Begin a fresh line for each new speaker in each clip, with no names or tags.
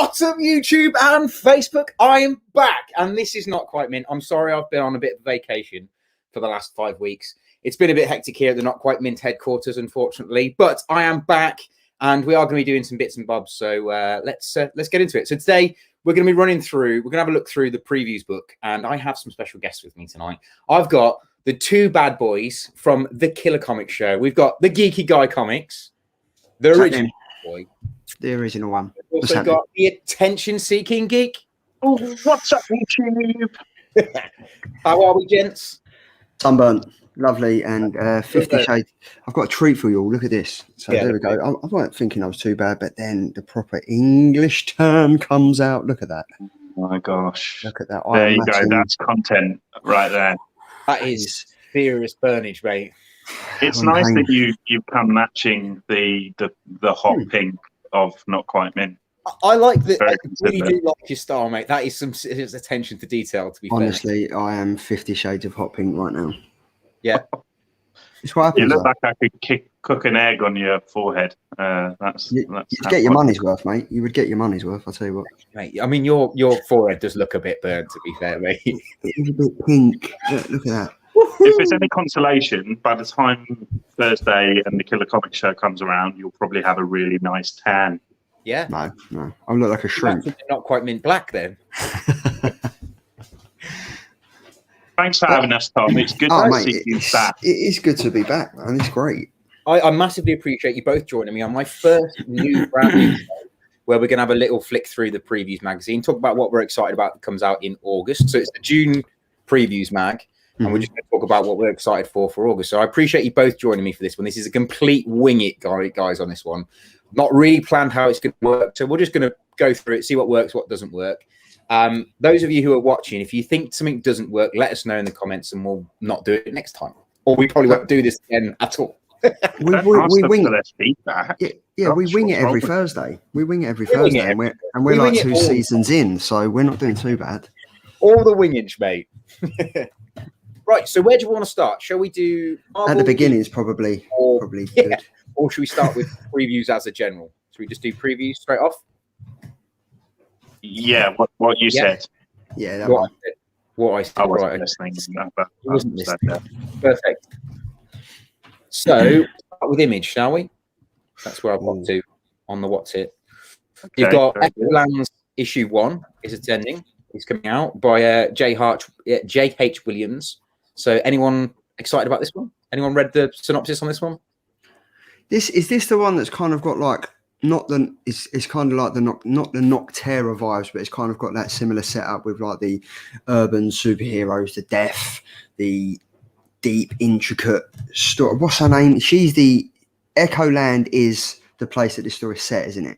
What's up, YouTube and Facebook? I am back, and this is Not Quite Mint. I'm sorry I've been on a bit of vacation for the last 5 weeks. It's been a bit hectic here at the Not Quite Mint headquarters, unfortunately, but I am back, and we are going to be doing some bits and bobs, so let's get into it. So today, we're going to be we're going to have a look through the previews book, and I have some special guests with me tonight. I've got the two bad boys from the Killer Comics Show. We've got the Geeky Guy Comics, the original boy.
The original one.
We've also got the attention-seeking geek.
Oh, what's up, YouTube?
How are we, gents?
Sunburnt, lovely, and 50 Shades. I've got a treat for you all. Look at this. So there we go. I wasn't thinking I was too bad, but then the proper English term comes out. Look at that.
Oh my gosh.
Look at that.
There you go. That's content right there.
That is serious burnage, mate.
It's nice that you've come matching the hot pink of Not Quite Mint.
I like that. I really do like your style, mate. That is some serious attention to detail, to be
honestly, fair. I am 50 Shades of hot pink right now.
Yeah.
It's what happens.
You look like I could cook an egg on your forehead. You'd
get your money's worth, mate. You would get your money's worth, I'll tell you what.
Mate, I mean, your forehead does look a bit burnt, to be fair, mate.
It's a bit pink. Look at that.
If it's any consolation, by the time Thursday and the Killer Comics Show comes around, you'll probably have a really nice tan.
Yeah.
No. I look like a shrimp.
Not quite mint black, then.
Thanks for having us, Tom. It's good to see you back.
It is good to be back, man. It's great.
I massively appreciate you both joining me on my first brand new show, where we're going to have a little flick through the previews magazine, talk about what we're excited about that comes out in August. So it's the June previews mag. And we're just going to talk about what we're excited for August. So I appreciate you both joining me for this one. This is a complete wing it, guys, on this one. Not really planned how it's going to work. So we're just going to go through it, see what works, what doesn't work. Those of you who are watching, if you think something doesn't work, let us know in the comments and we'll not do it next time. Or we probably won't do this again at all.
we wing it. Yeah, we wing it every Thursday. We wing it every Thursday. And we're like 2 seasons in, so we're not doing too bad.
All the wingage, mate. Right, so where do you want to start? Shall we do Marvel,
at the beginning? Is probably good.
Or should we start with previews as a general? Should we just do previews straight off?
Yeah, what you said.
Yeah, that
what I said.
I wasn't listening.
Perfect. So start with Image, shall we? That's where I've got to on the what's it. Okay, you've got Echolands issue 1 is attending. It's coming out by J.H. Williams. So anyone excited about this one? Anyone read the synopsis on this one?
Is this the one that's kind of got like it's kind of like not the Noctera vibes, but it's kind of got that similar setup with like the urban superheroes, the death, the deep, intricate story. What's her name? She's the Echoland is the place that this story is set, isn't it?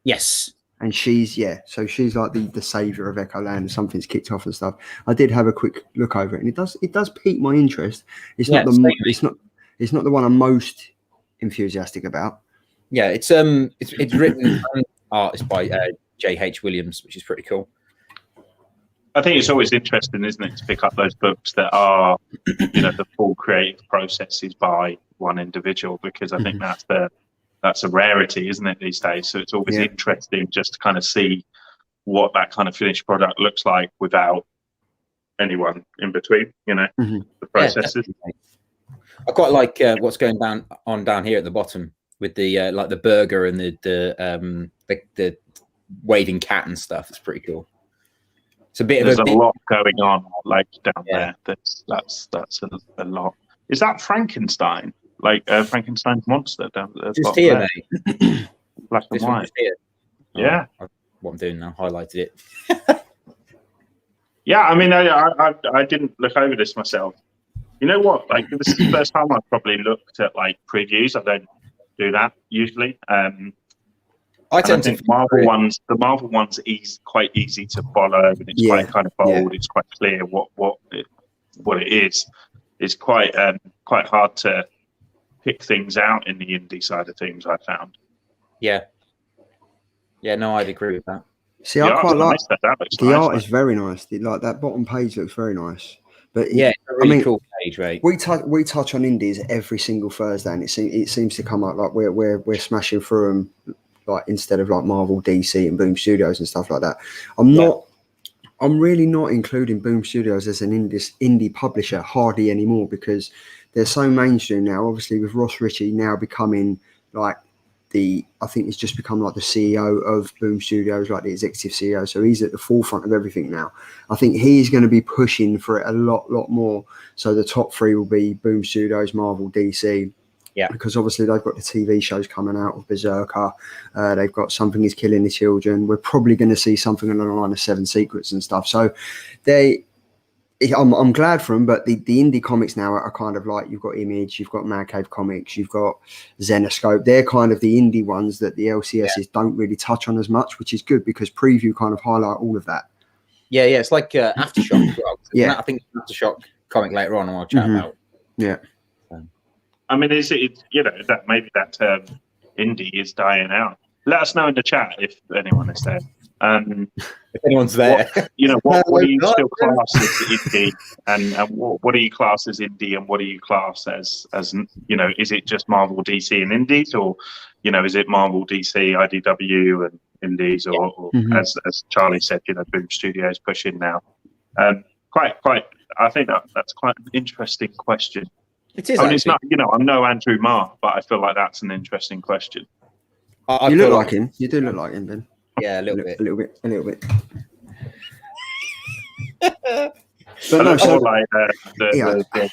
Yes.
And she's like the savior of Echoland, and something's kicked off and stuff. I did have a quick look over it, and it does pique my interest. It's not the one I'm most enthusiastic about.
Yeah, it's written and artist by J.H. Williams, which is pretty cool.
I think it's always interesting, isn't it, to pick up those books that are, the full creative process is by one individual, because I think that's a rarity, isn't it, these days? So it's always interesting just to kind of see what that kind of finished product looks like without anyone in between, the processes.
Yeah, I quite like what's going down here at the bottom with the like the burger and the waving cat and stuff. It's pretty cool. It's a bit.
There's a lot going on like down there. That's a lot. Is that Frankenstein? Like Frankenstein's monster down there?
Just here, mate.
Black and white. Yeah.
What I'm doing now, highlighted it.
Yeah, I mean, I didn't look over this myself. You know what? Like, this is the first time I've probably looked at like previews. I don't do that usually.
I tend to
think the Marvel ones is quite easy to follow, and it's quite kind of bold. It's quite clear what it is. It's quite hard to pick things out in the indie side of things, I found.
Yeah, no, I'd agree with that. See,
I
quite like
the
art is very nice. Like that bottom page looks very nice. But
yeah, it's a really cool page, right?
We touch on indies every single Thursday, and it seems to come out like we're smashing through them like instead of like Marvel, DC, and Boom Studios and stuff like that. I'm really not including Boom Studios as an indie publisher hardly anymore, because they're so mainstream now. Obviously, with Ross Ritchie now becoming like I think he's just become like the CEO of Boom Studios, like the executive CEO. So he's at the forefront of everything now. I think he's going to be pushing for it a lot more. So the top three will be Boom Studios, Marvel, DC.
Yeah.
Because obviously they've got the TV shows coming out of Berserker. They've got Something Is Killing the Children. We're probably going to see something along the line of Seven Secrets and stuff. So I'm glad for them, but the indie comics now are kind of like, you've got Image, you've got Mad Cave Comics, you've got Zenoscope. They're kind of the indie ones that the LCSs don't really touch on as much, which is good, because Preview kind of highlight all of that.
Yeah, it's like Aftershock as well.
Yeah.
I think Aftershock comic later on, and I'll chat about.
Yeah.
I mean, is it, that maybe that term indie is dying out? Let us know in the chat if anyone is there.
If anyone's there,
what do you still class as indie, and what do you class as indie, and what do you class as is it just Marvel, DC, and indies, or is it Marvel, DC, IDW, and indies, or as Charlie said, Boom Studios pushing now? Quite. I think that's quite an interesting question.
It is.
I mean, it's not. I'm no Andrew Marr, but I feel like that's an interesting question.
You look like him. You do look like him, Ben.
Yeah, a little bit.
But no, so
like the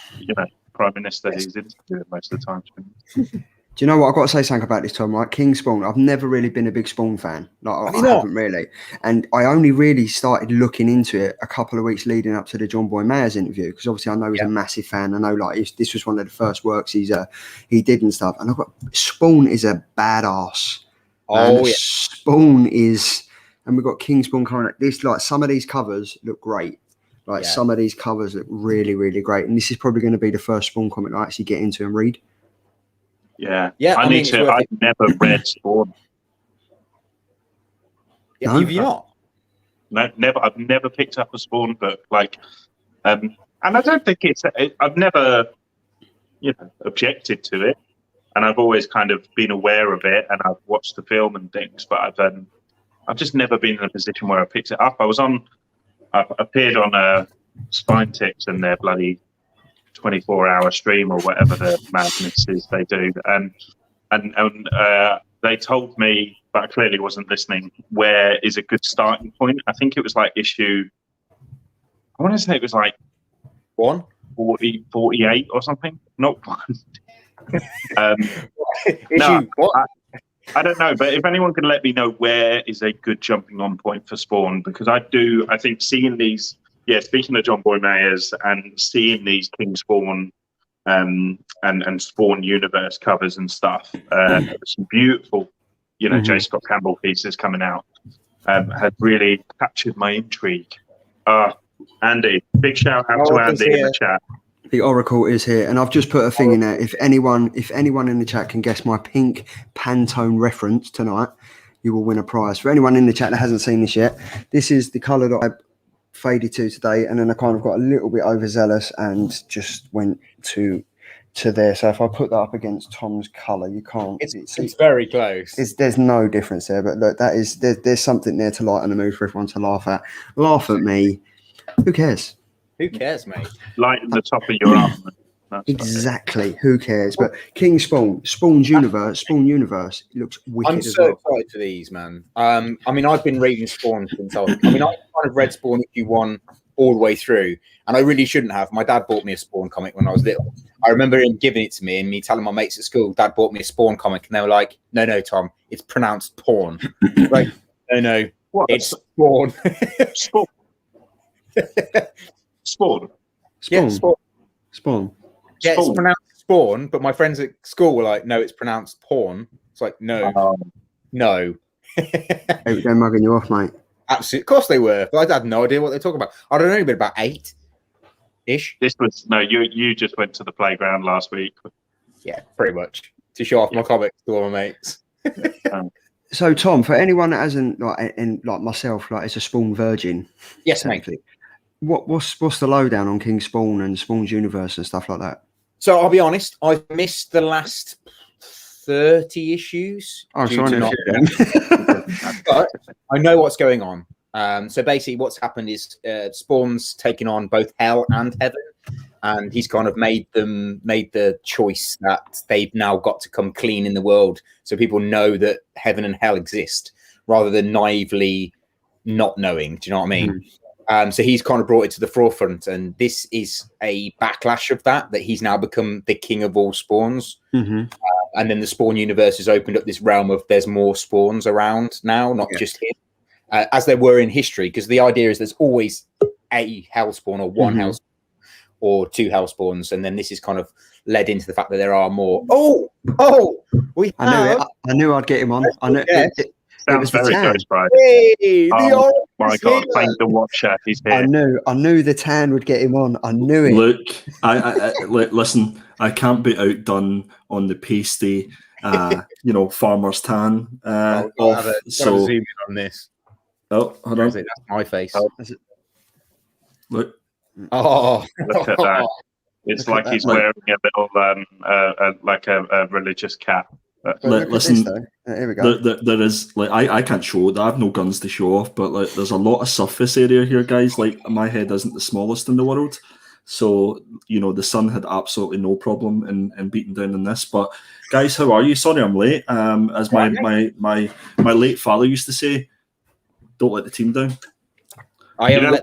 Prime Minister he's interviewing most of the time.
Do you know what? I've got to say something about this, Tom, right? King Spawn, I've never really been a big Spawn fan. Like, I haven't really. And I only really started looking into it a couple of weeks leading up to the John Boy Mayers interview, because obviously I know he's a massive fan. I know this was one of the first works he did and stuff. And I've got, Spawn is a badass.
Oh, yeah.
Spawn is, and we've got King Spawn coming up. This, like, some of these covers look great. Like, some of these covers look really, really great. And this is probably going to be the first Spawn comic I actually get into and read.
Yeah.
I mean,
I've never read Spawn.
Yeah, have you not?
No, never. I've never picked up a Spawn book. Like, and I don't think I've never, objected to it, and I've always kind of been aware of it, and I've watched the film and things, but I've just never been in a position where I picked it up. I appeared on Spine Tips and their bloody 24-hour stream or whatever the madness is they do, and they told me, but I clearly wasn't listening, where is a good starting point. I think it was like issue, I want to say it was like 48 or something, not one. I don't know, but if anyone can let me know where is a good jumping on point for Spawn, because I think seeing these, speaking of John Boy Mayers and seeing these King Spawn and Spawn universe covers and stuff, some beautiful, J. Scott Campbell pieces coming out, had really captured my intrigue. Andy, big shout out to Andy in the chat.
The Oracle is here, and I've just put a thing in there. If anyone in the chat can guess my pink Pantone reference tonight, you will win a prize. For anyone in the chat that hasn't seen this yet, this is the colour that I faded to today, and then I kind of got a little bit overzealous and just went to there. So if I put that up against Tom's colour, you can't.
It's very close.
There's no difference there, but look, there's something there to lighten the mood for everyone to laugh at. Laugh at me. Who cares?
Who cares, mate?
Lighten the top of your arm.
Exactly. Who cares? But King Spawn's universe looks wicked.
I'm so excited for these, man. I mean, I've been reading Spawn since I kind of read Spawn issue 1 all the way through, and I really shouldn't have. My dad bought me a Spawn comic when I was little. I remember him giving it to me and me telling my mates at school, Dad bought me a Spawn comic, and they were like, no, Tom, it's pronounced porn. Like, no,
what?
It's Spawn.
Spawn. Spawn.
Yeah, Spawn. Yeah, it's
Spawn.
pronounced Spawn, but my friends at school were like, no, it's pronounced porn. It's like, no.
They're mugging you off, mate.
Absolutely. Of course they were, but I had no idea what they're talking about. I'd only been about 8-ish.
You just went to the playground last week.
Yeah, pretty much. To show off my comics to all my mates.
So, Tom, for anyone that hasn't, like myself, like is a Spawn virgin.
Yes, mate.
What's the lowdown on King Spawn and Spawn's universe and stuff like that?
So I'll be honest, I've missed the last 30 issues.
Oh,
due
so
to
only a
not-
few then.
but I know what's going on. So basically, what's happened is Spawn's taken on both hell and heaven, and he's kind of made the choice that they've now got to come clean in the world, so people know that heaven and hell exist, rather than naively not knowing. Do you know what I mean? So he's kind of brought it to the forefront, and this is a backlash of that he's now become the king of all spawns. And then the Spawn universe has opened up this realm of there's more spawns around now, not just him. As there were in history, because the idea is there's always a hellspawn or one hellspawn or two hellspawns, and then this is kind of led into the fact that there are more.
I knew I'd get him on. I knew
Sounds very Ghost Rider.
Hey,
Oh my God! Thank the Watcher. He's here.
I knew the tan would get him on. I knew it.
Look, I listen. I can't be outdone on the pasty, farmer's tan.
So zoom in on this.
Oh, hold on.
That's my face.
Look.
Oh,
look at that! It's like he's wearing a little, like a religious cap.
Listen, here we go.
There is I can't show it. I have no guns to show off, but there's a lot of surface area here, guys. My head isn't the smallest in the world, so the sun had absolutely no problem in beating down in this. But guys, how are you? Sorry, I'm late. As my late father used to say, don't let the team down.
Andy,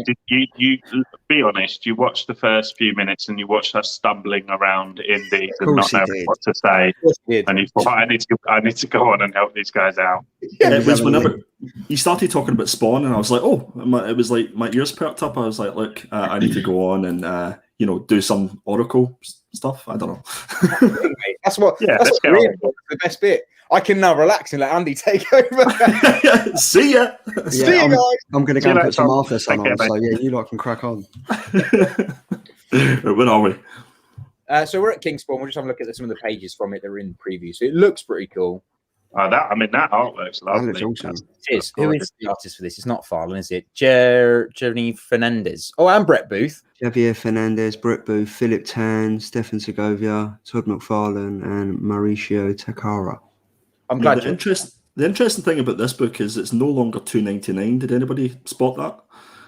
did you be honest? You watched the first few minutes and you watched us stumbling around Indy and not knowing what to say, and you thought, I need to go on and help these guys out.
It was whenever you started talking about Spawn, and I was like, it was like my ears perked up. I was like, look, I need to go on and do some Oracle stuff. I don't know.
That's what.
Yeah,
that's the best bit. I can now relax and let Andy take over.
See ya.
See you guys.
I'm going to go and put some Arthur sun on. So yeah, you lot can crack on.
Where are we?
So we're at Kingspawn. We'll just have a look at some of the pages from it that are in preview. So it looks pretty cool.
That artwork's lovely.
That looks awesome.
It is. Who is the artist for this? It's not Farland, is it? Jeremy Fernandez. Oh, and Brett Booth.
Javier Fernandez, Brett Booth, Philip Tan, Stefan Segovia, Todd McFarlane, and Mauricio Takara.
I'm glad.
The interesting thing about this book is it's no longer $2.99. Did anybody spot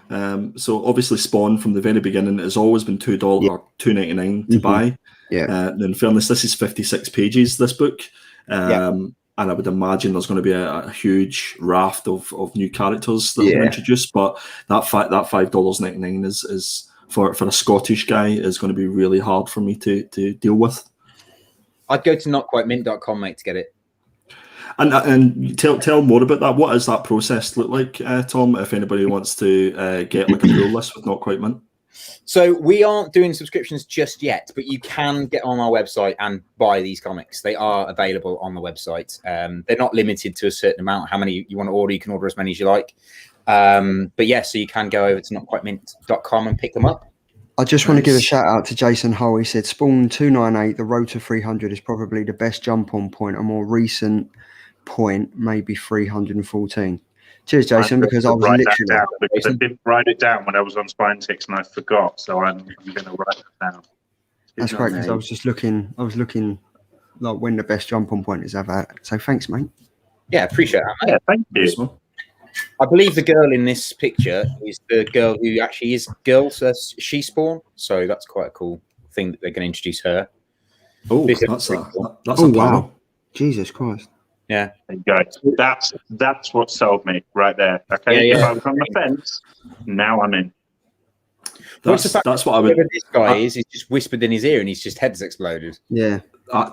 that? So obviously Spawn from the very beginning has always been $2 or $2.99 to buy.
Yeah.
In fairness, this is 56 pages, this book. And I would imagine there's going to be a huge raft of new characters that are introduced. But that $5.99 is for a Scottish guy is going to be really hard for me to deal with.
I'd go to notquitemint.com, mate, to get it.
And tell more about that. What does that process look like, Tom, if anybody wants to get like a pull list with Not Quite Mint?
So we aren't doing subscriptions just yet, but you can get on our website and buy these comics. They are available on the website. They're not limited to a certain amount. How many you want to order, you can order as many as you like. But yeah, so you can go over to notquitemint.com and pick them up.
I just want to give a shout out to Jason Hull. He said Spawn 298, the road to 300 is probably the best jump on point. A more recent point, maybe 314. Cheers, Jason, because I was literally...
I didn't write it down when I was on Spine Ticks and I forgot, so I'm going to write it down.
That's great, because I was looking like when the best jump on point is ever. So thanks, mate.
Yeah, appreciate that, mate.
Yeah, thank you.
I believe the girl in this picture is the girl who actually is she Spawn, so that's quite a cool thing that they're going to introduce her.
Oh, that's a
wow. Jesus Christ.
Yeah,
there you go. That's what sold me right there. Okay, if I was on the fence, now I'm in.
That's what I would.
This guy is. He's just whispered in his ear, and his head's exploded.
Yeah,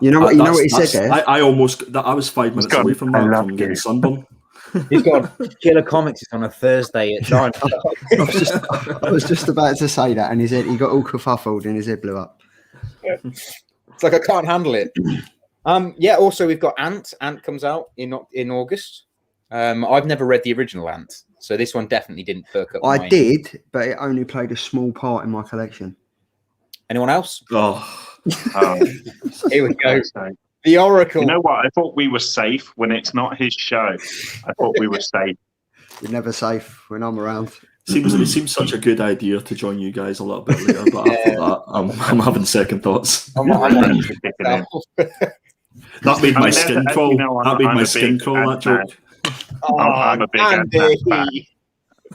you know what he said there.
I was 5 minutes away from that from getting sunburn.
He's got Killer Comics on a Thursday at 9.
I was just about to say that, and his head, he got all kerfuffled, and his head blew up.
It's like I can't handle it. Also we've got Ant. Ant comes out in August. I've never read the original Ant, so this one definitely didn't perk up.
I did, but it only played a small part in my collection.
Anyone else? Here we go. The Oracle.
You know what? I thought we were safe when it's not his show. I thought we were safe.
We're never safe when I'm around.
It seems such a good idea to join you guys a little bit later, but after that, I'm having second thoughts. That made my
mean,
skin
as
crawl.
you know,
That made
I'm
my
a
skin
big
crawl. That
Ant-Man.
joke.
I'm a big Ant-Man fan.
Andy.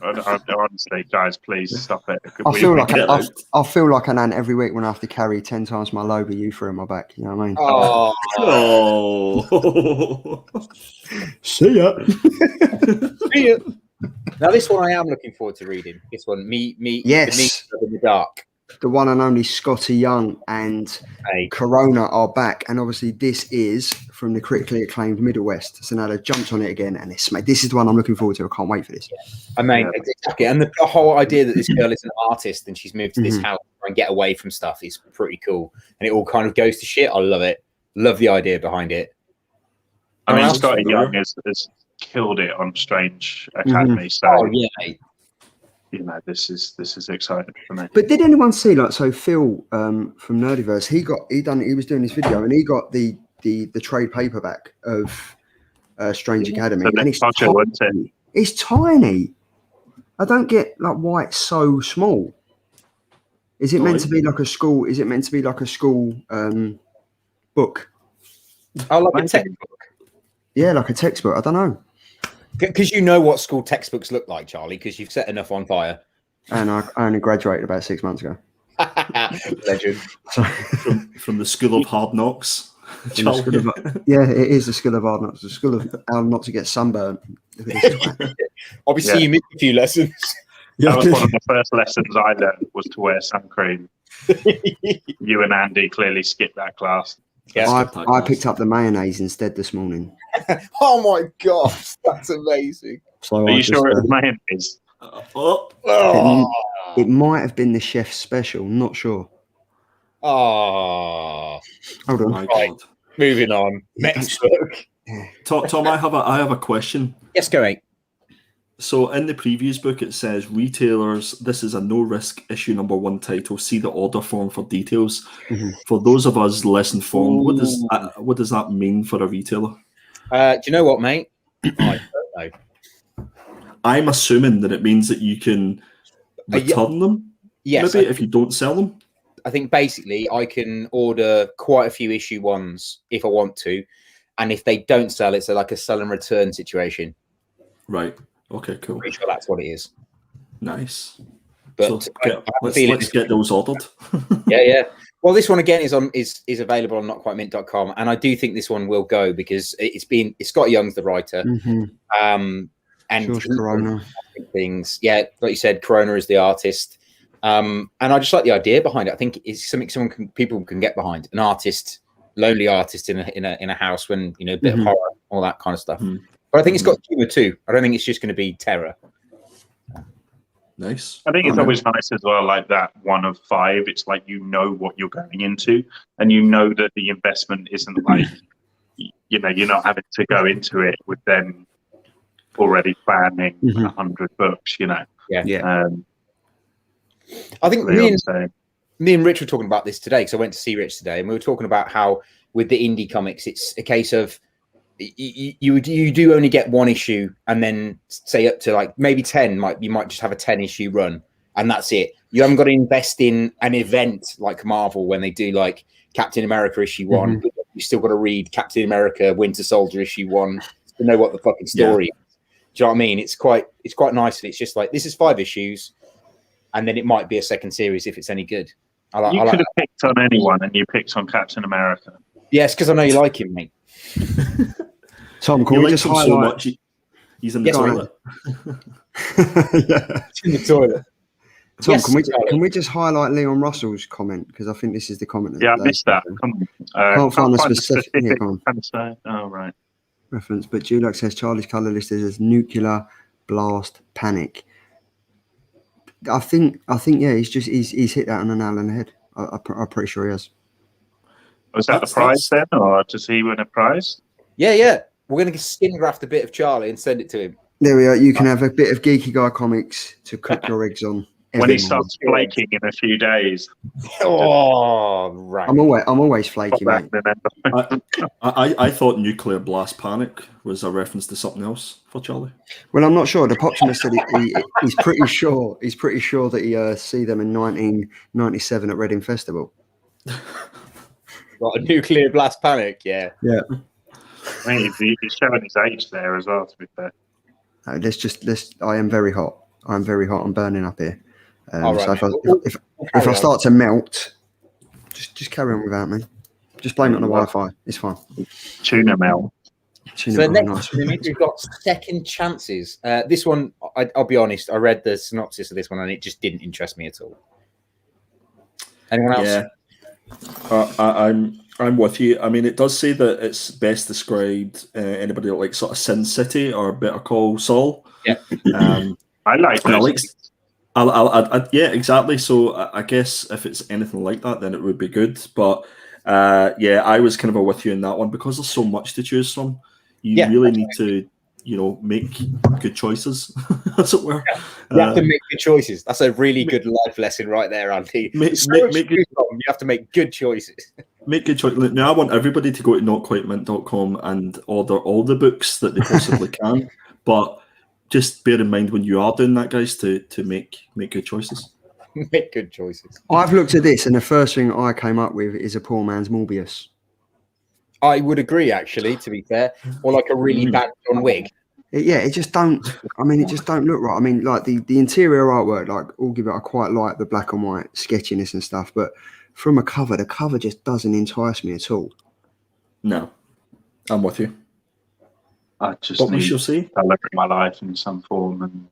Honestly, guys, please stop it.
I feel like
get out.
I feel like an ant every week when I have to carry 10 times my load with you through my back. You know what I mean?
Oh,
Oh.
See ya.
now this one I am looking forward to reading. This one, me,
Yes.
the in the dark.
The one and only Scotty Young and
Hey.
Corona are back, and obviously this is from the critically acclaimed Middle West. So now they've jumped on it again, and this is the one I'm looking forward to. I can't wait for this.
I mean, exactly. And the whole idea that this girl is an artist and she's moved to this house and get away from stuff is pretty cool. And it all kind of goes to shit. I love it. Love the idea behind it.
I mean,
else?
Scotty Young has killed it on Strange Academy. So
Oh yeah, mate.
you know, this is exciting for me.
But did anyone see, like, so Phil from Nerdiverse, he was doing this video and he got the trade paperback of Strange Academy,
So
and it's
that's
tiny.
wasn't it?
It's tiny. I don't get like why it's so small. Is it meant to be like a school? Is it meant to be like a school book?
I like a textbook.
Yeah, like a textbook. I don't know.
Because you know what school textbooks look like, Charlie, because you've set enough on fire.
And I only graduated about 6 months ago.
Legend.
From the School of Hard Knocks.
Yeah, it is the School of Hard Knocks. The School of how not to get sunburnt.
Obviously, you missed a few lessons.
That was one of the first lessons I learned was to wear sun cream. You and Andy clearly skipped that class.
Yeah.
I picked up the mayonnaise instead this morning.
Oh my gosh, that's amazing.
So
Are you sure it was mayonnaise?
It might have been the chef's special. Not sure.
Oh,
Hold on.
My
Right.
God.
moving on. Next book.
Tom, I have a question.
Yes, go mate.
So in the previous book, it says retailers, this is a no-risk issue number 1 title. See the order form for details. For those of us less informed, what does that mean for a retailer?
Do you know what, mate? I don't know.
I'm assuming that it means that you can return them.
Yes,
Maybe if you don't sell them.
I think basically I can order quite a few issue ones if I want to, and if they don't sell, it's like a sell and return situation.
Right. Okay, cool.
Pretty sure that's what it is.
Nice.
But
So
let's
get those ordered.
yeah. Well, this one again is available on notquitemint.com, and I do think this one will go because it's Scott Young's the writer, and
George Corona.
things. Yeah, like you said, Corona is the artist, and I just like the idea behind it. I think it's something people can get behind. An artist, lonely artist in a house when a bit of horror, all that kind of stuff. But I think it's got humor too. I don't think it's just going to be terror.
Nice.
I think it's always nice as well, like that 1 of 5. It's like you know what you're going into, and you know that the investment isn't like, you're not having to go into it with them already planning 100 books,
Yeah. I think me and Rich were talking about this today because I went to see Rich today, and we were talking about how with the indie comics, it's a case of you do only get 1 issue, and then say up to like maybe 10 you might just have a 10 issue run, and that's it. You haven't got to invest in an event like Marvel when they do like Captain America issue 1. You still got to read Captain America Winter Soldier issue 1 to know what the fucking story is. Do you know what I mean? It's quite nice, and it's just like this is 5 issues, and then it might be a second series if it's any good.
You could have picked on anyone, and you picked on Captain America.
Yes, because I know you like him, mate.
Tom, can we just highlight?
So much, he's in the toilet.
Yeah.
It's in the toilet.
Tom,
Yes,
can we just highlight Leon Russell's comment, because I think this is the comment.
Yeah, I missed that.
Can't find a specific
Oh, right.
reference, but Dulac says Charlie's colour list is nuclear blast panic. I think yeah, he's hit that on the nail on the head. I'm pretty sure he has.
Was that the prize then, or does he win a prize?
Yeah. We're going to skin graft a bit of Charlie and send it to him.
There we are. You can have a bit of Geeky Guy comics to cook your eggs on.
When he starts flaking in a few days.
Oh, right.
I'm always flaky, mate.
I thought nuclear blast panic was a reference to something else for Charlie.
Well, I'm not sure. The Poptimus said he's pretty sure. He's pretty sure that he see them in 1997 at Reading Festival.
What, a nuclear blast panic? Yeah.
Yeah.
I mean, he's showing his age there as well, to be fair.
Let's. I am very hot. I'm very hot. I'm burning up here.
All right,
so
mate.
if I start to melt, just carry on without me. Just blame it on the Wi-Fi. It's fine.
Tuna melt.
So next, we've got Second Chances. This one, I'll be honest, I read the synopsis of this one and it just didn't interest me at all. Anyone else?
Yeah, I'm with you. I mean, it does say that it's best described anybody like sort of Sin City or Better Call Saul.
Yeah.
I like those.
Yeah, exactly. So I guess if it's anything like that, then it would be good. But yeah, I was kind of with you in that one because there's so much to choose from. You really need to, make good choices, as it were.
You have to make good choices. That's a really good life lesson right there, Andy. You have to make good choices.
Make good choices. Now, I want everybody to go to notquitemint.com and order all the books that they possibly can. But just bear in mind when you are doing that, guys, to make good choices.
Make good choices.
I've looked at this, and the first thing I came up with is a poor man's Morbius.
I would agree, actually, to be fair, or like a really bad John Wick.
It just don't. I mean, it just don't look right. I mean, like the interior artwork, like all give it. I quite like the black and white sketchiness and stuff, but from a cover, the cover just doesn't entice me at all.
No, I'm with you.
I just need to live my life in some form, and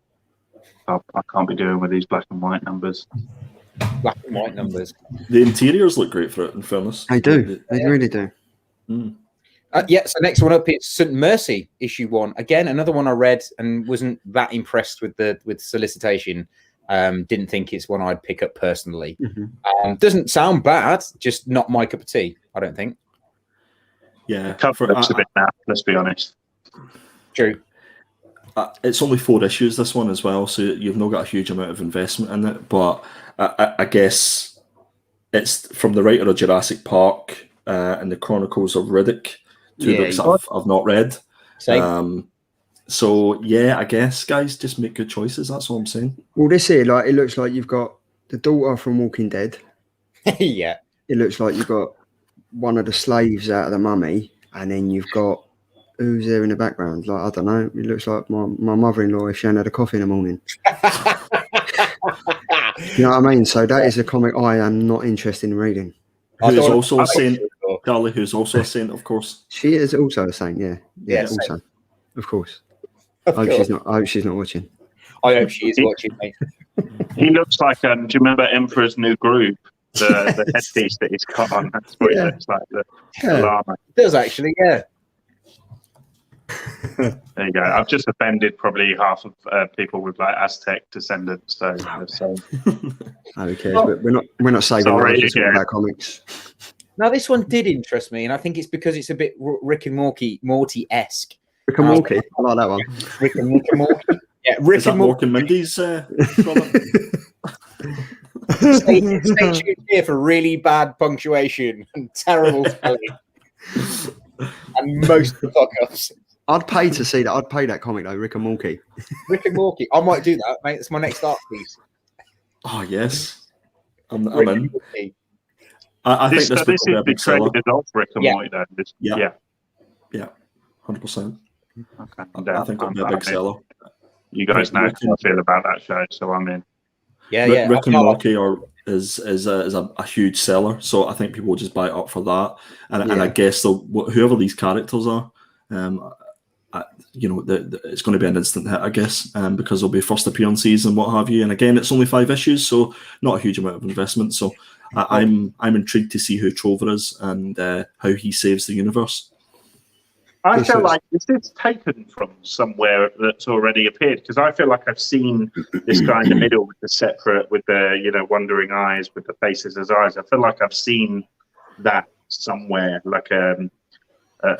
I can't be doing with these black and white numbers.
Black and white numbers.
The interiors look great for it, in fairness.
They do. They really do.
Mm.
So next one up is St. Mercy, issue 1. Again, another one I read and wasn't that impressed with solicitation. Didn't think it's one I'd pick up personally.
Mm-hmm.
Doesn't sound bad, just not my cup of tea, I don't think.
Yeah.
The cover looks a bit naff, let's be honest.
True.
It's only 4 issues, this one as well, so you've not got a huge amount of investment in it, but I guess it's from the writer of Jurassic Park and the Chronicles of Riddick, 2 books I've not read.
Same.
So yeah, I guess guys, just make good choices. That's all I'm saying.
Well, this here, like, it looks like you've got the daughter from Walking Dead.
Yeah.
It looks like you've got one of the slaves out of the Mummy, and then you've got who's there in the background. Like, I don't know. It looks like my mother-in-law if she hadn't had a coffee in the morning. You know what I mean? So that is a comic I am not interested in reading.
Who's also a saint, Carly, who's also a saint, of course.
She is also a saint, yeah. Yeah, also.
Same.
Of course. I hope she's not watching.
I hope she is watching, mate.
He looks like, do you remember Emperor's New Groove? The headpiece that he's got on. That's what he looks like. The llama.
It does actually, yeah.
There you go. I've just offended probably half of people with like Aztec descendants. So
Who cares? But we're not saving lives about comics.
Now this one did interest me, and I think it's because it's a bit Rick and Morty-esque.
Rick and Morty, I like that one.
Rick and Morty. Yeah, Rick and
Morty. And Mindy's
stay tuned here for really bad punctuation and terrible spelling, and most of the fuck-ups.
I'd pay to see that. I'd pay that comic though, Rick and Morty.
Rick and Morty. I might do that, mate. It's my next art piece.
Oh yes, I'm
Rick
in.
I think this
is
the trade of Rick and Morty. Though.
Yeah, 100%.
Okay,
I think it'll be a big seller.
You guys know how I feel about that show, so I'm in.
Yeah.
Rick and Morty is a huge seller, so I think people will just buy it up for that. And I guess whoever these characters are, it's going to be an instant hit, I guess, because there'll be first appearances and what have you. And again, it's only 5 issues, so not a huge amount of investment. So I'm intrigued to see who Trover is and how he saves the universe.
I feel like this is taken from somewhere that's already appeared, because I feel like I've seen this guy in the middle with the separate, with the wandering eyes, with the faces as eyes. I feel like I've seen that somewhere, like a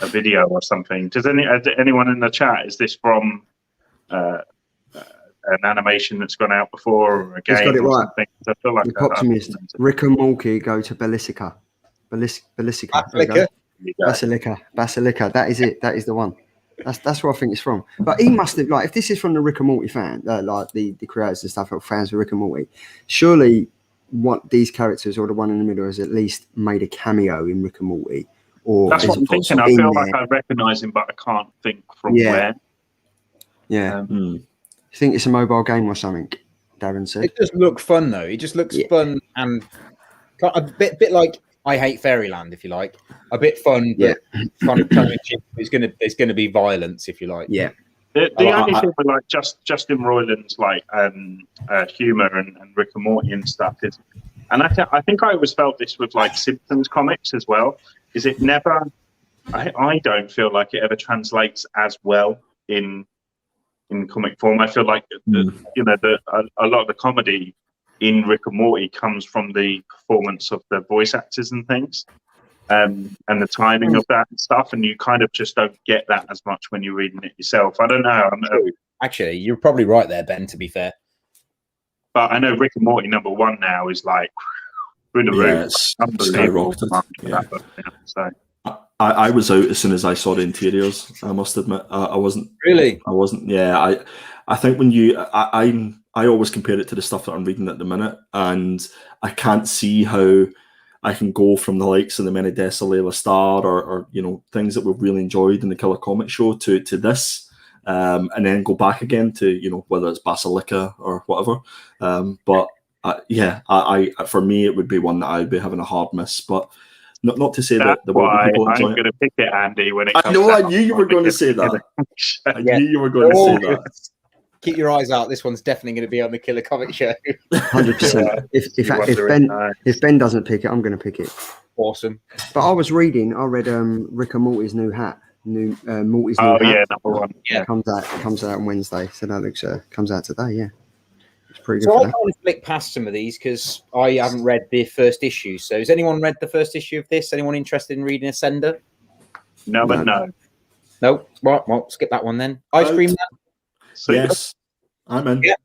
video or something. Does anyone in the chat, is this from an animation that's gone out before, or a game? He's got it right. Something? I feel like
the optimist. Rick and Morty go to Basilica. Basilica. That is it. That is the one. That's where I think it's from. But he must have, like, if this is from the Rick and Morty fan, like the creators and stuff, or fans of Rick and Morty, surely what these characters or the one in the middle has at least made a cameo in Rick and Morty. Or
That's what I'm thinking. I feel like I recognise him, but I can't think from where.
Yeah. You think it's a mobile game or something? Darren said.
It does look fun though. It just looks fun and a bit like I Hate Fairyland, if you like. A bit fun, but kind of tongue in cheek. There's gonna be violence, if you like.
Yeah.
The only thing with like Justin Roiland's like humor and Rick and Morty and stuff is, and I think I always felt this with like Simpsons comics as well. Is it never? I don't feel like it ever translates as well in comic form. I feel like a lot of the comedy in Rick and Morty comes from the performance of the voice actors and things. And the timing of that and stuff, and you kind of just don't get that as much when you're reading it yourself. I don't know.
Actually, you're probably right there, Ben, to be fair.
But I know Rick and Morty #1 now is like through the roof.
It's skyrocketed. Yeah.
So
I was out as soon as I saw the interiors. I must admit, I wasn't.
Really?
I wasn't. Yeah, I think when I always compare it to the stuff that I'm reading at the minute, and I can't see how I can go from the likes of the Many Deaths of Layla Starr or things that we've really enjoyed in the Killer Comic Show to this, and then go back again to whether it's Basilica or whatever. But I for me it would be one that I'd be having a hard miss. But not to say that the
why
people enjoy
I'm going to pick it, Andy. When it
I
comes
know,
out,
I knew you were going to say that. I knew you were going to say that.
Keep your eyes out. This one's definitely going to be on the Killer Comic Show.
100%. If Ben doesn't pick it, I'm going to pick it.
Awesome.
But I read Rick and Morty's new hat. Morty's new hat.
yeah, #1. Yeah,
comes out on Wednesday. So that looks comes out today. Yeah, it's pretty
So
good.
I can't flick past some of these because I haven't read the first issue. So has anyone read the first issue of this? Anyone interested in reading Ascender?
No.
No. Well, skip that one then. Ice Cream Man.
So
Yes, I'm in.
Yeah.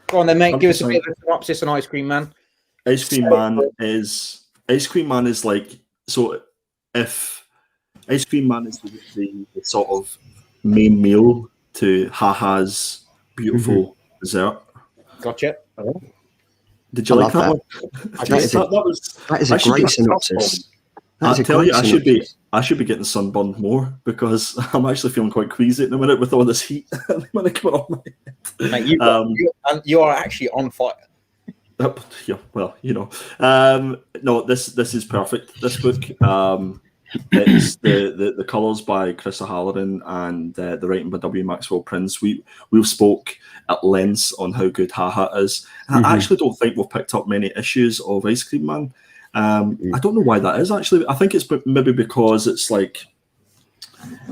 Go on then, mate. Give us a
100%.
bit of a synopsis on Ice Cream Man.
Ice Cream Man is like, so if Ice Cream Man is the sort of main meal to Haha's beautiful dessert.
Gotcha.
Did you
I
like
love
that
that.
one?
That is a great synopsis.
I tell you, I should be getting sunburned more because I'm actually feeling quite queasy at the minute with all this heat when I come on my head.
Mate, you are actually on fire.
Yeah, well, no, this is perfect. This book, it's the colours by Chris O'Halloran and the writing by W. Maxwell Prince. We've spoke at length on how good Haha is. And I actually don't think we've picked up many issues of Ice Cream Man. I don't know why that is, actually. I think it's maybe because it's like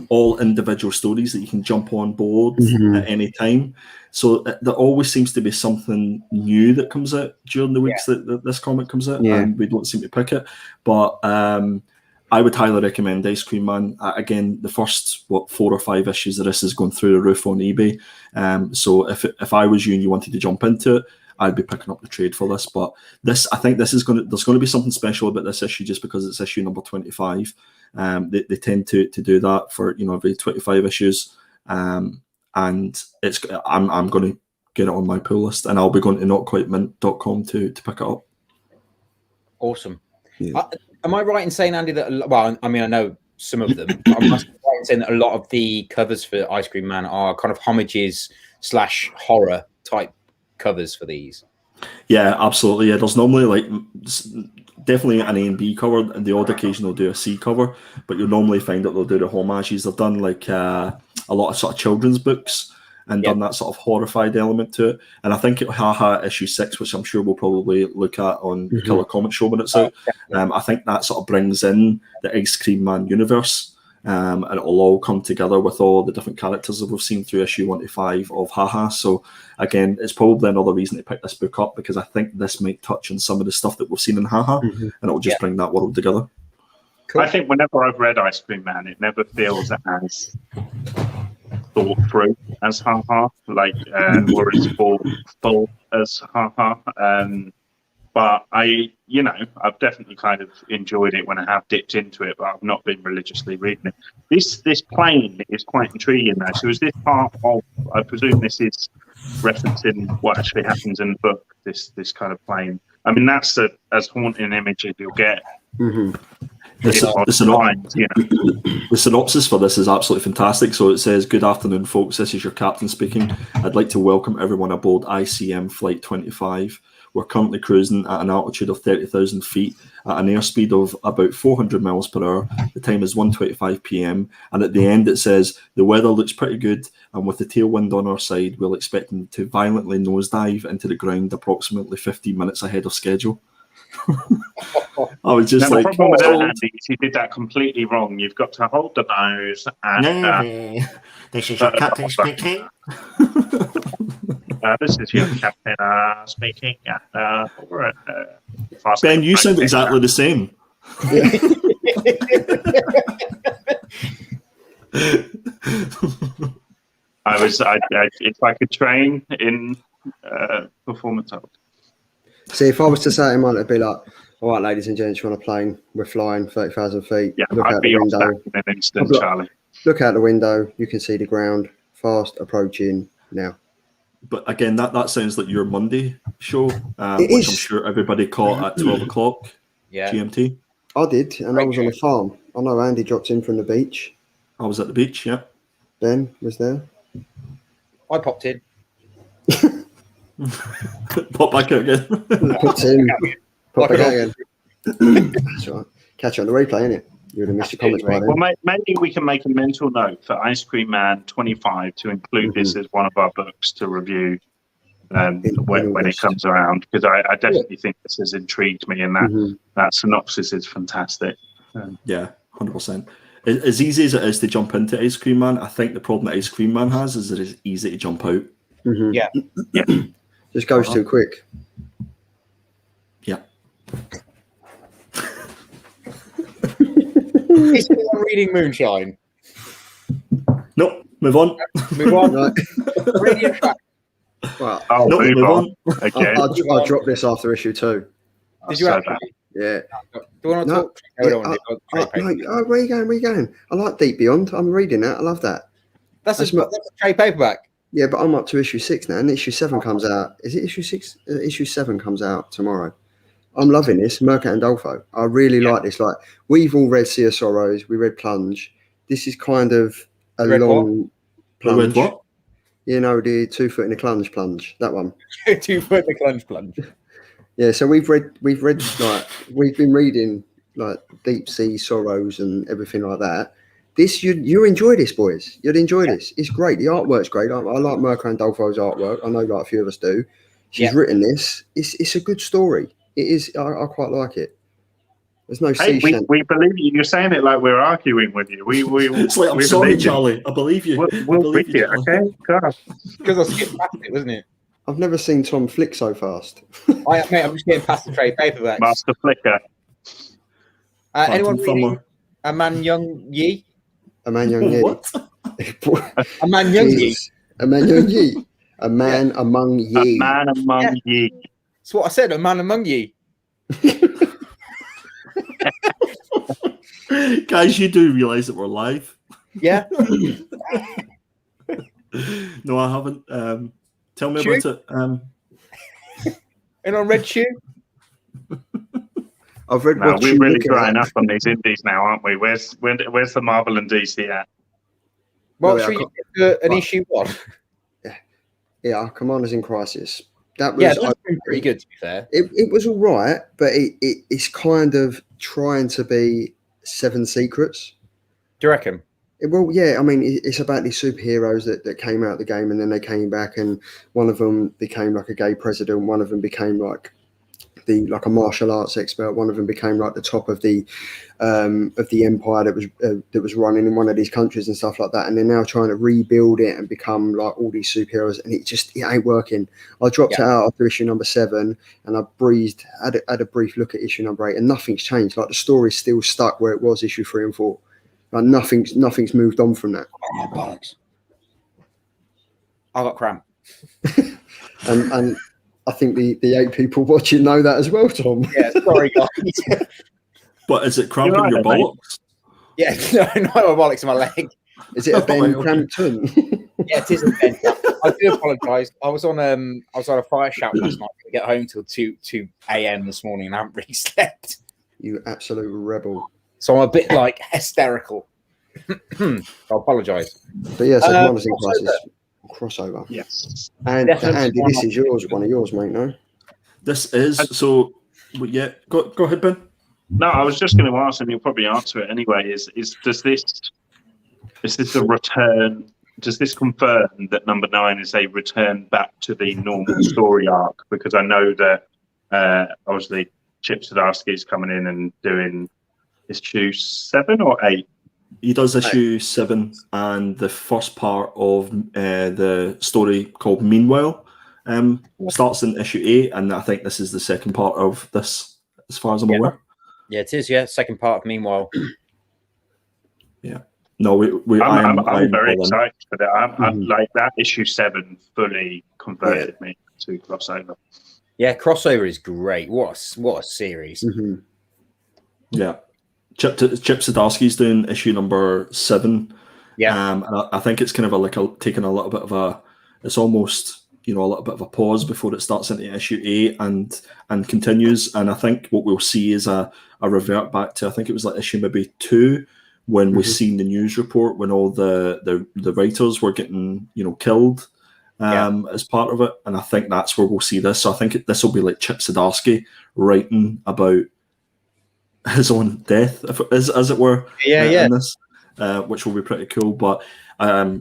all individual stories that you can jump on board at any time. So there always seems to be something new that comes out during the weeks that this comic comes out, and we don't seem to pick it. But I would highly recommend Ice Cream Man. Again, the first 4 or 5 issues of this is going through the roof on eBay. So if I was you and you wanted to jump into it, I'd be picking up the trade for this. But I think there's going to be something special about this issue just because it's issue number 25. They tend to do that for every 25 issues, and I'm going to get it on my pull list, and I'll be going to notquitemint.com to pick it up.
Awesome.
Yeah.
Am I right in saying, Andy, that, well, I mean, I know some of them, but I'm right in saying that a lot of the covers for Ice Cream Man are kind of homages / horror type covers for these?
Yeah, absolutely. Yeah, there's normally definitely an A and B cover, and the odd occasion they'll do a C cover, but you'll normally find that they'll do the homages. They've done a lot of sort of children's books and done that sort of horrified element to it. And I think Haha issue 6, which I'm sure we'll probably look at on the Killer Comic Show when it's out, I think that sort of brings in the Ice Cream Man universe. And it'll all come together with all the different characters that we've seen through issue 1 to 5 of Haha. So again, it's probably another reason to pick this book up, because I think this might touch on some of the stuff that we've seen in Haha, and it'll just bring that world together.
Cool.
I think whenever I've read Ice Cream Man, it never feels as thought through as Haha, or as full as Haha. But I've definitely kind of enjoyed it when I have dipped into it, but I've not been religiously reading it. This plane is quite intriguing though. So is this part of, I presume this is referencing what actually happens in the book. This kind of plane. I mean, that's as haunting an image as you'll get.
Mm-hmm.
The synopsis for this is absolutely fantastic. So it says, "Good afternoon, folks. This is your captain speaking. I'd like to welcome everyone aboard ICM Flight 25. We're currently cruising at an altitude of 30,000 feet at an airspeed of about 400 miles per hour. The time is 1:25 p.m. And at the end it says, the weather looks pretty good, and with the tailwind on our side, we'll expect them to violently nosedive into the ground approximately 15 minutes ahead of schedule." I was just
now,
like,
the problem with that, Andy, is you did that completely wrong. You've got to hold the nose and
this is your captain speaking.
This is your captain speaking.
Ben, you sound exactly the same.
It's like a train in performance art.
See, if I was to say it, it'd be like, all right, ladies and gents, you're on a plane. We're flying 30,000 feet.
Yeah,
look
I'd
out
be
the
off
window.
that in an instant, Charlie.
Look out the window. You can see the ground. Fast approaching now.
But again, that sounds like your Monday show, which I'm sure everybody caught at 12 o'clock GMT.
I did, and I was on the farm. I know Andy dropped in from the beach.
I was at the beach, yeah.
Ben was there.
I popped in.
Pop back out again.
Popped in. Pop back out again. That's all right. Catch it on the replay, innit? You would have missed your comments by then.
Well, maybe we can make a mental note for Ice Cream Man 25 to include this as one of our books to review when it comes around, because I definitely think this has intrigued me, and that synopsis is fantastic.
Yeah, 100%. As easy as it is to jump into Ice Cream Man, I think the problem that Ice Cream Man has is that it's easy to jump out.
Yeah.
Just goes too quick.
Yeah.
Is anyone reading Moonshine?
Nope, move on.
Move on.
Right.
Radiant Fact.
Well,
Nope, move on.
Okay.
I'll drop this after issue 2.
Did you actually?
Yeah.
Do you want to talk?
No, where are you going? Where are you going? I like Deep Beyond. I'm reading that. I love that.
That's a trade paperback.
Yeah, but I'm up to issue 6 now, and issue 7 comes out. Is it issue 6? Issue 7 comes out tomorrow. I'm loving this, Mercat and Dolfo. I really like this. Like, we've all read Sea of Sorrows. We read Plunge. This is kind of a long plunge.
Read what?
You know, the 2 foot in the plunge. That one.
2 foot in the plunge.
Yeah, so we've read like we've been reading like Deep Sea Sorrows and everything like that. This you enjoy this, boys. You'd enjoy this. It's great. The artwork's great. I like Mercat and Dolfo's artwork. I know like a few of us do. She's written this. It's a good story. It is. I quite like it. There's no
we believe you. You're saying it like we're arguing with you.
It's like, I'm sorry, Charlie. I believe you.
We'll believe you. Okay, God.
Because I skipped past it, wasn't it?
I've never seen Tom flick so fast.
I'm just getting past the trade paperbacks.
Master Flicker.
Anyone reading A Man Young Yi?
A Man Young Yi.
What?
A Man Young Yi.
A Man Young Yi. A Man Among Ye.
A Man Among Ye.
That's what I said. A Man Among Ye.
Guys, you do realise that we're live?
Yeah.
No, I haven't. Tell me about it.
And on Red Shoe?
I've read.
No, we're really drying up on these indies now, aren't we? Where's the Marvel and DC at?
Well, should we get to an issue 1?
Yeah, Commanders in Crisis. That was
that's been pretty good, to be fair.
It was all right, but it's kind of trying to be 7 Secrets.
Do you reckon?
Well, yeah, I mean, it's about these superheroes that came out of the game and then they came back, and one of them became like a gay president, one of them became like a martial arts expert, one of them became like the top of the empire that was running in one of these countries and stuff like that, and they're now trying to rebuild it and become like all these superheroes, and it ain't working. I dropped it out after issue number 7, and I had a brief look at issue number 8, and nothing's changed. Like, the story's still stuck where it was issue 3 and 4. Like, nothing's moved on from that.
Oh, bollocks. I got cramp.
and I think the 8 people watching know that as well, Tom.
Yeah, sorry, guys.
But is it cramping your bollocks?
Yeah, no, my bollocks in my leg.
Is it a Ben Crampton?
Yeah, it is a Ben. I do apologise. I was on a fire shout last night. I get home till 2 a.m. this morning, and I haven't really slept.
You absolute rebel.
So I'm a bit like hysterical. I apologise.
But yeah, so Commanders in Crisis crossover.
Yes.
And Andy, this is one of yours, mate. No.
This is so. Yeah, go ahead, Ben.
No, I was just going to ask, and you'll probably answer it anyway. Is this a return? Does this confirm that number 9 is a return back to the normal story arc? Because I know that obviously Chip Zdarsky is coming in and doing issue 7 or 8.
He does issue 7 and the first part of the story called Meanwhile starts in issue 8, and I think this is the second part of this, as far as I'm aware.
Yeah, it is. Yeah, second part of Meanwhile.
Yeah. No,
I'm very excited for that. I'm like that. Issue 7 fully converted me to crossover.
Yeah, crossover is great. What a series.
Mm-hmm.
Yeah. Chip Zdarsky's doing issue number 7.
Yeah.
And I think it's kind of taking a little bit of it's almost, a little bit of a pause before it starts into issue 8 and continues. And I think what we'll see is a revert back to, I think it was like issue maybe 2, when we seen the news report when all the writers were getting, killed as part of it. And I think that's where we'll see this. So I think this will be like Chip Zdarsky writing about his own death, as it were, in this, which will be pretty cool. But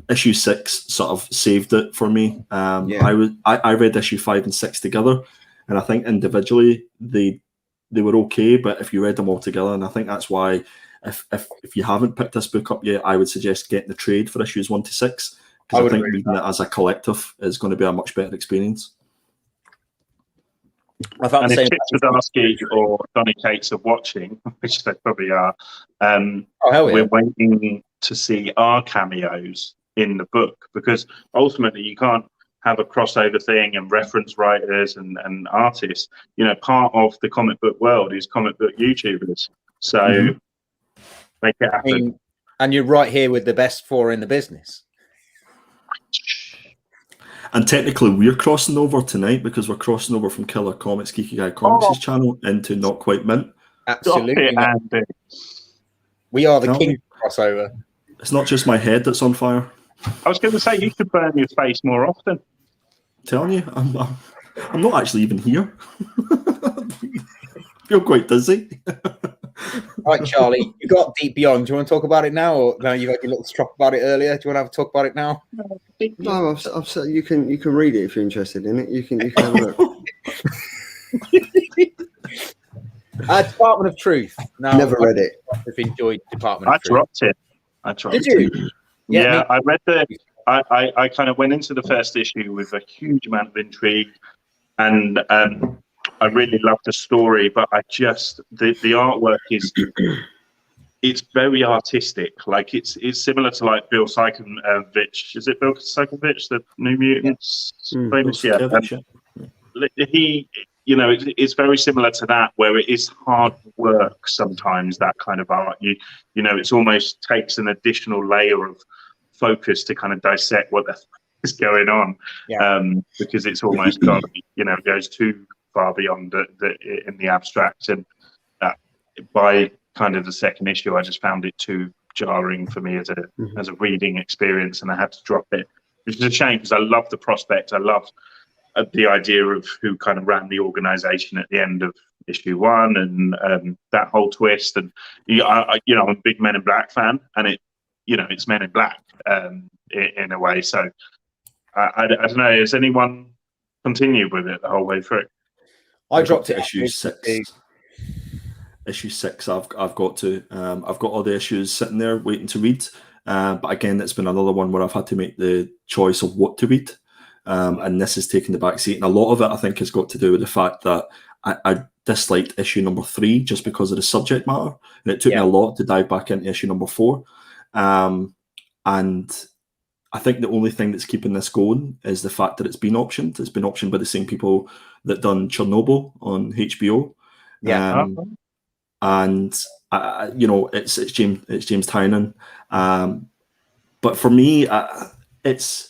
issue 6 sort of saved it for me. I read issue 5 and 6 together, and I think individually they were okay, but if you read them all together, and I think that's why if you haven't picked this book up yet, I would suggest getting the trade for issues 1 to 6, because I think reading it as a collective is going to be a much better experience.
And if Chip Zdarsky or Donny Cates are watching, which they probably are, we're waiting to see our cameos in the book, because ultimately you can't have a crossover thing and reference writers and artists. Part of the comic book world is comic book YouTubers. So make it happen.
And you're right here with the best 4 in the business.
And technically, we're crossing over tonight because we're crossing over from Killer Comics, Geeky Guy Comics' channel into Not Quite Mint.
Absolutely. We are the king of crossover.
It's not just my head that's on fire.
I was going to say, you should burn your face more often.
Telling you, I'm not actually even here. I feel quite dizzy.
Right, Charlie, you got Deep Beyond. Do you want to talk about it now, or no? You got your little talk about it earlier. Do you want to have a talk about it now?
No, I've said you can read it if you're interested in it. You can have a look.
Department of Truth. No,
Never read it.
I've enjoyed Department of Truth.
I dropped it.
Did you?
Yeah, I read I kind of went into the first issue with a huge amount of intrigue, and I really loved the story, but I just the artwork it's very artistic. Like it's similar to like Bill Sykovich. Is it Bill Sykovich, the New Mutants famous? He, it's very similar to that, where it is hard work sometimes. That kind of art, it's almost takes an additional layer of focus to kind of dissect what is going on, because it's almost it goes too far beyond in the abstract, and by kind of the second issue, I just found it too jarring for me as a reading experience, and I had to drop it, which is a shame because I love the prospect. I love the idea of who kind of ran the organization at the end of issue 1, and that whole twist. And I'm a big Men in Black fan, and it's Men in Black in a way. So I don't know. Has anyone continued with it the whole way through?
I dropped it
issue 6. Issue 6, I've got to. I've got all the issues sitting there waiting to read. But again, it's been another one where I've had to make the choice of what to read. And this is taking the back seat. And a lot of it, I think, has got to do with the fact that I disliked issue number 3 just because of the subject matter. And it took me a lot to dive back into issue number 4. And I think the only thing that's keeping this going is the fact that it's been optioned. It's been optioned by the same people that done Chernobyl on HBO. And it's James Tynan. But for me, it's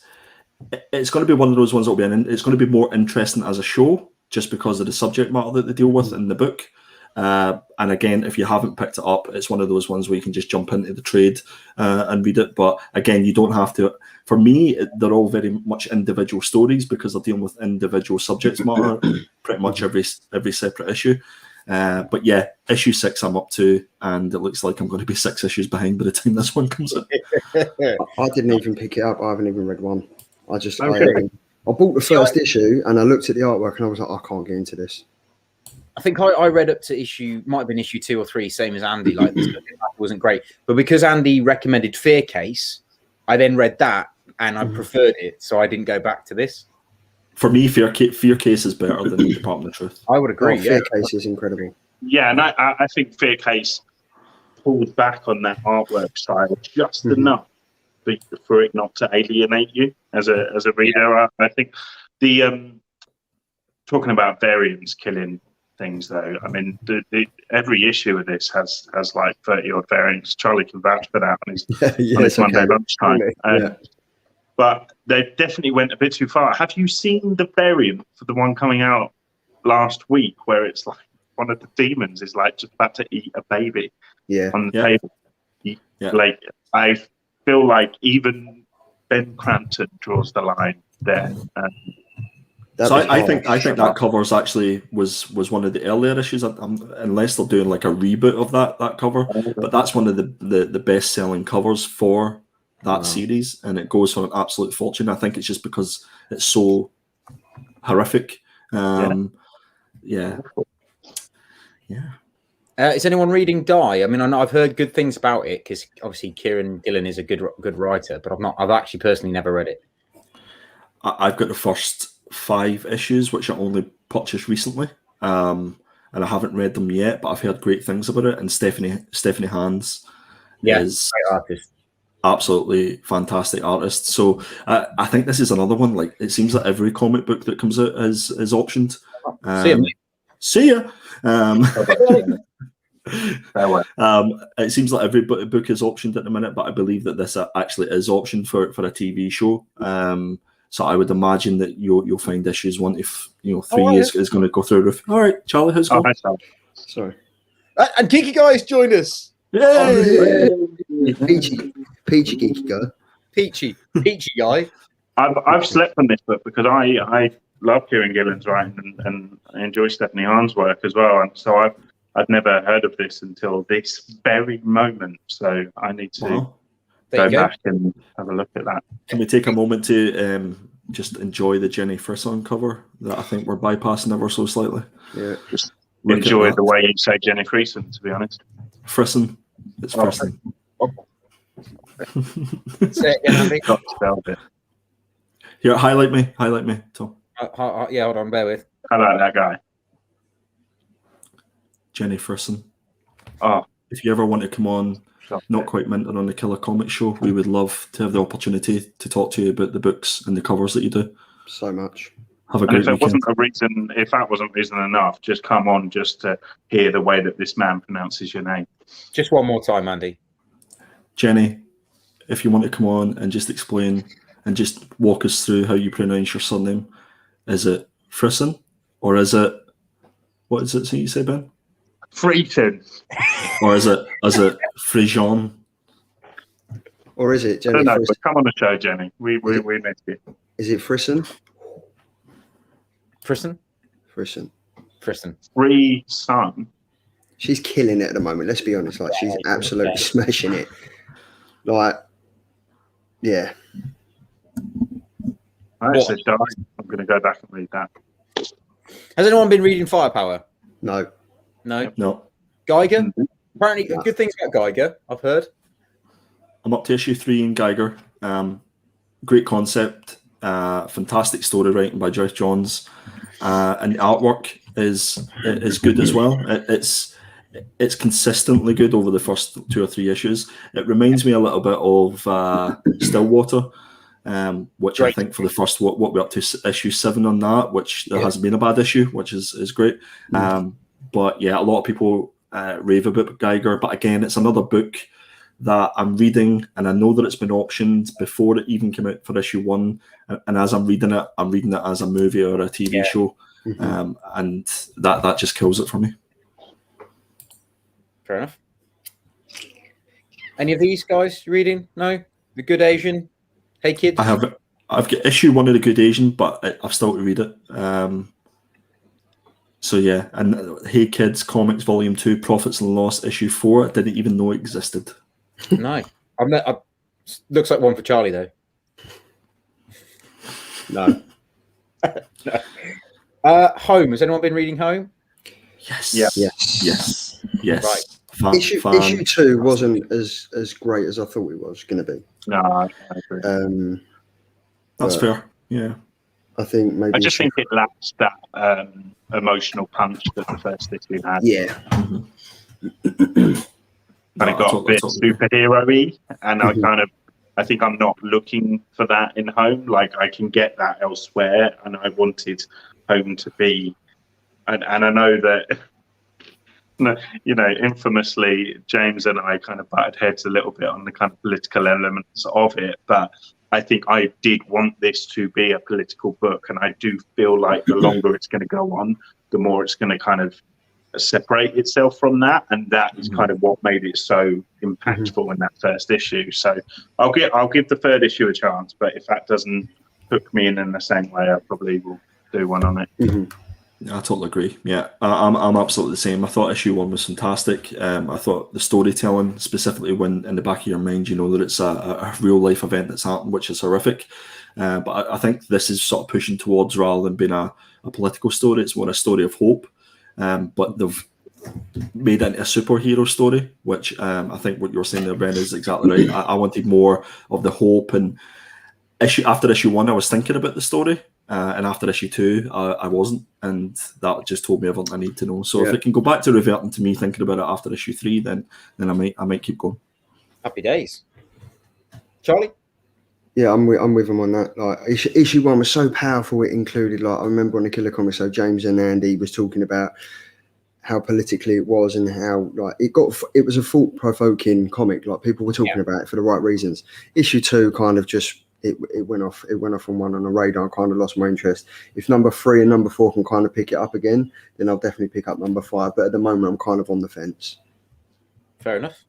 it's going to be one of those ones that'll be it's going to be more interesting as a show just because of the subject matter that they deal with in the book. And again, if you haven't picked it up, it's one of those ones where you can just jump into the trade and read it. But again, you don't have to. For me, they're all very much individual stories because they're dealing with individual subjects matter, pretty much every separate issue. But yeah, issue 6 I'm up to, and it looks like I'm going to be 6 issues behind by the time this one comes out.
I didn't even pick it up. I haven't even read one. I bought the first issue and I looked at the artwork and I was like, I can't get into this.
I think I read up to might have been issue 2 or 3, same as Andy. Like, this wasn't great, but because Andy recommended Fear Case, I then read that and I preferred it, so I didn't go back to this.
For me, Fear Case is better than Department of Truth.
I would agree.
Fear Case is incredible.
Yeah, and I think Fear Case pulled back on that artwork style just enough for it not to alienate you as a reader. I think the talking about variants killing things, though. I mean, every issue of this has like 30 odd variants. Charlie can vouch for that on his Monday lunchtime. But they definitely went a bit too far. Have you seen the variant for the one coming out last week, where it's like one of the demons is like just about to eat a baby on the table? Like, I feel like even Ben Crampton draws the line there.
So I think that covers actually was one of the earlier issues, unless they're doing like a reboot of that cover. But that's one of the best selling covers for that series, and it goes for an absolute fortune. I think it's just because it's so horrific.
Is anyone reading Die? I mean, I know I've heard good things about it because obviously Kieran Gillen is a good writer, but I've actually personally never read it.
I've got the first 5 issues, which I only purchased recently, and I haven't read them yet, but I've heard great things about it. And Stephanie Hans is
great artist,
absolutely fantastic artist. So I think this is another one. Like, it seems that every comic book that comes out is optioned. See ya. It seems like every book is optioned at the minute, but I believe that this actually is optioned for a TV show. So I would imagine that you'll find issues 1 to 3 is going to go through the roof. All right, Charlie, how's it going?
Hi, Charlie.
Sorry.
And Geeky Guy's joined us.
Yay! Peachy Geeky Guy. Peachy
Guy.
I've slept on this book because I love Kieran Gillen's writing and I enjoy Stephanie Hahn's work as well. And so I'd never heard of this until this very moment. So I need to go back and have a look at that.
Can we take a moment to just enjoy the Jenny Frisson cover that I think we're bypassing ever so slightly?
Yeah.
Just enjoy the way you say Jenny Frisson, to be honest.
Frisson. It's Frisson.
Say it again, Andy.
Got spelled it.
Here, highlight me, Tom.
Yeah, hold on, bear with.
How about that guy?
Jenny Frisson.
Oh.
If you ever want to come on Not Quite Minted on the Killer Comic Show, we would love to have the opportunity to talk to you about the books and the covers that you do.
So much.
Have a great weekend.
If that wasn't reason enough, just come on just to hear the way that this man pronounces your name.
Just one more time, Andy.
Jenny, if you want to come on and just explain and just walk us through how you pronounce your surname. Is it Frisson or is it, what is it you say, Ben?
Freeton.
Or is it Frijon?
Or is it Jenny?
I don't know, but come on the show, Jenny. We miss you.
Is it Frisson?
Frisson.
Free Sun.
She's killing it at the moment. Let's be honest. Like, she's absolutely smashing it. Like, yeah.
Right, so I'm going to go back and read that.
Has anyone been reading Firepower?
No.
Geiger? Apparently, good things about Geiger, I've heard.
I'm up to issue 3 in Geiger. Great concept. Fantastic story writing by Joyce Johns. And the artwork is good as well. It's consistently good over the first 2 or 3 issues. It reminds me a little bit of Stillwater, which I think for the first what we're up to issue 7 on that, which there hasn't been a bad issue, which is great. But yeah, a lot of people rave about Geiger, but again, it's another book that I'm reading, and I know that it's been optioned before it even came out for issue 1. And as I'm reading it as a movie or a TV show, and that just kills it for me.
Fair enough. Any of these guys reading? No? The Good Asian? Hey Kids?
I've got issue 1 of The Good Asian, but I've still to read it. So yeah, and Hey Kids Comics Volume 2, Profits and Loss, issue 4. I didn't even know it existed.
No. Looks like one for Charlie though.
No.
No. Home. Has anyone been reading Home?
Yes.
Yeah.
Yes.
Right.
Issue 2 wasn't as great as I thought it was going to be.
No, I agree.
That's fair. Yeah.
I think maybe.
I just think it lacks that emotional punch that the first issue had.
Yeah.
And it got a bit superhero-y, and I think I'm not looking for that in Home. Like, I can get that elsewhere, and I wanted Home to be, and I know that, you know, infamously, James and I kind of butted heads a little bit on the kind of political elements of it, but I think I did want this to be a political book, and I do feel like the longer it's going to go on, the more it's going to kind of separate itself from that, and that is kind of what made it so impactful in that first issue. So I'll give the third issue a chance, but if that doesn't hook me in the same way, I probably will do one on it.
I totally agree. Yeah, I'm absolutely the same. I thought issue 1 was fantastic. I thought the storytelling, specifically when in the back of your mind you know that it's a real life event that's happened, which is horrific. But I think this is sort of pushing towards, rather than being a political story, it's more a story of hope. But they've made it into a superhero story, which I think what you're saying there, Ben, is exactly right. I wanted more of the hope. And after issue 1, I was thinking about the story. And after issue 2, I wasn't, and that just told me everything I need to know. So if it can go back to reverting to me thinking about it after issue 3, then I might keep going.
Happy days. Charlie?
Yeah, I'm with him on that. Like issue 1 was so powerful. It included, like, I remember on the Killer Comics, so James and Andy was talking about how politically it was and how like it was a thought-provoking comic. Like, people were talking about it for the right reasons. Issue 2 kind of just it went off on one on the radar. I kind of lost my interest. If number 3 and number 4 can kind of pick it up again, then I'll definitely pick up number 5. But at the moment, I'm kind of on the fence.
Fair enough.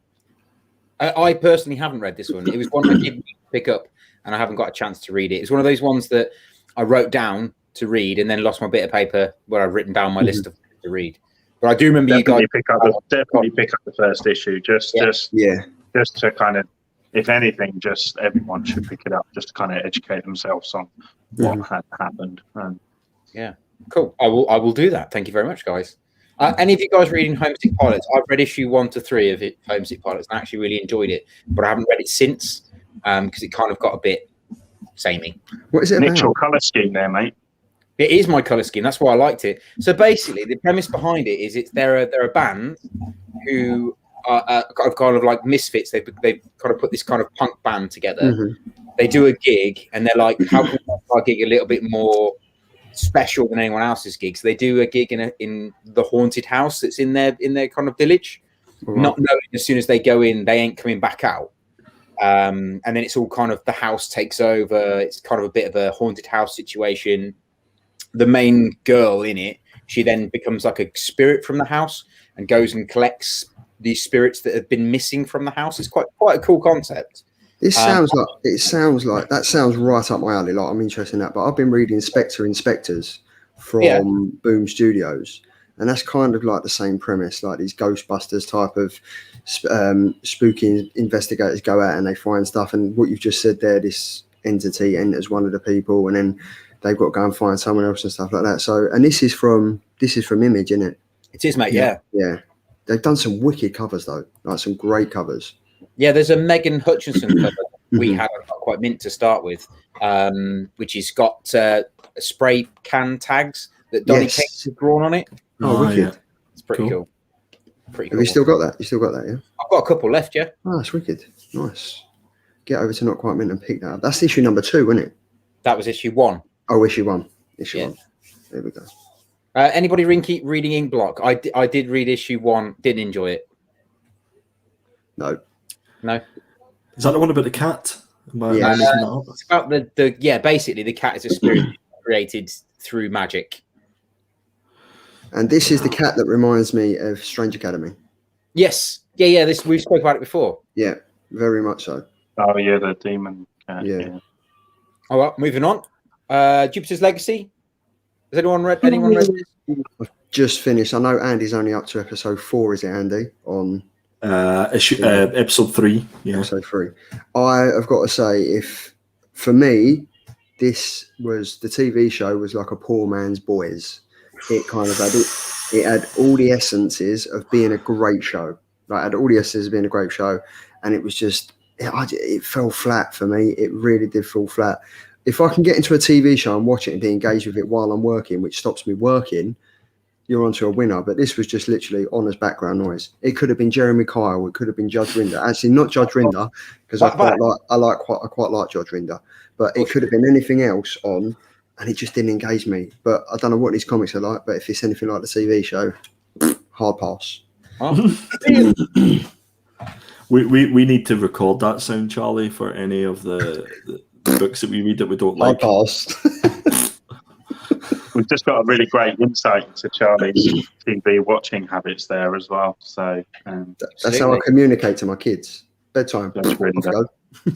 I personally haven't read this one. It was one I did pick up, and I haven't got a chance to read it. It's one of those ones that I wrote down to read and then lost my bit of paper where I've written down my list of to read. But I do remember
definitely
you guys
definitely pick up the first issue. Just to kind of, if anything, just everyone should pick it up just to kind of educate themselves on what had happened.
Yeah, cool. I will do that. Thank you very much, guys. Any of you guys reading Homesick Pilots? I've read issue 1 to 3 of it, Homesick Pilots, and I actually really enjoyed it, but I haven't read it since because it kind of got a bit samey.
What is it
Nick's
about?
your colour scheme there, mate.
It is my colour scheme. That's why I liked it. So basically, the premise behind it is they're a band who are kind of like misfits. They've kind of put this kind of punk band together. They do a gig, and they're like, how can we make our gig a little bit more special than anyone else's gig? So they do a gig in the haunted house that's in their kind of village, not knowing as soon as they go in, they ain't coming back out. And then it's all kind of, the house takes over. It's kind of a bit of a haunted house situation. The main girl in it, she then becomes like a spirit from the house and goes and collects these spirits that have been missing from the house. It's quite a cool concept.
It sounds like that sounds right up my alley. Like, I'm interested in that. But I've been reading Inspectors from Boom Studios, and that's kind of like the same premise, like these Ghostbusters type of spooky investigators go out and they find stuff. And what you've just said there, this entity enters one of the people, and then they've got to go and find someone else and stuff like that. So, and this is from Image, isn't it?
It is, mate. Yeah.
They've done some wicked covers though, like some great covers.
Yeah, there's a Megan Hutchinson cover we had quite mint to start with, which has got spray can tags that Donny Cates has drawn on it.
Oh, wicked!
Yeah. It's pretty cool. Pretty cool.
Have you still got that? You still got that? Yeah.
I've got a couple left. Yeah.
Oh, that's wicked. Nice. Get over to Not Quite Mint and pick that up. That's issue number 2, isn't it?
That was issue 1.
Oh, issue 1. Issue 1. There we go.
Anybody reading Ink Block? I did read issue 1. Didn't enjoy it.
No.
No.
Is that the one about the cat? Am I
Yeah.
making that up?
It's about the basically the cat is a spirit created through magic.
And this is the cat that reminds me of Strange Academy.
Yes. Yeah. This we spoke about it before.
Yeah, very much so.
Oh yeah, the demon cat.
Yeah.
Yeah.
All right, moving on. Jupiter's Legacy. Has anyone read this?
I've just finished. I know Andy's only up to episode 4, is it, Andy? On
Episode 3. Yeah.
episode 3. I have got to say, if for me, this was the TV show was like a poor man's Boys. It kind of had it had all the essences of being a great show. Like, it had all the essences of being a great show, and it was just it fell flat for me. It really did fall flat. If I can get into a TV show and watch it and be engaged with it while I'm working, which stops me working, you're onto a winner. But this was just literally on as background noise. It could have been Jeremy Kyle. It could have been Judge Rinder. Actually, not Judge Rinder, because I quite like Judge Rinder. But it could have been anything else on, and it just didn't engage me. But I don't know what these comics are like. But if it's anything like the TV show, hard pass.
We need to record that sound, Charlie, for any of the books that we read that we don't like.
Hard pass.
We've just got a really great insight into Charlie's TV watching habits there as well. So
that's how I communicate to my kids. Bedtime.
That's really
Let's go.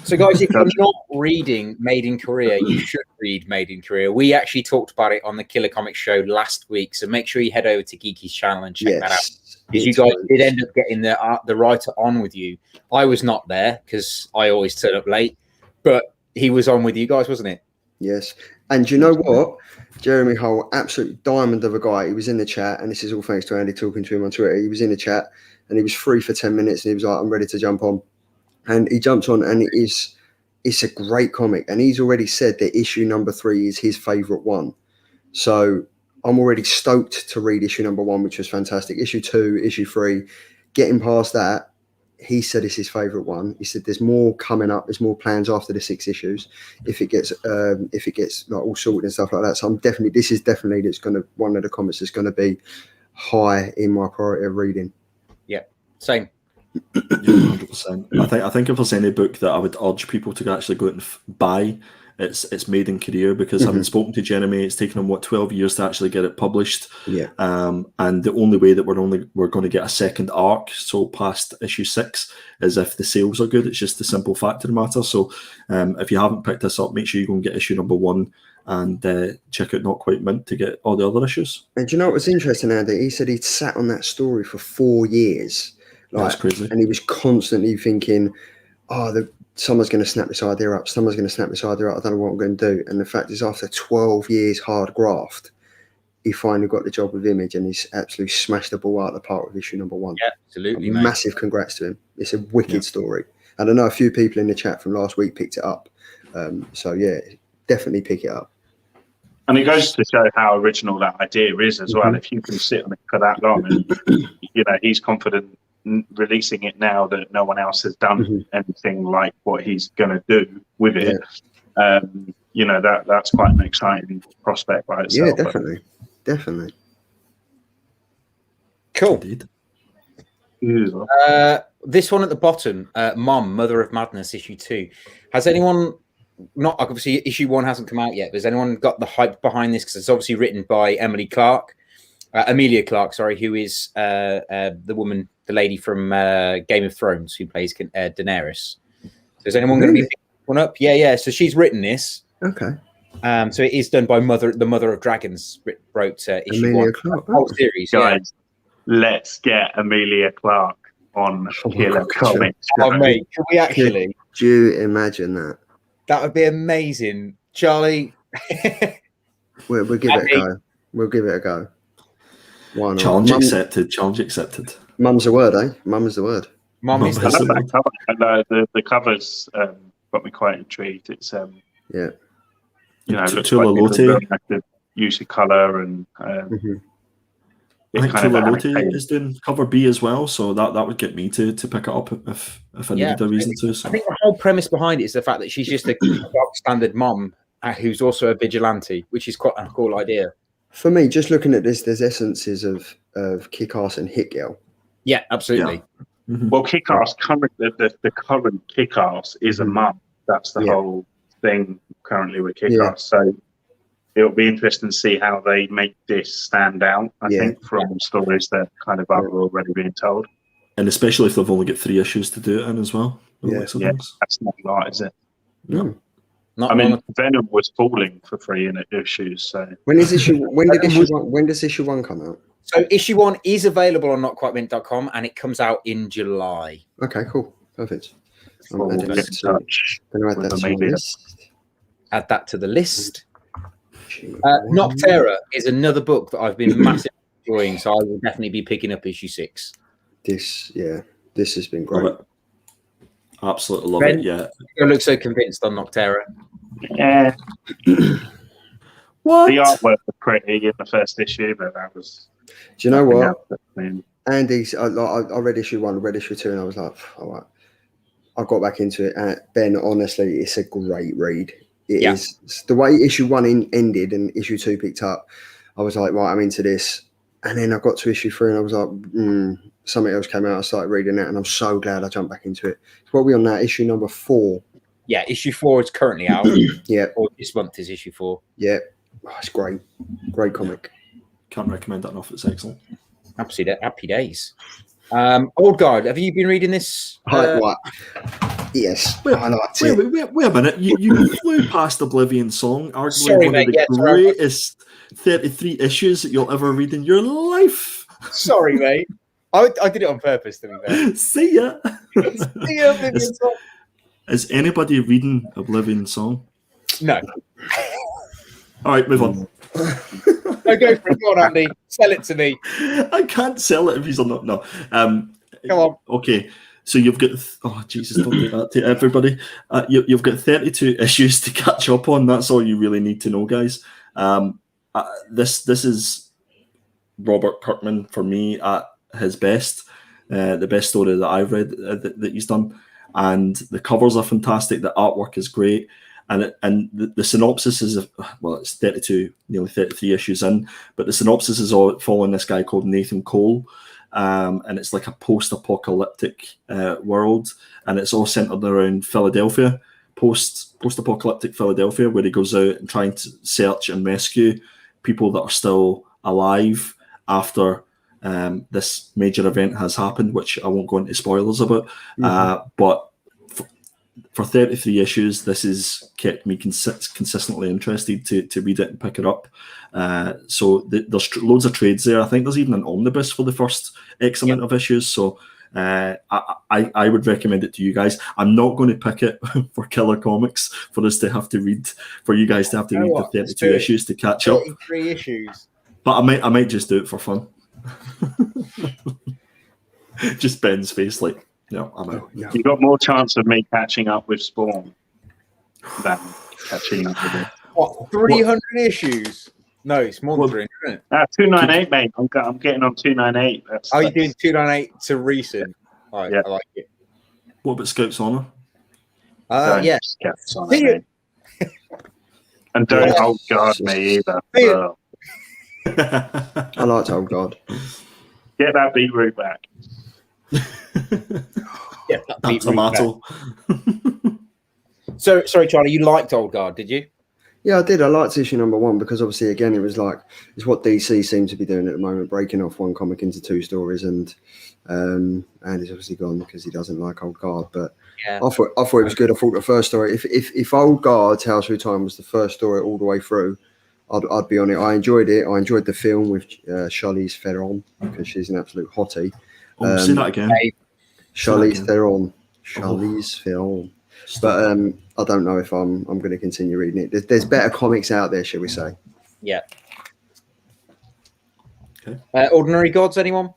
So, guys, if you're not reading Made in Korea, you should read Made in Korea. We actually talked about it on the Killer Comics show last week, so make sure you head over to Geeky's channel and check that out. Because you guys did end up getting the writer on with you. I was not there because I always turn up late, but he was on with you guys, wasn't it?
Yes. And you know what? Jeremy Hull, absolute diamond of a guy. He was in the chat, and this is all thanks to Andy talking to him on Twitter. He was in the chat, and he was free for 10 minutes, and he was like, I'm ready to jump on. And he jumped on, and it's a great comic. And he's already said that issue number 3 is his favourite one. So I'm already stoked to read issue number 1, which was fantastic. Issue 2, issue 3, getting past that, he said it's his favourite one. He said there's more coming up. There's more plans after the 6 issues if it gets like all sorted and stuff like that. So this is definitely one of the comics that's going to be high in my priority of reading.
Yeah, same.
100%. I think if there's any book that I would urge people to actually go out and buy, it's Made in Korea, because having spoken to Jeremy, it's taken him 12 years to actually get it published.
Yeah.
And the only way that we're going to get a second arc, so past issue 6, is if the sales are good. It's just the simple fact of the matter. So if you haven't picked this up, make sure you go and get issue number 1 and check out Not Quite Mint to get all the other issues.
And do you know what was interesting, Andy? He said he'd sat on that story for 4 years.
That's crazy.
And he was constantly thinking, someone's going to snap this idea up. Someone's going to snap this idea up. I don't know what I'm going to do. And the fact is, after 12 years hard graft, he finally got the job with Image, and he's absolutely smashed the ball out of the park with issue number 1.
Yeah, absolutely,
mate. Massive congrats to him. It's a wicked story. And I know a few people in the chat from last week picked it up. So, yeah, definitely pick it up.
And it goes to show how original that idea is as well. If you can sit on it for that long, and he's confident releasing it now that no one else has done anything like what he's going to do with it. That's quite an exciting prospect by itself.
Yeah, definitely.
Cool.
Indeed.
This one at the bottom, Mom, Mother of Madness, issue 2. Has anyone, not obviously issue 1 hasn't come out yet, but has anyone got the hype behind this? Because it's obviously written by Emilia Clarke, who is the lady from Game of Thrones who plays Daenerys. So is anyone going to be picking one up? Yeah. So she's written this.
Okay.
So it is done by the Mother of Dragons. Wrote issue
Emilia
1.
Clarke.
Whole series,
guys. Let's get Emilia Clarke on Killer Comics.
Oh, mate, can we actually?
Do you imagine that?
That would be amazing, Charlie.
We'll give it a go. We'll give it a go. Why not?
Challenge accepted.
Mum's the word, eh? Mum is the word.
Mum is
I love that cover. And, the covers got me quite intrigued. It's
yeah.
It looks like the use of colour and
I think Tulalote is doing cover B as well, so that would get me to pick it up if I needed a reason to. So.
I think the whole premise behind it is the fact that she's just a standard mom who's also a vigilante, which is quite a cool idea.
For me, just looking at this, there's essences of Kick-Ass and Hit Girl.
Yeah, absolutely.
Well, kick-ass current the current kick-ass is a month. That's the whole thing currently with kick-ass. So it'll be interesting to see how they make this stand out. I think from stories that kind of are already being told,
and especially if they've only got 3 issues to do it in as well.
That's not right, is it?
No.
Not
I mean, Venom was falling for 3 issues. So
when does issue 1 come out?
So issue 1 is available on notquitemint.com and it comes out in July.
Okay, cool, perfect.
we'll get in touch with the media.
Add that to the list. Noctera is another book that I've been massively enjoying, so I will definitely be picking up issue 6.
This has been great.
Love it. Absolutely love
Ben,
it. Yeah.
You look so convinced on Noctera.
Yeah.
What?
The artwork was pretty in the first issue, but that was.
Do you know what?
That
Andy's. I read issue 1, read issue 2, and I was like, all right. I got back into it. And Ben, honestly, it's a great read. It is the way issue 1 ended and issue 2 picked up. I was like, right, I'm into this. And then I got to issue 3 and I was like, something else came out. I started reading that, and I'm so glad I jumped back into it. What are we on now? Issue number 4.
Yeah, issue 4 is currently out. Or this month is issue 4.
Yeah. Oh, it's great. Great comic.
Can't recommend that enough. It's excellent.
Happy days. Old Guard, have you been reading this?
Right. Yes. I liked it.
Wait a minute. You flew past Oblivion Song, arguably one of the greatest 33 issues that you'll ever read in your life.
Sorry, mate. I did it on purpose, to be fair.
See ya.
See ya, Oblivion Song.
Is anybody reading Oblivion Song?
No.
All right, move on.
No, go for it. Go on, Andy. Sell it to me.
I can't sell it if he's not. No.
Come on.
Okay. So you've got. Oh Jesus! Don't do that to everybody. You've got 32 issues to catch up on. That's all you really need to know, guys. This is Robert Kirkman for me at his best. The best story that I've read that he's done, and the covers are fantastic. The artwork is great. And the synopsis is, it's 32, nearly 33 issues in, but the synopsis is all following this guy called Nathan Cole, and it's like a post-apocalyptic world, and it's all centered around Philadelphia, post-apocalyptic Philadelphia, where he goes out and trying to search and rescue people that are still alive after this major event has happened, which I won't go into spoilers about, but for 33 issues, this has kept me consistently interested to read it and pick it up. So there's loads of trades there. I think there's even an omnibus for the first X amount of issues. So I would recommend it to you guys. I'm not going to pick it for Killer Comics for us to have to read, for you guys to have to read the 32 issues to catch up.
33 issues.
But I might just do it for fun. Just Ben's face like, no, I'm out.
No.
You got more chance of me catching up with Spawn than catching up with it.
What, 300 issues? No, it's more than 300, isn't it?
298, mate. I'm getting on 298.
You're doing 298 to recent. All right, I like it.
What about Scouts Honor?
Yeah.
And don't hold guard me either.
I liked Old God.
Get that beetroot back.
Yeah,
Tomato.
So, sorry, Charlie, you liked Old Guard, did you?
Yeah, I did. I liked issue number 1 because obviously, again, it was like it's what DC seems to be doing at the moment, breaking off one comic into 2 stories, and he's obviously gone because he doesn't like Old Guard. But I thought it was good. I thought the first story, if Old Guard's House Through Time was the first story all the way through, I'd be on it. I enjoyed it. I enjoyed the film with Charlize Theron because she's an absolute hottie.
Say that again.
Charlize Theron. Charlize Theron. But I don't know if I'm going to continue reading it. There's better comics out there, shall we say?
Yeah.
Okay.
Ordinary Gods, anyone?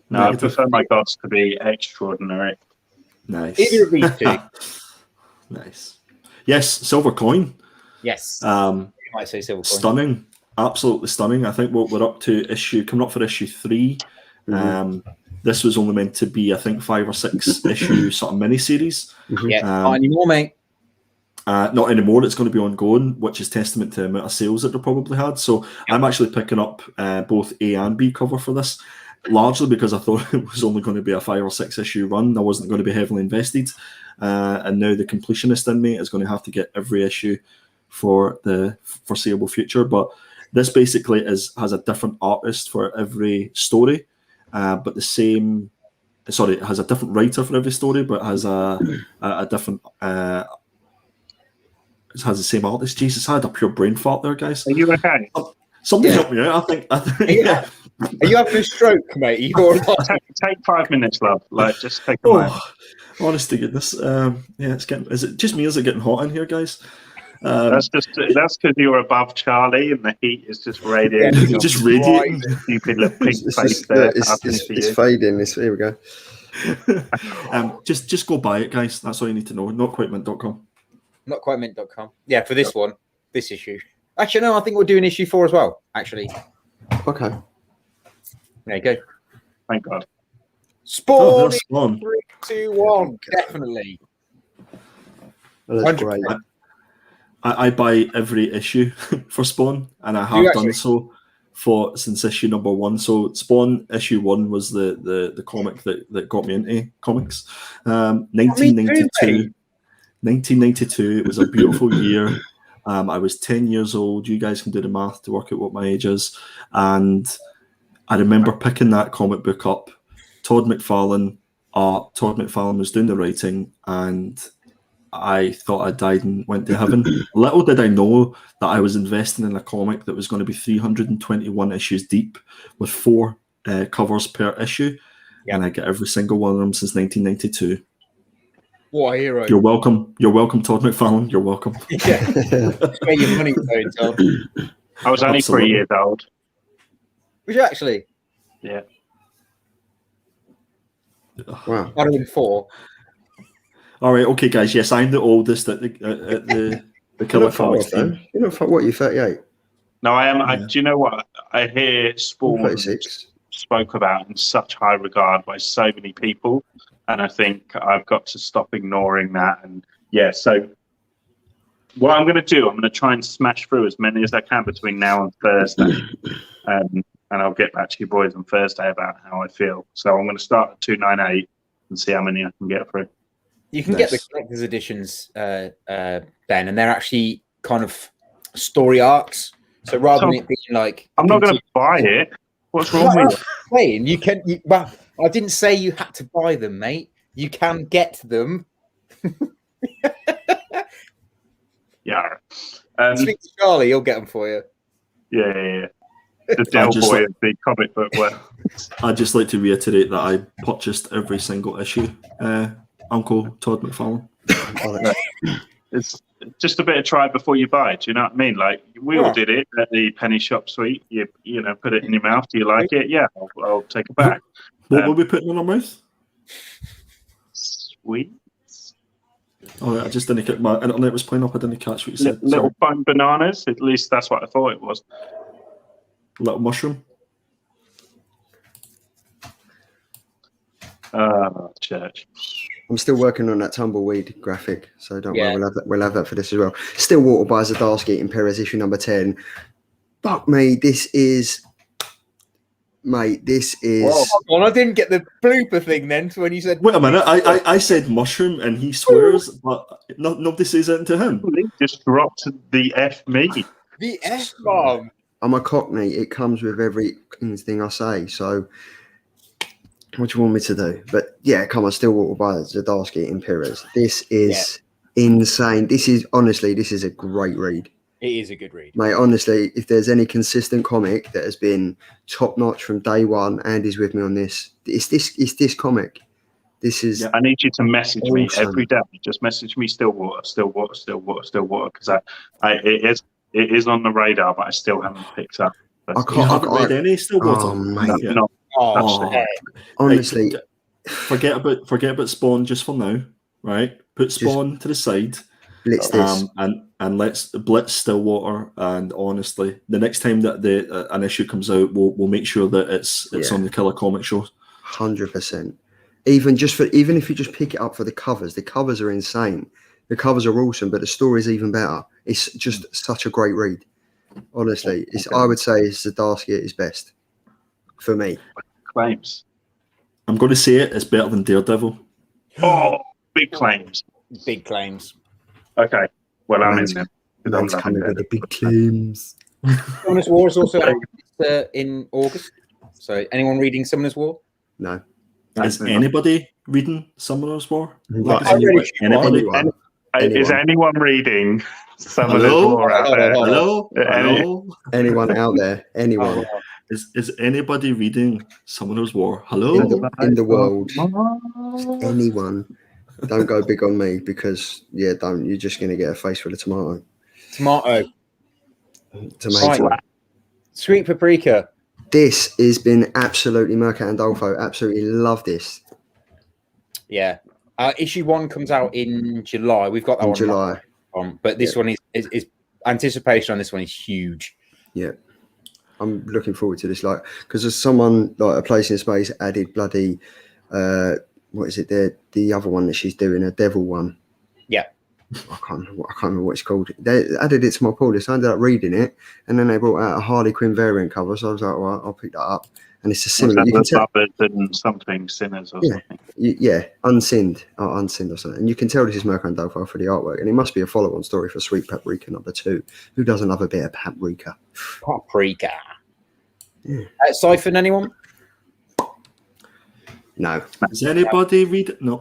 No, I prefer my gods to be extraordinary.
Nice.
Either of these two.
Nice. Yes, Silver Coin.
Yes. You might say Silver Coin.
Stunning. Absolutely stunning. I think we're up to coming up for issue 3. This was only meant to be, I think, 5 or 6 issue sort of mini-series.
Yeah, not anymore, mate.
Not anymore. It's going to be ongoing, which is testament to the amount of sales that they probably had. So I'm actually picking up both A and B cover for this. largely because I thought it was only going to be a 5 or 6 issue run. I wasn't going to be heavily invested, and now the completionist in me is going to have to get every issue for the foreseeable future. But this basically has a different artist for every story, but the same. Sorry, it has a different writer for every story, but has a different. It has the same artist. Jesus, I had a pure brain fart there, guys.
Are you okay?
Something help me out. I think yeah.
Are you having a stroke, mate?
Take 5 minutes, love. Like, just take a moment.
Honest to goodness, it's getting. Is it just me? Is it getting hot in here, guys?
That's because you're above Charlie, and the heat is just radiating.
Yeah, just radiating.
Stupid little pink face there.
It's fading. Here we go.
Just go buy it, guys. That's all you need to know. Notquitemint.com.
Notquitemint.com. Yeah, for this one, this issue. Actually, no, I think we're doing issue 4 as well. Actually,
Okay.
there you go.
Thank God.
Spawn.
There's Spawn.
3, 2, 1. Definitely.
Well, that's great.
I buy every issue for Spawn, and I have done so since issue number 1. So Spawn issue 1 was the comic that got me into comics. 1992. 1992. It was a beautiful year. I was 10 years old. You guys can do the math to work out what my age is. And I remember picking that comic book up. Todd McFarlane was doing the writing, and I thought I died and went to heaven. Little did I know that I was investing in a comic that was going to be 321 issues deep with 4 covers per issue. And I get every single one of them since 1992.
What a hero.
You're welcome. You're welcome, Todd McFarlane. You're welcome.
Yeah. Where your money going, Todd.
I was only 3 years old.
Was you actually?
Yeah.
Wow.
I'd have been 4.
All right, okay, guys. Yes, I'm the oldest at the Killer Comics team.
You know, what? You're 38.
No, I am. Do you know what? I hear Spawn
36.
spoke about in such high regard by so many people, and I think I've got to stop ignoring that. And yeah, so what I'm going to do, I'm going to try and smash through as many as I can between now and Thursday, and I'll get back to you boys on Thursday about how I feel. So I'm going to start at 298 and see how many I can get through.
You can get the collector's editions, Ben, and they're actually kind of story arcs. So rather than it being like,
I'm not going to buy it. What's wrong with you?
Saying you can, well, I didn't say you had to buy them, mate. You can get them.
Yeah.
Speak to Charlie, he'll get them for you.
Yeah. The Del Boy of the comic book world.
I'd just like to reiterate that I purchased every single issue. Uncle Todd McFarlane.
It's just a bit of try before you buy. Do you know what I mean? Like we all did it at the penny shop suite. You put it in your mouth. Do you like it? Yeah, I'll take it back.
What were we putting in our mouth?
Sweet.
Oh, I just didn't get my internet was playing up. I didn't catch what you said.
Little foam bananas. At least that's what I thought it was.
Little mushroom.
Church.
I'm still working on that tumbleweed graphic, so don't worry, we'll have that for this as well. Stillwater by Zdarsky in Perez, issue number 10. Fuck me, this is... Mate, this is...
Well, I didn't get the blooper thing then when you said...
Wait a minute, I said mushroom and he swears, but nobody says it to him.
He just dropped the F me.
The F-bomb.
I'm a Cockney, it comes with every thing I say, so... What do you want me to do? But yeah, come on, Stillwater by Zdarsky in Perez. This is insane. This is a great read.
It is a good read.
Mate, honestly, if there's any consistent comic that has been top notch from day one, Andy's with me on this. It's this comic. This is.
Yeah, I need you to message me every day. Just message me Stillwater, because it is on the radar, but I still haven't picked up.
I haven't read any Stillwater.
Oh, mate.
Honestly, forget about Spawn just for now, right? Put Spawn to the side.
Blitz this.
And let's blitz Stillwater. And honestly, the next time that an issue comes out, we'll make sure that it's on the Killer Comic Show.
100%. Even if you just pick it up for the covers are insane. The covers are awesome, but the story's even better. It's just such a great read. Honestly, I would say Zdarsky at his best for me.
claims.
I'm going to say it. It's better than Daredevil.
Oh, big claims.
Big claims.
Okay. Well, I'm in them.
Man's coming with the big claims.
Summoners War is also in August. So, anyone reading Summoners War?
No.
Is anybody reading Summoner's War?
Like,
I read it.
Anybody?
Is anyone reading Summoners
Hello?
War out there?
Hello? Hello?
anyone out there? Anyone
Is anybody reading Summoner's War? Hello?
in the world? Anyone? Don't go big on me because don't. You're just going to get a face full of tomato.
Tomato.
Tomato.
Sweet paprika.
This has been absolutely Mercat and Dolfo. Absolutely love this.
Yeah. Issue 1 comes out in July. We've got that
In
one
July.
But this one is anticipation on this one is huge.
Yeah. I'm looking forward to this. Like, because there's someone like a place in space added bloody what is it? The other one that she's doing, a devil one.
Yeah.
I can't remember what it's called. They added it to my pull list. I ended up reading it, and then they brought out a Harley Quinn variant cover. So I was like, well, I'll pick that up. And it's a similar. You can tell.
And something sinners or something.
Unsinned or something. And you can tell this is Mercat and Dolfo for the artwork, and it must be a follow-on story for Sweet Paprika #2. Who doesn't love a bit of paprika?
Paprika.
Yeah.
Siphon, anyone?
No.
Does anybody read it? No.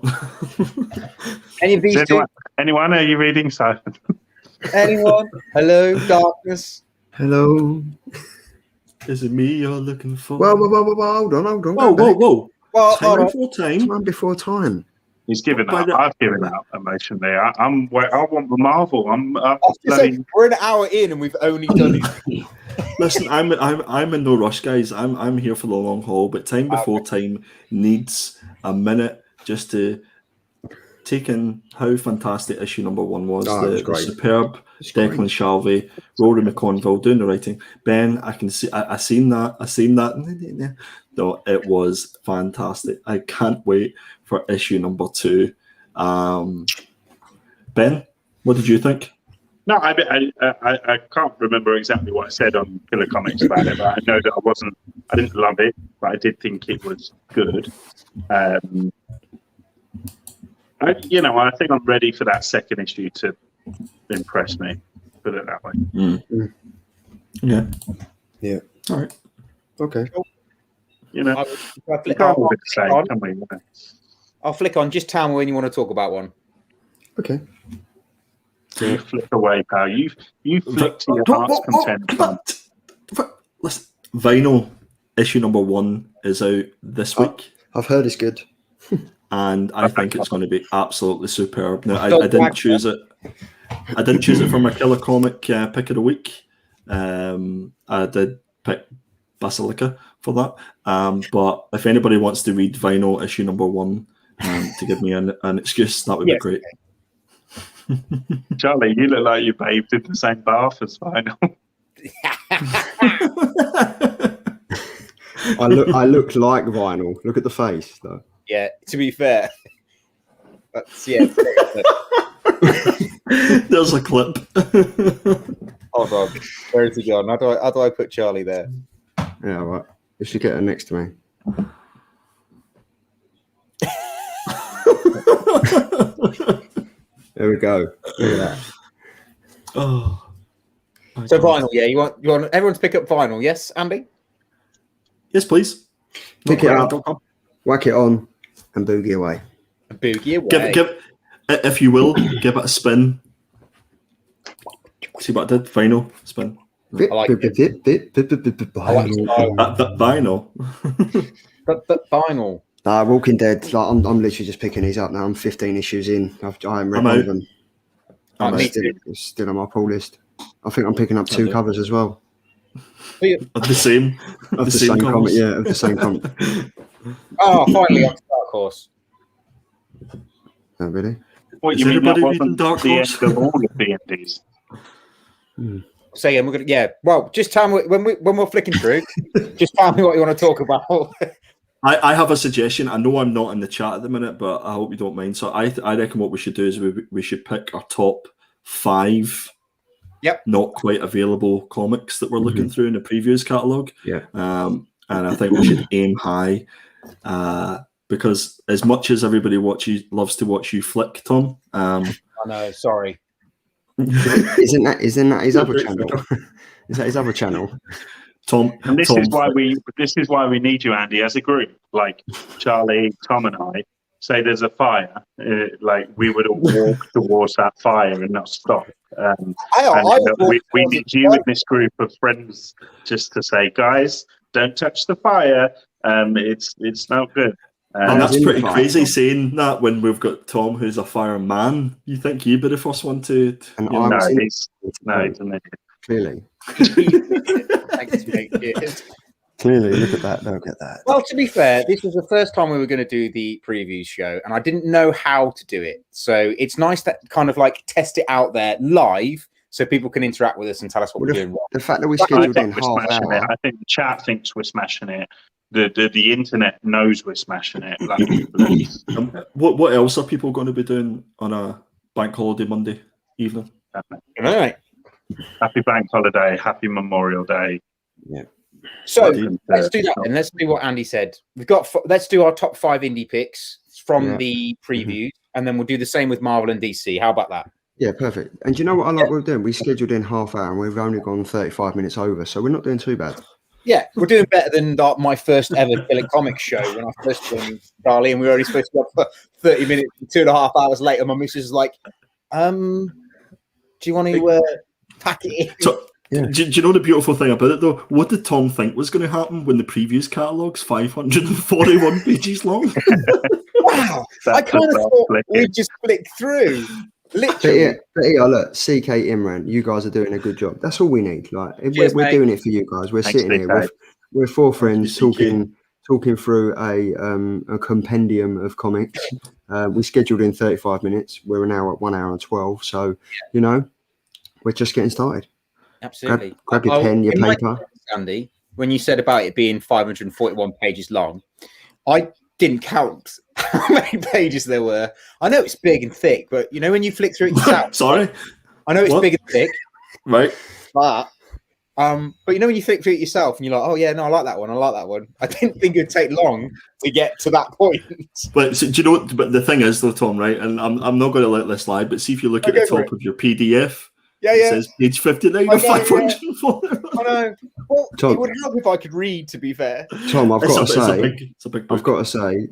Any of these two?
Anyone? Are you reading Siphon?
Anyone? Hello, darkness.
Hello.
Is it me you're looking for?
Well, hold on.
Whoa.
Well,
Time before time.
Time before time.
He's given up. I've given up emotionally. I want the Marvel.
We're an hour in and we've only done it.
Listen, I'm in no rush, guys. I'm here for the long haul. But Time Before Time needs a minute just to take in how fantastic issue #1 was. The superb Declan Shalvey, Rory McConville doing the writing. Ben, I can see. I seen that. No, it was fantastic. I can't wait for issue #2. Ben, what did you think?
No, I can't remember exactly what I said on Killer Comics about it, but I know that I didn't love it, but I did think it was good. I think I'm ready for that second issue to impress me. Put it that way.
Mm. Yeah. All right.
Okay.
I'll flick on. Just tell me when you want to talk about one.
Okay.
You flick away, pal. You flick to your heart's content.
Listen, Vinyl issue #1 is out this week.
I've heard it's good.
And I think it's going to be absolutely superb. Now, I didn't choose it. I didn't choose it for my Killer Comic pick of the week. I did pick Basilica for that. But if anybody wants to read Vinyl issue #1 to give me an excuse, that would be great.
Charlie, you look like you bathed in the same bath as Vinyl.
I look like Vinyl. Look at the face, though.
Yeah, to be fair. That's,
There's a clip.
Hold on. Where is he gone? How do I put Charlie there?
Yeah, right. You should get her next to me. There we go. Look at that.
Oh.
So Vinyl, yeah. You want everyone to pick up Vinyl, yes, Andy?
Yes, please.
Pick it up, whack it on, and boogie away.
Boogie away.
Give, if you will, give it a spin. See what I did? Vinyl spin.
I like it.
Vinyl.
But Vinyl.
Walking Dead. Like, I'm literally just picking these up now. I'm 15 issues in. I haven't read one of them. It's still on my pull list. I think I'm picking up 2 covers as well.
Of the same.
Of the same comic, yeah. Of the same comic.
Oh, finally on Dark Horse.
Oh, really?
What,
Is
you mean that
anybody
wasn't
reading Dark
the
Horse?
end of all of D&Ds?
So yeah, we're gonna Well, just tell me when we're flicking through. Just tell me what you want to talk about.
I have a suggestion. I know I'm not in the chat at the minute, but I hope you don't mind. So I reckon what we should do is we should pick our top 5 not quite available comics that we're looking through in the previews catalogue.
Yeah.
and I think we should aim high. Because as much as everybody loves to watch you flick, Tom.
I know. Sorry.
Isn't that his other channel? Is that his other channel?
Tom,
And this
Tom,
is why we need you, Andy, as a group. Like Charlie, Tom, and I say there's a fire. Like we would all walk towards that fire and not stop. We need you in this group of friends just to say, guys, don't touch the fire. It's not good.
And that's pretty crazy saying that when we've got Tom, who's a fireman. You think he'd be the first one to?
And
he's an idiot.
Clearly.
Thanks, mate. Cheers.
Clearly, look at that. Look at that.
Well, to be fair, this was the first time we were going to do the preview show, and I didn't know how to do it. So it's nice that kind of like test it out there live, so people can interact with us and tell us what we're doing wrong.
The fact that we scheduled in half hour.
I think the chat thinks we're smashing it. The internet knows we're smashing it.
What else are people going to be doing on a bank holiday Monday evening?
All right.
Happy bank holiday. Happy Memorial Day.
Yeah.
So let's do that then. Let's do what Andy said. Let's do our top 5 indie picks from the previews, and then we'll do the same with Marvel and DC. How about that?
Yeah, perfect. And do you know what I like we're doing? We scheduled in half hour and we've only gone 35 minutes over, so we're not doing too bad.
Yeah, we're doing better than my first ever Philip Comics show when I first joined Charlie, and we were only supposed to go for 30 minutes. 2.5 hours later, my missus is like, do you want to pack it in?
So, do you know the beautiful thing about it, though? What did Tom think was going to happen when the previews catalogue's 541 pages long?
Wow, I kind of thought we'd just flick through. Literally.
But yeah, look, CK Imran, you guys are doing a good job. That's all we need. Like we're doing it for you guys. We're sitting here. We're 4 friends talking through a compendium of comics. We scheduled in 35 minutes. We're now at 1 hour and 12. So we're just getting started.
Absolutely.
Grab your pen, your paper.
Andy, when you said about it being 541 pages long, I didn't count how many pages there were. I know it's big and thick, but you know when you flick through it yourself.
Sorry,
I know it's big and thick,
right?
But you know when you flick through it yourself and you're like, oh yeah, no, I like that one. I like that one. I didn't think it'd take long to get to that point.
But so, do you know what? But the thing is, though, Tom, right? And I'm not going to let this slide. But see if you look at the top of your PDF. It says page 59 of 504.
I know. Well, Tom, it would help if I could read, to be fair.
Tom, I've got to say,
it's a big book.
I've got to say,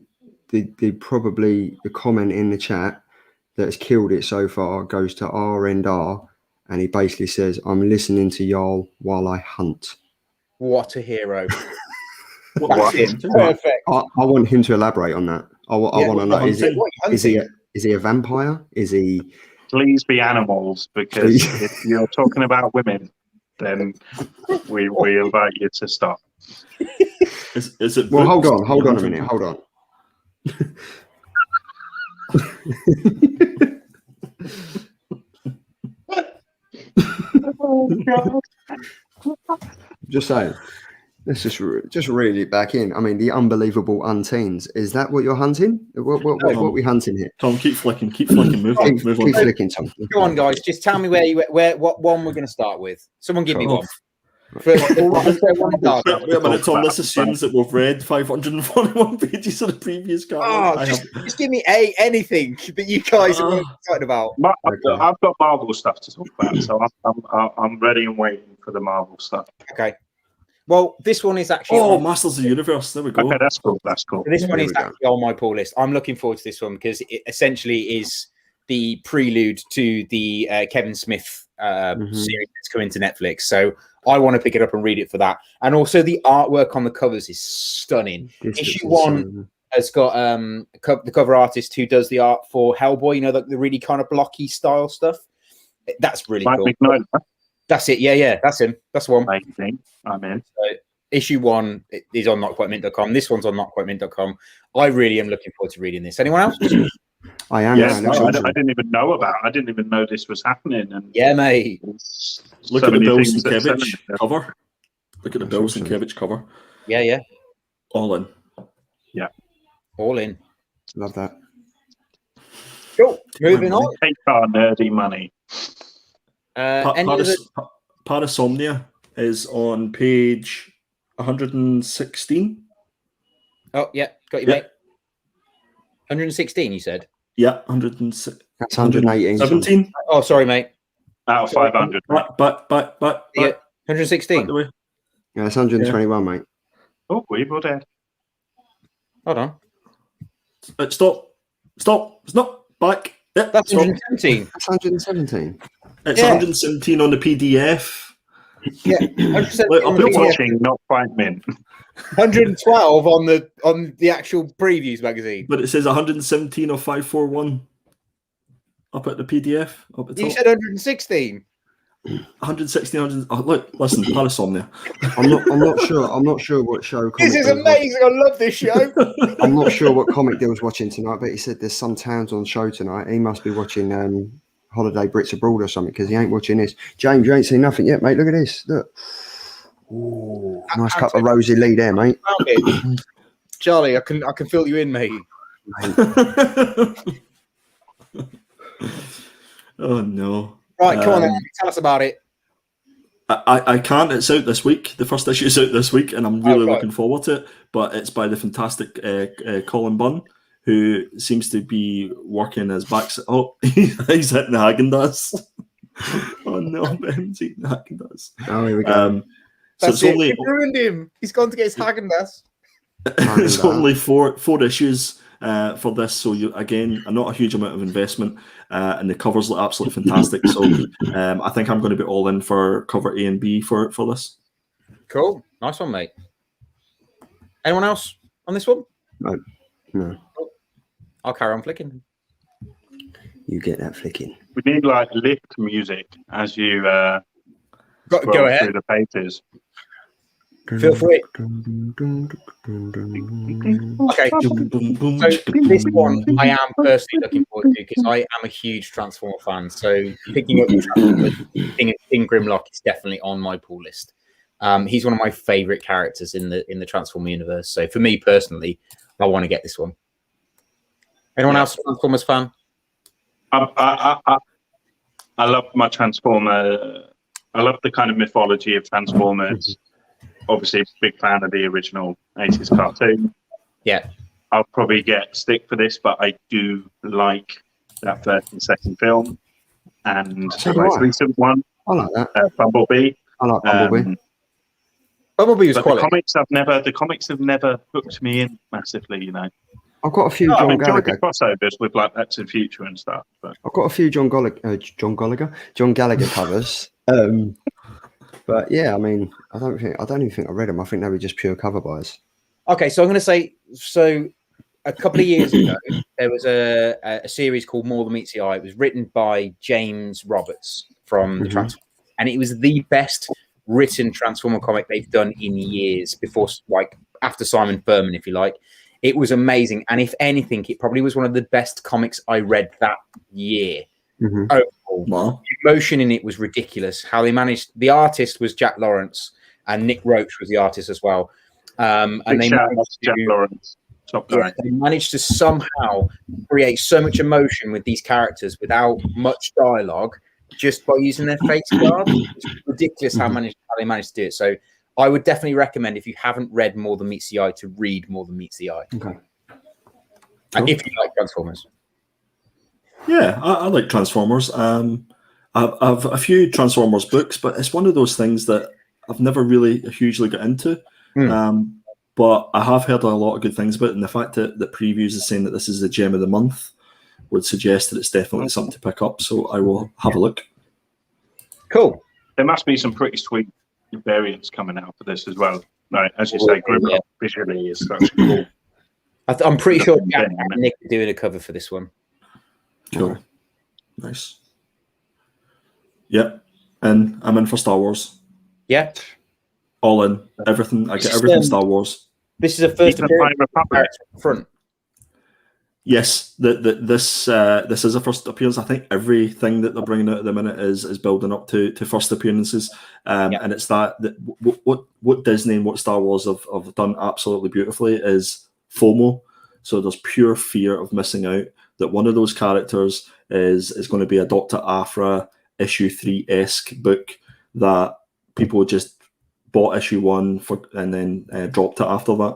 the comment in the chat that has killed it so far goes to R&R, and he basically says, "I'm listening to y'all while I hunt."
What a hero!
Perfect. I want him to elaborate on that. I want to know: is he a vampire? Is he?
Please be animals, because if you're talking about women, then we invite you to stop.
Is it?
Well, hold on a minute. Hold on.
Oh God!
Just saying. Let's just reel it back in. I mean, the unbelievable unteens. Is that what you're hunting? What are we hunting here?
Tom, keep flicking. Move on.
Keep flicking, Tom.
Go on, guys. Just tell me what one we're going to start with. Someone give me one.
Wait a minute, Tom. This assumes that we've read 541 pages of the previous card.
Just give me anything that you guys are excited about.
I've got Marvel stuff to talk about, so I'm ready and waiting for the Marvel stuff.
Okay. Well, this one is actually
Masters of the Universe. There we go.
Okay, that's cool.
This one is actually on my pull list. I'm looking forward to this one because it essentially is the prelude to the Kevin Smith series that's coming to Netflix. So I want to pick it up and read it for that. And also the artwork on the covers is stunning. Issue 1 has got the cover artist who does the art for Hellboy. You know, the really kind of blocky style stuff. That's really cool. That's it. Yeah, that's him. That's one.
I'm in.
So, issue 1 is on notquitemint.com. This one's on notquitemint.com. I really am looking forward to reading this. Anyone else?
I am.
Yes, I didn't even know about it. I didn't even know this was happening. And
yeah, mate.
Look at the Bill Sienkiewicz cover. Look at the Bill Sienkiewicz cover.
Yeah.
All in.
Yeah.
All in.
Love that.
Cool. Moving on.
Take our nerdy money.
Parasomnia is on page 116.
Oh, yeah, got you,
Yeah.
mate. 116, you said?
Yeah, 106.
That's 118.
17.
Oh, sorry, mate.
Out of 500. Mate.
But.
Yeah,
By
116.
the way.
Yeah, it's 121, mate.
Oh, Evil Dead.
Hold on.
Stop. It's not back. Yeah,
That's
stop.
117.
That's 117.
It's
Yeah.
117 on the PDF.
Yeah, 117
Wait, I'll
on
put
the
You're
it
PDF,
watching Not Quite Mint.
112 on the actual previews magazine.
But it says 117 of 541 up at the PDF up at
You
top.
said 116.
116. Look, listen, Parasomnia.
I'm not sure what show.
This is amazing. I love this show.
I'm not sure what comic Dill's watching tonight, but he said there's some towns on show tonight. He must be watching Holiday Brits Abroad or something because he ain't watching this. James, you ain't seen nothing yet, mate. Look at this. Look. Ooh, nice cup of rosy lee there, mate.
Charlie, I can fill you in, mate.
Oh no.
Right, come on, then. Tell us about it.
I can't. It's out this week. The first issue is out this week, and I'm really
right.
looking forward to it. But it's by the fantastic Colin Bunn, who seems to be working his back. Oh, he's hitting the Haagen-Dazs. Oh no, Ben's eating the Haagen-Dazs.
Oh, here we go.
So
That's
it's only
You ruined him. He's gone to get his Haagen-Dazs.
it's only four issues for this. So not a huge amount of investment, and the covers look absolutely fantastic. So I think I'm going to be all in for cover A and B for this.
Cool. Nice one, mate. Anyone else on this one?
No,
I'll carry on flicking.
you get that flicking.
We need like lift music as you
Go
scroll
ahead.
through the pages.
Feel free. Okay. So this one I am personally looking forward to because I am a huge Transformer fan. So picking up Transformers, King Grimlock is definitely on my pull list. He's one of my favorite characters in the Transformer universe. So for me personally, I want to get this one. Anyone else a Transformers fan?
I love my Transformer. I love the kind of mythology of Transformers. Obviously, a big fan of the original 80s cartoon.
Yeah.
I'll probably get stick for this, but I do like that first and second film. And
So
the
do
most
I.
recent one,
I like that.
Bumblebee.
I like Bumblebee.
Bumblebee was
But
quality.
the comics have never hooked me in massively, you know.
I've got a few
I've
John
enjoyed the
Gallagher.
crossovers with like Back to the Future and stuff. But
I've got a few John Gallagher covers. But yeah, I mean, I don't even think I read them. I think they were just pure cover buys.
Okay, so I'm going to say, so a couple of years ago, there was a series called More Than Meets the Eye. It was written by James Roberts from the Transformers, and it was the best written Transformer comic they've done in years before, like after Simon Furman, if you like. It was amazing, and if anything, it probably was one of the best comics I read that year. Overall,
Wow.
the emotion in it was ridiculous. How they managed, the artist was Jack Lawrence, and Nick Roach was the artist as well. And they managed
Jack
to,
Lawrence, top guy.
they managed to somehow create so much emotion with these characters without much dialogue, just by using their face card. It's ridiculous how they managed to do it. So I would definitely recommend, if you haven't read More Than Meets the Eye, to read More Than Meets the Eye.
Okay.
And if you like Transformers.
Yeah, I like Transformers. I've a few Transformers books, but it's one of those things that I've never really hugely got into. But I have heard a lot of good things about it, and the fact that previews is saying that this is the gem of the month would suggest that it's definitely something to pick up. So I will have a look.
Cool.
There must be some pretty sweet variants coming out for this as well. Right, as you say, Grimlock visually is such cool.
I'm pretty sure Jack and Nick are doing a cover for this one.
Cool. Nice. Yep. And I'm in for Star Wars.
Yeah.
All in. Everything. I get everything Star Wars.
This is a first
Even High Republic.
front.
Yes, this is a first appearance. I think everything that they're bringing out at the minute is building up to first appearances, and it's that what Disney and what Star Wars have done absolutely beautifully is FOMO. So there's pure fear of missing out. That one of those characters is going to be a Dr. Aphra issue 3-esque book that people just bought issue 1 and then dropped it after that.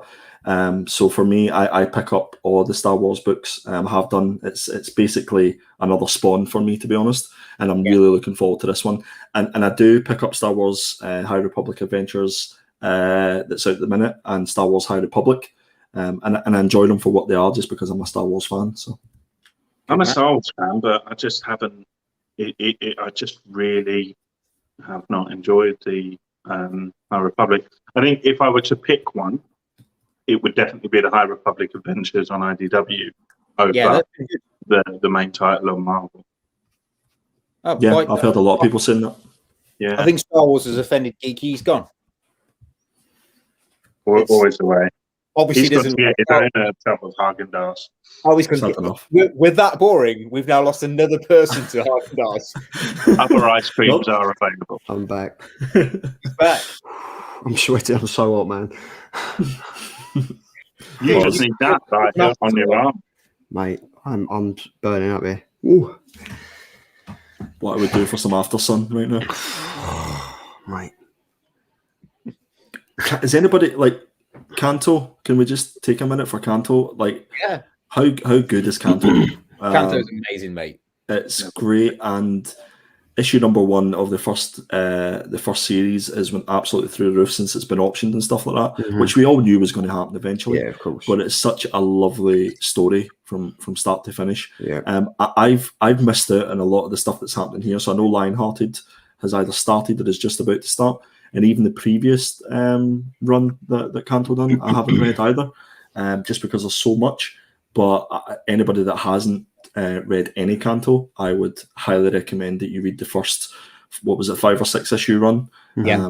So for me, I pick up all the Star Wars books. Have done. It's basically another Spawn for me, to be honest. And I'm really looking forward to this one. And I do pick up Star Wars High Republic Adventures that's out at the minute, and Star Wars High Republic. And I enjoy them for what they are, just because I'm a Star Wars fan. So
I'm a Star Wars fan, but I just haven't. I just really have not enjoyed the High Republic. I think if I were to pick one, it would definitely be the High Republic Adventures on IDW over the main title on Marvel.
Oh,
yeah, I've heard a lot of people saying that.
Yeah,
I think Star Wars has offended Geeky. He's gone.
Always the way.
Obviously,
He's got
doesn't.
to get his own tub of Haagen-Dazs.
Always
That's enough.
we're that boring. We've now lost another person to Haagen-Dazs.
Other ice creams are available.
I'm back.
He's back.
I'm sweating. I'm so hot, man.
You just need that right on your arm.
Mate, I'm burning up here. Ooh.
What I would do for some after sun right now.
Mate.
Is anybody like Kanto? Can we just take a minute for Kanto? Like,
Yeah.
How good is Kanto?
Kanto's amazing, mate.
It's great, and issue number 1 of the first series has went absolutely through the roof since it's been optioned and stuff like that, which we all knew was going to happen eventually.
Yeah, of course.
But it's such a lovely story from start to finish.
Yeah.
I've missed out on a lot of the stuff that's happening here. So I know Lionhearted has either started or is just about to start, and even the previous run that Kanto done, I haven't read either, just because there's so much. But anybody that hasn't read any Kanto, I would highly recommend that you read the first, 5 or 6 issue run.
Yeah.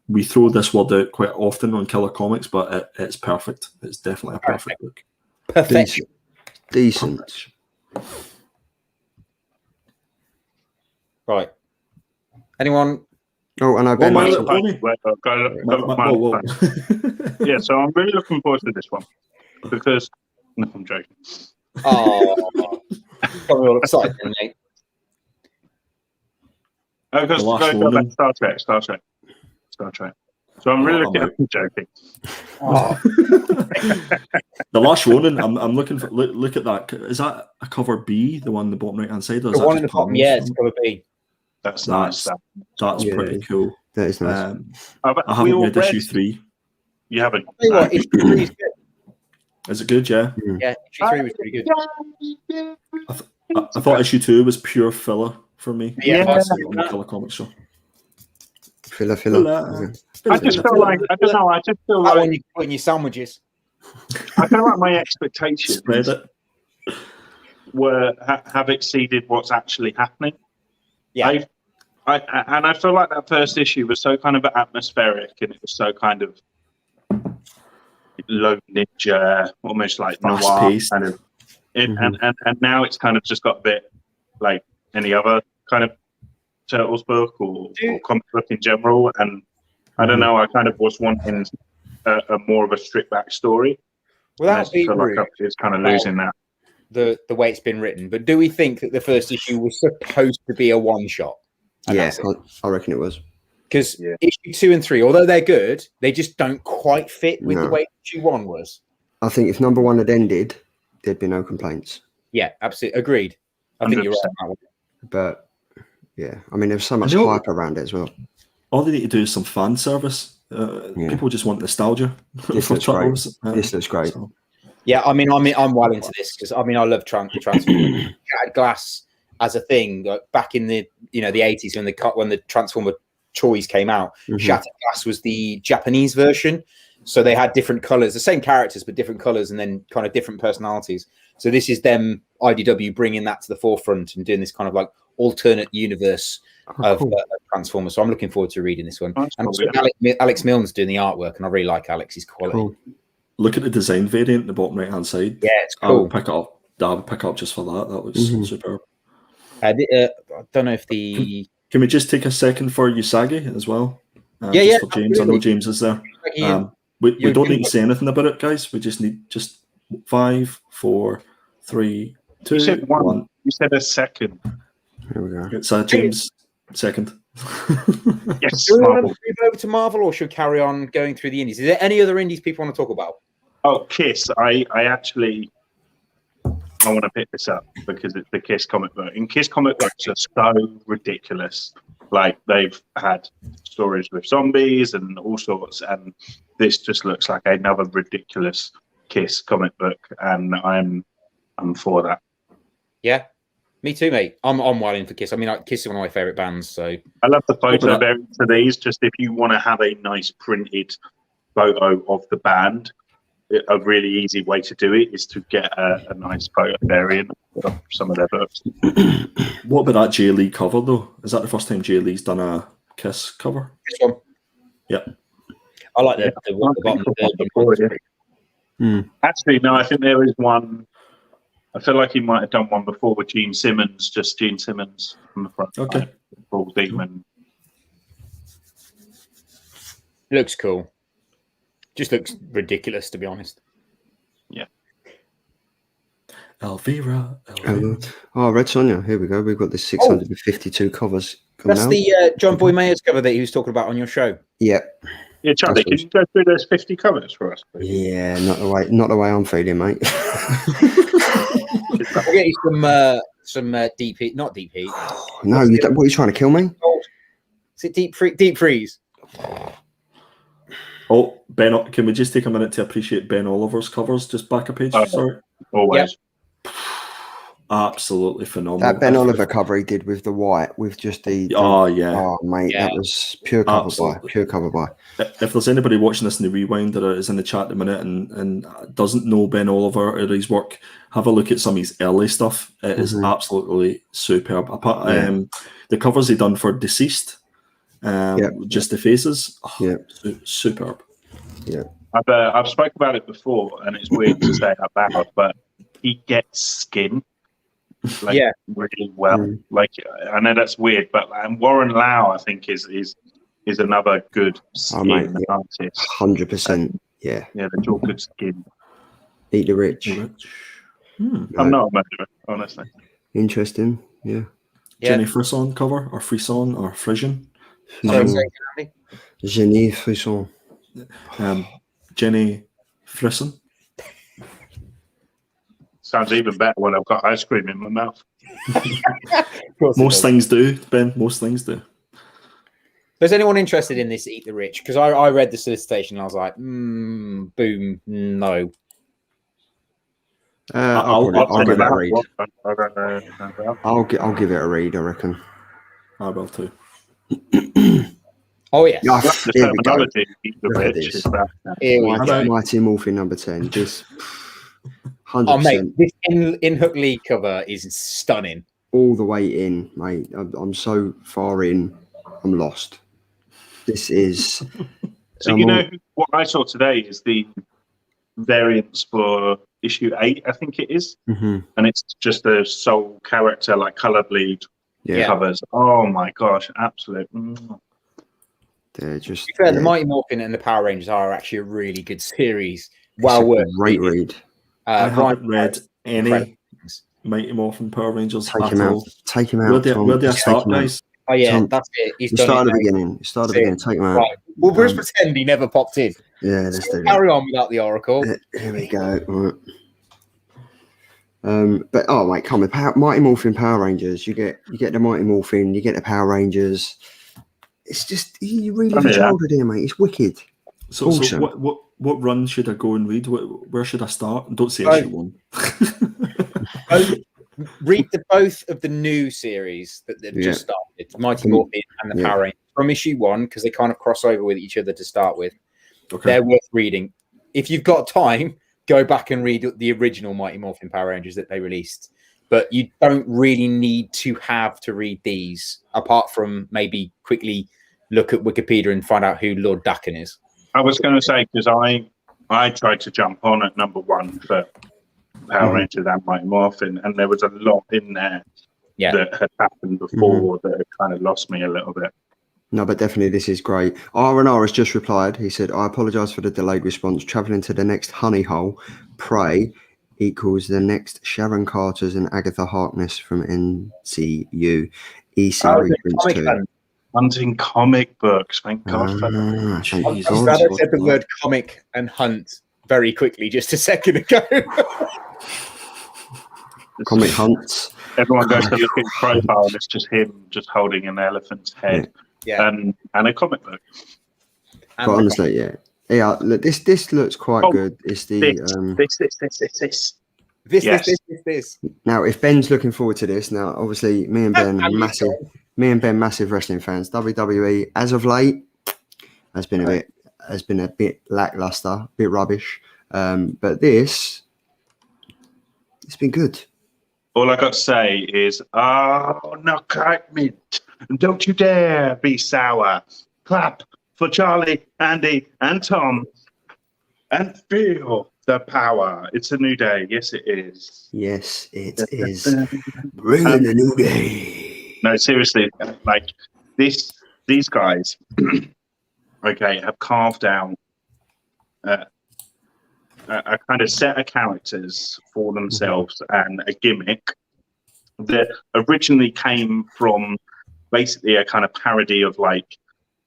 We throw this word out quite often on Killer Comics, but it's perfect. It's definitely a perfect book.
Perfection.
Decent.
Right. Anyone?
Oh, and I bet.
Yeah, so I'm really looking forward to this one because no, I'm joking.
Oh, got me all excited, mate.
Because go back to Star Trek. So I'm really looking. I'm joking.
Oh.
The Last Ronin. I'm looking for. Look at that. Is that a cover B? The one on the bottom right hand side. Or
The one in the bottom. Yeah, it's cover B.
That's nice.
That's pretty cool.
That is nice.
I haven't read issue 3.
You haven't.
What, issue 3 is good.
Is it good? Yeah.
Yeah, issue 3 was pretty good.
I thought issue 2 was pure filler for me.
Yeah.
On the Killer Comics show.
Filler.
I just feel like I don't know. I just feel
That
like
one you put in your sandwiches.
I feel like my expectations
Spread it.
have exceeded what's actually happening.
Yeah.
I feel like that first issue was so kind of atmospheric, and it was so kind of low ninja, almost like noir
Fast-paced.
kind of. And now it's kind of just got a bit like any other kind of Turtles book or comic book in general. And I don't know, I kind of was wanting a more of a stripped back story.
Without being
like
rude,
it's kind of losing that.
the way it's been written, but do we think that the first issue was supposed to be a one shot?
Yeah, I reckon it was.
Because issue 2 and 3, although they're good, they just don't quite fit with the way issue 1 was.
I think if number 1 had ended, there'd be no complaints.
Yeah, absolutely agreed. I think you're right on that one.
But yeah, I mean, there's so much hype around it as well.
All they need to do is some fan service. People just want nostalgia.
This looks great. This looks great.
So.
Yeah, I mean, I'm well into this because I mean, I love Transformers. Shattered Glass as a thing, like back in the the 80s when the Transformer toys came out. Shattered Glass was the Japanese version, so they had different colors, the same characters but different colors, and then kind of different personalities. So this is them IDW bringing that to the forefront and doing this kind of like alternate universe of Transformers. So I'm looking forward to reading this one. And also Alex Milne's doing the artwork, and I really like Alex's quality.
Cool.
Look at the design variant in the bottom right hand side.
Yeah, it's cool.
I'll pick it up. I'll pick up just for that. That looks superb.
I don't know if the.
Can we just take a second for Usagi as well?
For
James.
absolutely.
I know James is there. We don't need to say anything about it, guys. We just need 5, 4, 3, 2, 1.
You said a second.
Here we go.
It's James second.
Yes,
Do we want to
Marvel.
move over to Marvel, or should we carry on going through the indies? Is there any other indies people want to talk about?
Oh, Kiss. I want to pick this up because it's the Kiss comic book. And Kiss comic books are so ridiculous. Like, they've had stories with zombies and all sorts, and this just looks like another ridiculous Kiss comic book, and I'm for that.
Yeah, me too, mate. I'm well in for Kiss. I mean, Kiss is one of my favorite bands. So
I love the photo variants for these. Just if you want to have a nice printed photo of the band, a really easy way to do it is to get a nice photo variant of some of their books.
What about that Jay Lee cover though? Is that the first time Jay Lee's done a Kiss cover?
this one,
Yeah.
I like the bottom of the
Actually, no, I think there is one. I feel like he might have done one before with Gene Simmons, just Gene Simmons from the front.
Okay.
Like, Paul Demon.
looks cool. Just looks ridiculous, to be honest.
Yeah.
Elvira.
Oh, Red Sonja. Here we go. We've got the 652 covers.
That's the John Boy Mayer's cover that he was talking about on your show.
Yeah.
Yeah, Charlie, can you go through those 50 covers for us, please?
Yeah, not the way I'm feeling, mate.
We'll get you some deep heat, not deep heat.
No, what are you trying to kill me?
Is it deep freeze?
Oh, Ben, can we just take a minute to appreciate Ben Oliver's covers? Just back a page, sorry.
Always.
Absolutely phenomenal.
That Ben Oliver cover he did with the white, with just the
oh yeah,
oh mate,
Yeah.
that was pure cover
Absolutely.
by, pure cover by.
If there's anybody watching this in the rewind or is in the chat at the minute and doesn't know Ben Oliver or his work, have a look at some of his early stuff. It is absolutely superb. Apart, the covers he done for Deceased, just the faces, superb.
Yeah,
I've spoke about it before, and it's weird to say out loud, but he gets skin really well. Like, I know that's weird, but Warren Lau, I think, is another good skin artist.
100%. Yeah,
Yeah, they're all good skin.
Eat the Rich.
I'm not a murderer, honestly.
Interesting. Yeah.
Jenny Frisson cover or Frisson or Frisian.
Jenny Frisson.
Jenny Frisson.
Sounds even better when I've got ice cream in my mouth.
Most things do, Ben. Most things do.
Is anyone interested in this Eat the Rich? Because I read the solicitation and I was like, boom, no.
I'll give it a read.
I don't know.
I'll give it a read, I reckon.
I will too.
Oh, yes.
The
Here we go.
terminology, Eat the
Look at
Rich,
this.
is that.
Here we go.
Mighty Morphin number 10. Just 100%.
Oh, mate, this in Hook Lee cover is stunning.
All the way in, mate. I'm so far in, I'm lost. This is.
So you know what I saw today is the variants for issue 8, I think it is, and it's just a sole character like color bleed covers. Oh my gosh, absolute.
They're just.
To be fair, the Mighty Morphin and the Power Rangers are actually a really good series. Well worth
great read.
I haven't read any
incredible.
Mighty Morphin Power Rangers
Take
at
him out.
all.
Take him out.
Where do I start,
him out.
guys?
Oh yeah,
Tom,
that's it. He's
You
done
start
it,
at the
mate.
beginning. You start at the beginning. Take him out.
Right. Well, we'll just pretend he never popped in.
Yeah, let's do that.
Carry on without the Oracle.
Here we go. Right. But oh mate, come on, Mighty Morphin Power Rangers. You get the Mighty Morphin, you get the Power Rangers. It's just you relive your childhood here, mate. It's wicked.
So
Awesome.
what run should I go and read? Where should I start? And don't say issue 1.
Read both of the new series that they've just started, Mighty Morphin and the Power Rangers, from issue 1, because they kind of cross over with each other to start with.
Okay.
They're worth reading. If you've got time, go back and read the original Mighty Morphin Power Rangers that they released. But you don't really need to read these, apart from maybe quickly look at Wikipedia and find out who Lord Dakin is.
I was going to say, because I tried to jump on at number 1 for Power Rangers and Mighty Morphin, and there was a lot in there that had happened before that had kind of lost me a little bit.
No, but definitely this is great. R&R has just replied. He said, I apologise for the delayed response. Travelling to the next honey hole, Prey equals the next Sharon Carter's and Agatha Harkness from NCU. E-Series Prince 2.
Hunting comic books. Thank God for that.
Ah, thank
I'm
Jesus.
glad I
God,
said the
no.
word comic and hunt very quickly just a second ago.
comic hunts.
Everyone goes to look at his profile, and it's just him just holding an elephant's head
Yeah.
and a comic book.
And
But honestly, yeah. Look, this looks quite
Oh,
good. It's the
This.
this.
Yes.
now if Ben's looking forward to this, now obviously me and Ben
And
massive wrestling fans. WWE as of late has been a bit lackluster, a bit rubbish. But it's been good.
All I got to say is, oh, knock out mint. Don't you dare be sour. Clap for Charlie, Andy, and Tom, and feel the power. It's a new day. Yes, it is.
Yes, it is. Bring in a new day.
No, seriously, like these guys, okay, have carved out a kind of set of characters for themselves and a gimmick that originally came from basically a kind of parody of like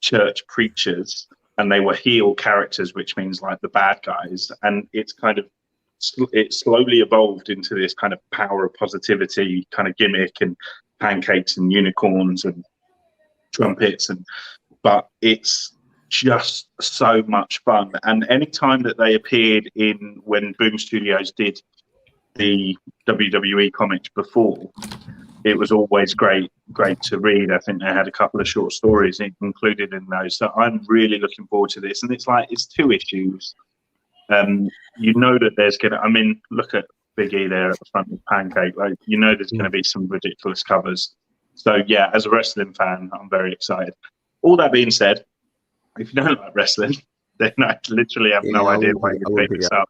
church preachers, and they were heel characters, which means like the bad guys, and it's kind of it slowly evolved into this kind of power of positivity kind of gimmick and pancakes and unicorns and trumpets, but it's just so much fun. And any time that they appeared in when Boom Studios did the WWE comics before, it was always great to read. I think they had a couple of short stories included in those, so I'm really looking forward to this. And it's 2 issues. You know that there's gonna, I mean, look at Big E there at the front with Pancake, like, you know there's gonna be some ridiculous covers. So yeah, as a wrestling fan, I'm very excited. All that being said, if you don't like wrestling, then I literally have no idea why you pick this up.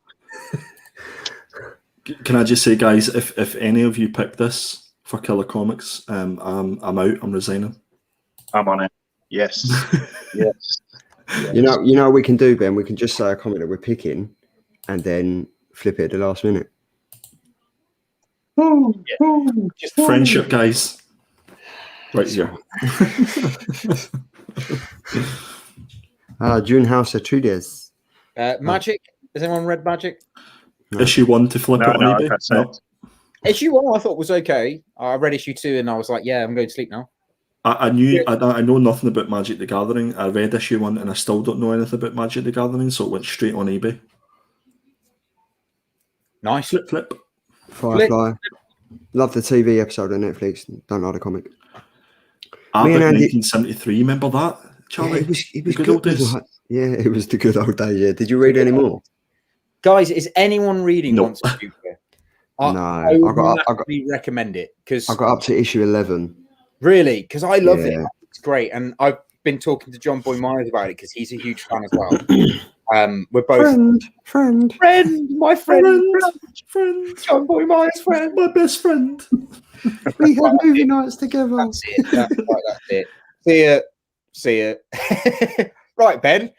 Can I just say, guys, if any of you pick this for Killer Comics, I'm out. I'm resigning.
I'm on it. Yes. Yes.
You know what we can do, Ben? We can just say a comic that we're picking and then flip it at the last minute.
just
Friendship, guys. Right here.
June House Atreides.
Magic. Has anyone read Magic?
No.
Issue 1 to flip it on eBay.
That's it.
Issue 1 I thought was okay. I read issue 2 and I was like, yeah, I'm going to sleep now.
I know nothing about Magic the Gathering. I read issue 1 and I still don't know anything about Magic the Gathering, so it went straight on eBay.
Nice.
Flip.
Firefly. Love the TV episode on Netflix. Don't like the comic.
Abbott
and Andy-
1973, remember that, Charlie?
Yeah, it was
good
good.
old days.
Yeah, it was the good old days. Yeah. Did you read any more?
Guys, is anyone reading
No.
Once a Future?
No,
I would massively recommend it because
I got up to issue 11.
really, because I love it.
Yeah.
It's great, and I've been talking to John Boy Myers about it because he's a huge fan as well. We're both
Friend.
my friend,
Friend.
John Boy Myers, friend.
My best friend.
We had movie nights together.
That's it. That's it. See ya. Right, Ben.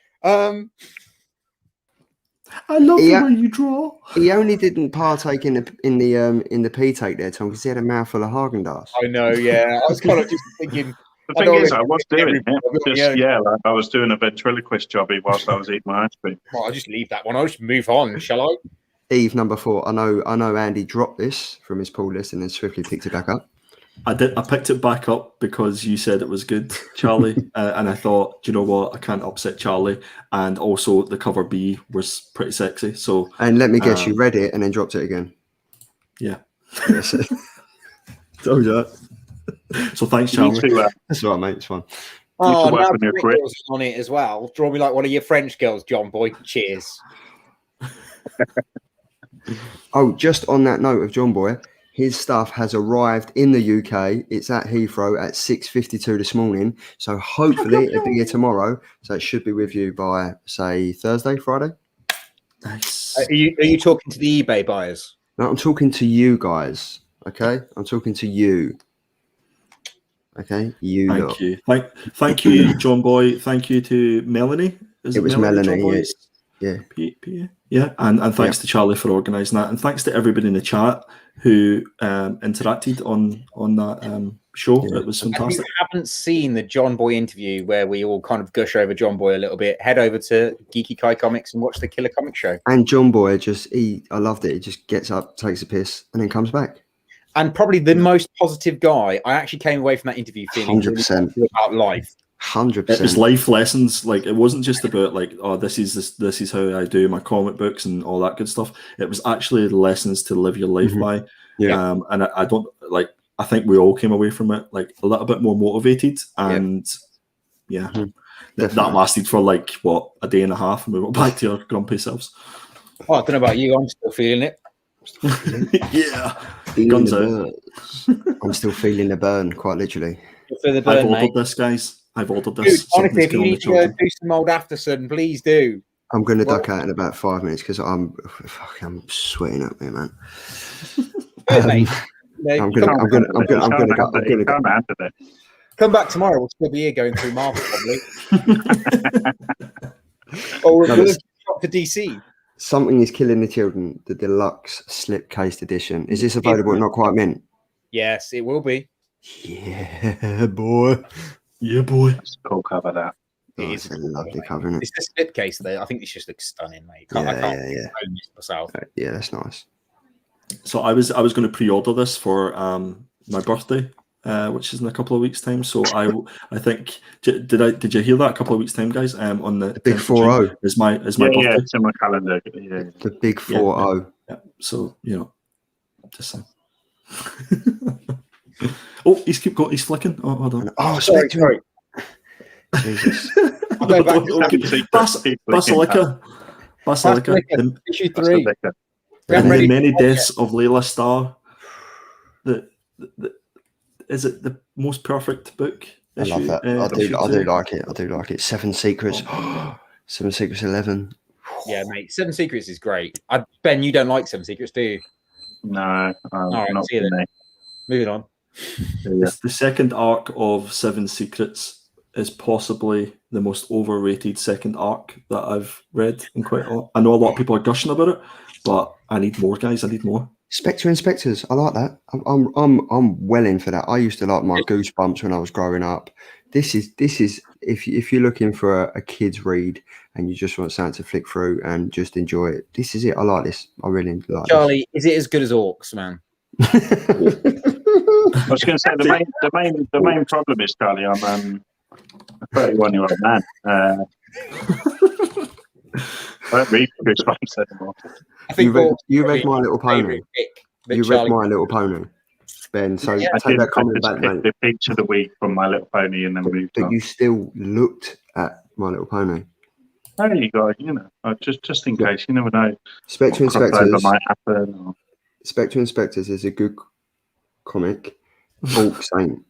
I love
Yeah.
the way you draw.
He only didn't partake in the pee take there, Tom, because he had a mouthful of Haagen-Dazs.
I know. Yeah, I was kind of just thinking.
The thing is, I was doing it. Like I was doing a ventriloquist jobby whilst I was eating my ice cream.
Well, I'll just leave that one. I'll just move on, shall I?
Eve number 4. I know Andy dropped this from his pull list and then swiftly picked it back up.
I picked it back up because you said it was good, Charlie, and I thought, do you know what? I can't upset Charlie, and also the cover B was pretty sexy. So,
And let me guess, you read it and then dropped it again.
yeah.
That's it. Told you that.
So thanks,
You need
Charlie.
to,
That's all right, mate. It's fine.
Oh,
work
now
on your
French
grip.
girls on it as well. Draw me like one of your French girls, John Boy. Cheers.
Oh, just on that note of John Boy, his stuff has arrived in the UK. It's at Heathrow at 6:52 this morning. So hopefully it'll be here tomorrow. So it should be with you by, say, Thursday, Friday.
Nice.
Are you talking to the eBay buyers?
No, I'm talking to you guys. Okay? I'm talking to you. Okay? You
Thank
lot.
you. Thank you, John Boy. Thank you to Melanie. Is
It was
Melanie,
Melanie,
John Boy?
yes. Yeah.
Yeah, and thanks to Charlie for organising that, and thanks to everybody in the chat who interacted on that show.
Yeah.
It was
If you
fantastic.
haven't seen the John Boy interview where we all kind of gush over John Boy a little bit, head over to Geeky Kai Comics and watch the Killer Comic Show.
And John Boy I loved it. He just gets up, takes a piss, and then comes back.
And probably the most positive guy. I actually came away from that interview feeling
100%.
really about life.
100%.
It was life lessons. Like, it wasn't just about like, oh, this is how I do my comic books and all that good stuff. It was actually lessons to live your life by.
Yeah.
And I don't like. I think we all came away from it like a little bit more motivated, and that lasted for like what, a day and a half, and we went back to our grumpy selves.
Oh, I don't know about you. I'm still feeling it.
Yeah,
Feeling
guns
the
out.
burn. I'm still feeling the burn, quite literally.
For the
I've
burn,
ordered
mate.
this, guys. I've ordered
Dude,
this.
honestly, if
Something's
you
going on
need
the
to go
children.
do some old Aftersun, please do.
I'm going to duck out in about 5 minutes because I'm sweating up here, man.
Good, mate.
I'm gonna
Come back tomorrow. We'll still be here going through Marvel, probably. Or we'll have shot to DC.
Something is Killing the Children, the deluxe slipcased edition. Is this available? Not quite mint.
Yes, it will be.
Yeah, boy.
Yeah, boy.
That's a cool cover, that.
Oh, it's a lovely cover, isn't it?
It's the slipcase, though. I think this just looks stunning, mate. I can't own this myself.
Yeah, that's nice.
So I was going to pre-order this for my birthday, which is in a couple of weeks' time. So I think did you hear that a couple of weeks' time, guys? On the
big
4-0 is my birthday.
Yeah, it's in my calendar. Yeah.
The big 4-0.
Yeah. So just saying. Oh, he's flicking. Oh, hold on.
Oh,
Sorry.
Jesus.
I'll go back to
Basilica.
Issue 3.
And the many deaths of Layla Starr. Is it the most perfect book?
I love that. I do like it. 7 Secrets. 7 Secrets 11.
Yeah, mate. 7 Secrets is great. Ben, you don't like 7 Secrets, do you?
No,
right,
not
see you
for
then.
me.
Moving on.
The second arc of 7 Secrets is possibly the most overrated second arc that I've read in quite a lot. I know a lot of people are gushing about it, but I need more, guys. I need more.
Spectre Inspectors. I like that. I'm well in for that. I used to like my Goosebumps when I was growing up. This is if you're looking for a kid's read and you just want something to flick through and just enjoy it. This is it. I like this. I really like
Charlie, is it as good as Orcs, man?
I was going to say the main problem is, Charlie, I'm a 31-year-old man. I don't read Goosebumps anymore.
I think
you read My Little Pony. You read My Little Pony, Ben. So take that comment back, mate.
The picture of the week from My Little Pony and then moved on.
But you still looked at My Little Pony.
There you go. Just in case, you never know.
Spectre Inspectors
might happen. Or...
Spectre Inspectors is a good comic. Orcs ain't.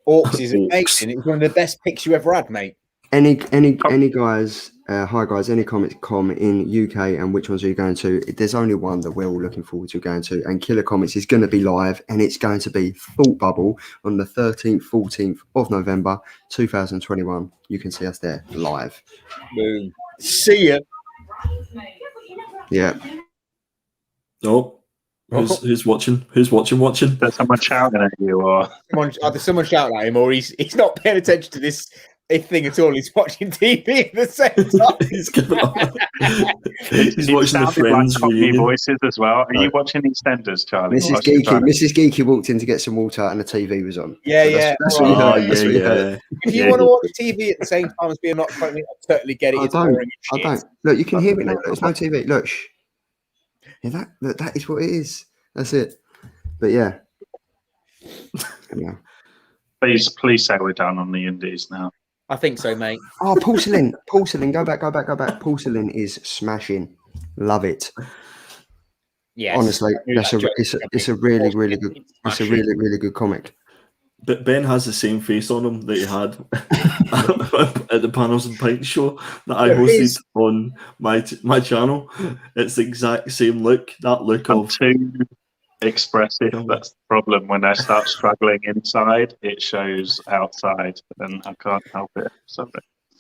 Orcs is amazing. It's one of the best picks you ever had, mate.
Any guys, hi guys, any comics com in UK, and which ones are you going to? There's only one that we're all looking forward to going to, and Killer Comics is going to be live, and it's going to be Thought Bubble on the 13th, 14th of November 2021. You can see us there live.
Boom. See ya.
Yeah.
Oh. Who's watching? Who's watching?
There's someone shouting at you, or
either someone shouting at him, or he's not paying attention to this thing at all. He's watching TV at the same time.
He's watching the Friends reunion.
Voices as well. Are you watching EastEnders, Charlie?
Mrs. Geeky walked in to get some water, and the TV was on.
Yeah,
That's what you heard.
If you want to watch TV at the same time as being not funny, I totally get it.
I don't. Look, you can hear it now. There's no TV. Look, shh. Yeah, that is what it is. That's it. But yeah.
Please say we're down on the indies now.
I think so, mate.
Oh, Porcelain. Go back. Porcelain is smashing. Love it.
Yes.
Honestly, it's a really good. It's a really good comic.
But Ben has the same face on him that he had at the Panels and Pints show that I hosted on my channel. It's the exact same look. That look
I'm too expressive. That's the problem. When I start struggling inside, it shows outside, and I can't help it. Sorry.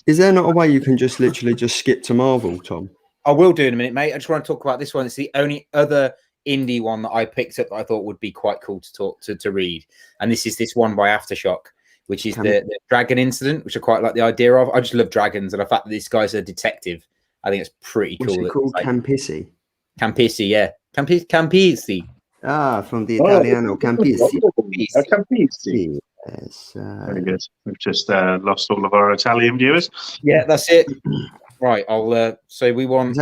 Is there not a way you can just literally just skip to Marvel, Tom?
I will do in a minute, mate. I just want to talk about this one. It's the only other indie one that I picked up that I thought would be quite cool to read. And this is this one by Aftershock, which is the dragon incident, which I quite like the idea of. I just love dragons, and the fact that this guy's a detective, I think it's pretty cool.
What's it called? Campisi?
Campisi, yeah. Campisi.
Ah, from the Italiano, Campisi.
Campisi.
Yes.
Very good. We've just lost all of our Italian viewers.
Yeah, that's it. Right, I'll. So we want.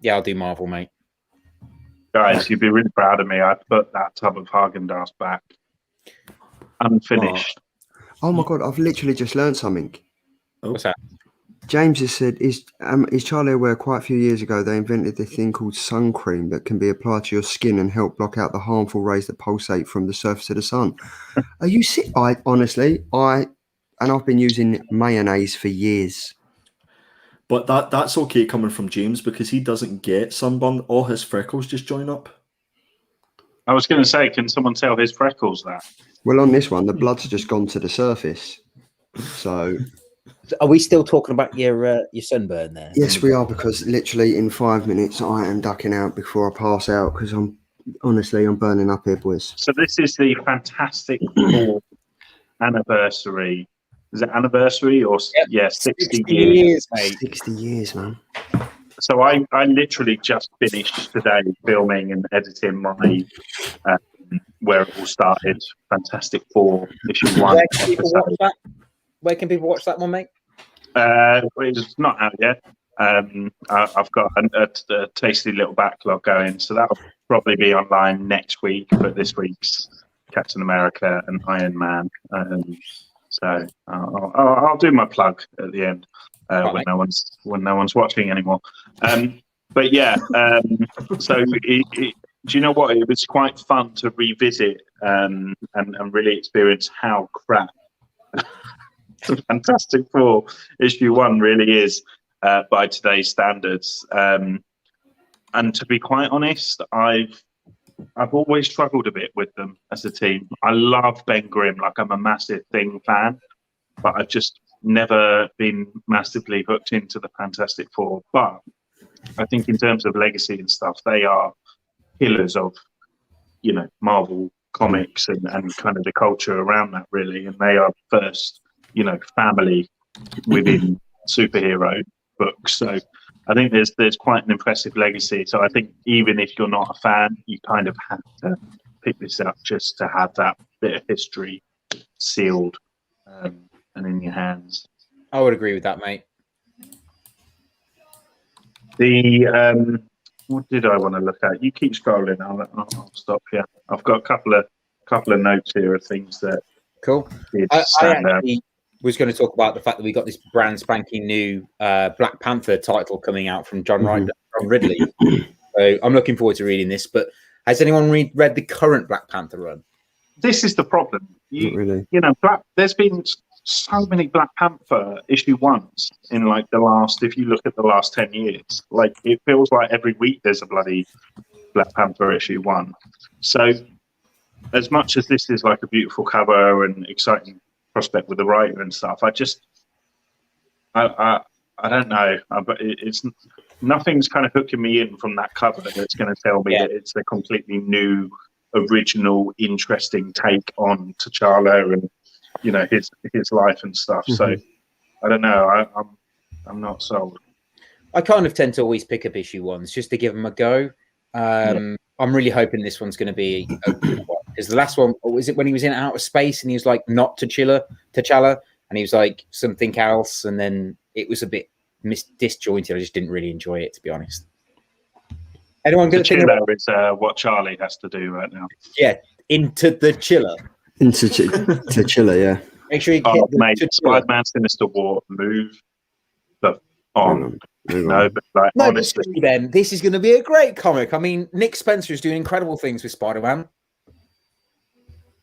Yeah, I'll do Marvel, mate.
Guys, you'd be really proud of me. I put that tub of Haagen-Dazs back, unfinished.
Oh my god! I've literally just learned something.
What's that?
James has said, is Charlie aware quite a few years ago they invented this thing called sun cream that can be applied to your skin and help block out the harmful rays that pulsate from the surface of the sun? Are you sick? I've been using mayonnaise for years.
But that's okay coming from James because he doesn't get sunburn. All his freckles just join up.
I was going to say, can someone tell his freckles that?
Well, on this one, the blood's just gone to the surface. So...
Are we still talking about your sunburn there?
Yes, we are, because literally in 5 minutes I am ducking out before I pass out because I'm burning up here, boys.
So this is the Fantastic Four anniversary. Is it anniversary or 60 years?
Mate.
60 years, man.
So I literally just finished today filming and editing my where it all started. Fantastic Four issue 1.
Where can people watch that one, mate?
It's not out yet. I've got a tasty little backlog going, so that'll probably be online next week. But this week's Captain America and Iron Man. So I'll do my plug at the end when no one's watching anymore. But yeah, so do you know what? It was quite fun to revisit and really experience how crap Fantastic Four issue 1 really is by today's standards. And to be quite honest, I've always struggled a bit with them as a team. I love Ben Grimm, like I'm a massive Thing fan, but I've just never been massively hooked into the Fantastic Four. But I think in terms of legacy and stuff, they are pillars of, Marvel comics and kind of the culture around that, really. And they are first, family within superhero books. So I think there's quite an impressive legacy. So I think even if you're not a fan, you kind of have to pick this up just to have that bit of history sealed and in your hands.
I would agree with that, mate.
The what did I want to look at? You keep scrolling. I'll stop here. I've got a couple of notes here of things that
cool. I actually was going to talk about the fact that we got this brand spanking new Black Panther title coming out from John Ridley. So I'm looking forward to reading this. But has anyone read the current Black Panther run?
This is the problem.
Not really.
There's been so many Black Panther issue 1s in like if you look at the last 10 years, like it feels like every week there's a bloody Black Panther issue 1. So as much as this is like a beautiful cover and exciting prospect with the writer and stuff, I don't know, but it's nothing's kind of hooking me in from that cover that's going to tell me that it's a completely new, original, interesting take on T'Challa and his life and stuff. So I don't know, I'm not sold.
I kind of tend to always pick up issue 1s just to give them a go. I'm really hoping this one's going to be a good one, because the last one, was it when he was in outer space and he was like not T'Challa, and he was like something else, and then it was a bit disjointed. I just didn't really enjoy it, to be honest. Anyone going to think about
is what Charlie has to do right now?
Yeah, into the chiller.
Into T'Challa, yeah.
Make sure you get
mate, Spider-Man Sinister War, move the on. No, but like, honestly,
then this is going to be a great comic. I mean, Nick Spencer is doing incredible things with Spider-Man.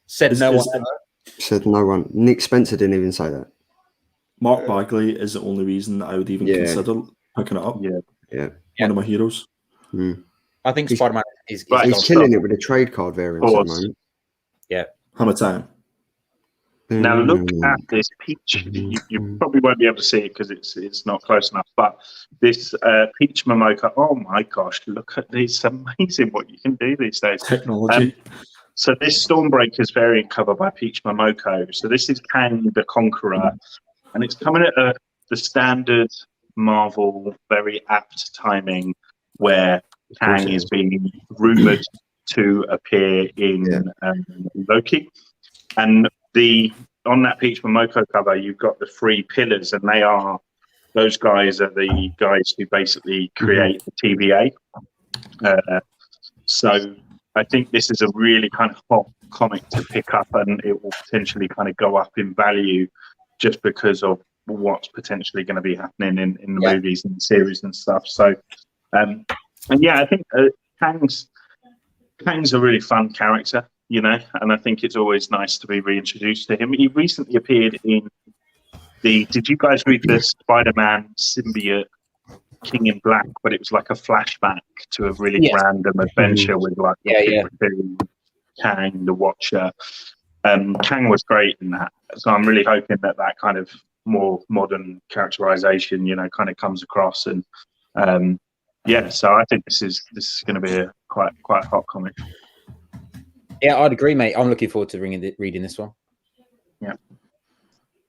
Said no one.
Nick Spencer didn't even say that.
Mark Bagley is the only reason that I would even consider picking it up.
Yeah.
One of my heroes.
I think Spider-Man is
he's killing it with the trade card variants at the moment.
Yeah.
How much time?
Now look at this peach. You probably won't be able to see it because it's not close enough. But this peach Momoka. Oh my gosh! Look at this. It's amazing what you can do these days.
Technology.
So this Stormbreaker's variant cover by Peach Momoko. So this is Kang the Conqueror, and it's coming at the standard Marvel very apt timing where Kang is being rumored to appear in Loki, and on that Peach Momoko cover, you've got the 3 pillars, and those guys are the guys who basically create the TVA. So I think this is a really kind of hot comic to pick up, and it will potentially kind of go up in value just because of what's potentially going to be happening in the movies and series and stuff. So, and yeah, I think Kang's a really fun character, you know, and I think it's always nice to be reintroduced to him. He recently appeared in did you guys read the Spider-Man symbiote King in Black, but it was like a flashback to a really random adventure with like Kang the Watcher. Kang was great in that, so I'm really hoping that kind of more modern characterization, you know, kind of comes across. And so I think this is going to be a quite hot comic.
Yeah, I'd agree, mate. I'm looking forward to reading this one.
Yeah.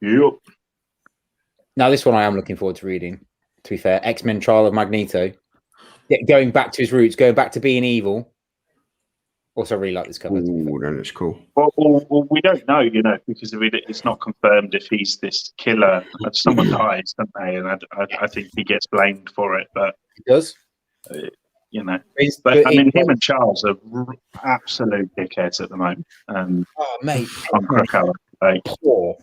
Yep.
Now, this one I am looking forward to reading. To be fair, X-Men Trial of Magneto, going back to his roots, going back to being evil. Also, I really like this cover.
Ooh, that looks cool.
Well, we don't know, you know, because it's not confirmed if he's this killer. Someone dies, don't they? And I think he gets blamed for it, but
he does.
You know, but I mean, him and Charles are absolute dickheads at the moment.
Oh, mate,
on Krakow,
poor.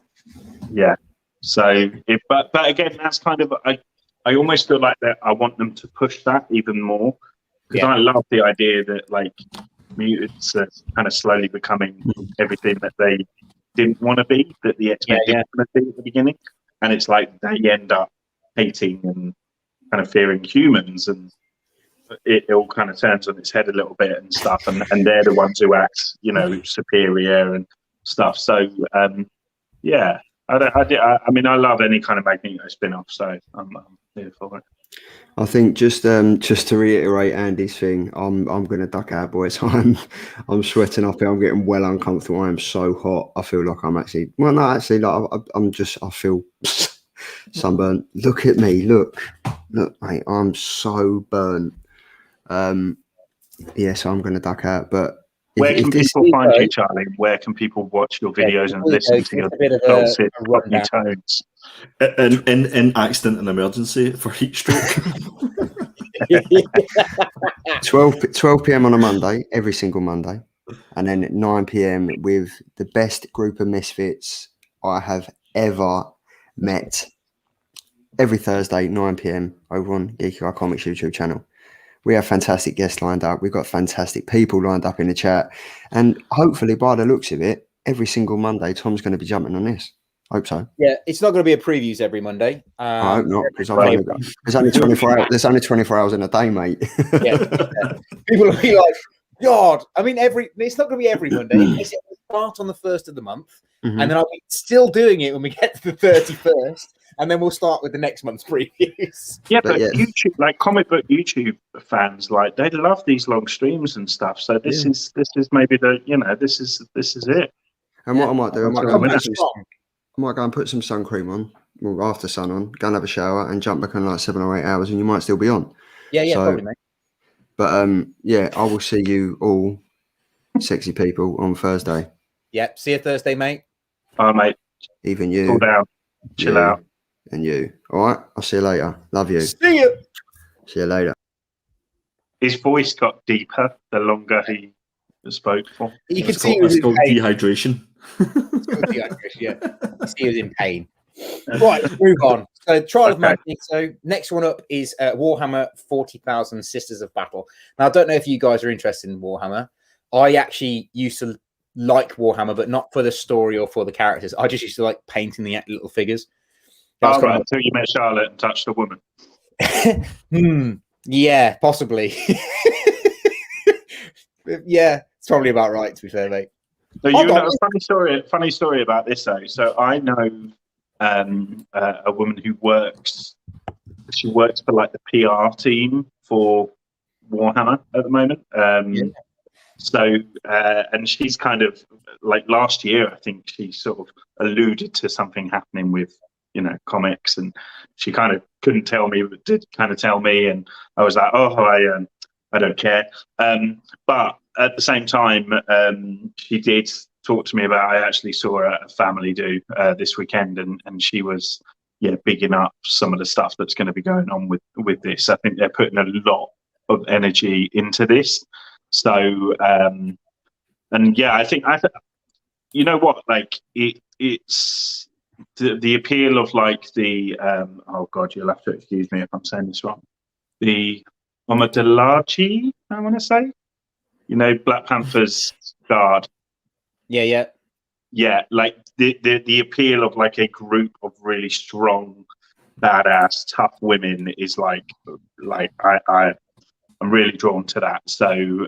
Yeah. So, but again, that's kind of I almost feel like that I want them to push that even more, because I love the idea that like mutants are kind of slowly becoming everything that they didn't want to be, that the X-Men didn't want to be at the beginning, and it's like they end up hating and kind of fearing humans, and it all kind of turns on its head a little bit and stuff, and they're the ones who act, you know, superior and stuff. So yeah. I mean, I love any kind of Magneto spin-off, so I'm here for it.
I think just to reiterate Andy's thing, I'm going to duck out, boys. I'm sweating up here. I'm getting well uncomfortable. I am so hot. I feel like I'm actually I feel sunburnt. Look at me. Look, mate. I'm so burnt. So I'm going to duck out, but.
Where can people find you, Charlie? Where can people watch your videos and listen to your dulcet tones?
In accident and emergency for heat stroke.
12 p.m. on a Monday, every single Monday, and then at 9 p.m. with the best group of misfits I have ever met. Every Thursday, 9 p.m. over on Geeky Guy Comics YouTube channel. We have fantastic guests lined up. We've got fantastic people lined up in the chat. And hopefully, by the looks of it, every single Monday, Tom's going to be jumping on this. Hope so.
Yeah, it's not going to be a previews every Monday.
I hope not, because there's only 24 hours. There's only 24 hours in a day, mate.
People will be like, God. I mean, it's not going to be every Monday. It's start on the 1st of the month, and then I'll be still doing it when we get to the 31st. And then we'll start with the next month's previews.
Yeah, but YouTube, like comic book YouTube fans, like they love these long streams and stuff. So this is maybe this is it.
And what I might do, I might go and put some sun cream on, well, after sun on, go and have a shower, and jump back on like 7 or 8 hours, and you might still be on.
Yeah, probably, mate.
But I will see you all, sexy people, on Thursday.
Yep, see you Thursday, mate.
Bye, mate.
Even you.
Cool down. Chill out.
And you. All right. I'll see you later. Love you.
See you.
See you later.
His voice got deeper the longer he spoke for.
You can see it's
called dehydration.
Yeah. You see he was in pain. Right, let's move on. So, Trial of Magneto. Next one up is Warhammer 40,000 Sisters of Battle. Now, I don't know if you guys are interested in Warhammer. I actually used to like Warhammer, but not for the story or for the characters. I just used to like painting the little figures.
Right, until you met Charlotte and touched a woman.
Yeah, possibly. Yeah, it's probably about right, to be fair, mate.
So you know a funny story about this though. So I know a woman who works. She works for like the PR team for Warhammer at the moment. So and she's kind of like last year, I think she sort of alluded to something happening with comics, and she kind of couldn't tell me, but did kind of tell me, and I was like, oh, I don't care. But at the same time, she did talk to me about. I actually saw a family do this weekend, and she was bigging up some of the stuff that's going to be going on with this. I think they're putting a lot of energy into this. So and yeah, I think you know what, like it's the appeal of like the oh god, you'll have to excuse me if I'm saying this wrong. The Omadelachi, I want to say, Black Panther's guard.
Yeah.
Like the appeal of like a group of really strong, badass, tough women is like I'm really drawn to that. So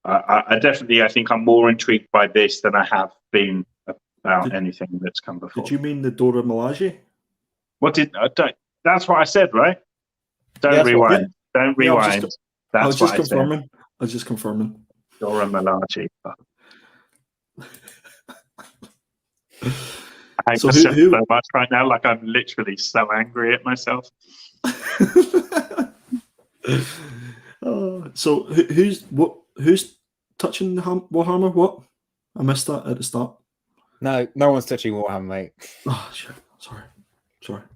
I definitely, I think I'm more intrigued by this than I have been about anything that's come before.
Did you mean the Dora Milaje?
That's what I said, right? Don't rewind. Don't rewind.
I was just confirming.
Dora Milaje. I hate myself so much right now. Like I'm literally so angry at myself.
So who's touching the Warhammer? What? I missed that at the start.
No one's touching Warhammer, mate.
Oh shit! Sorry.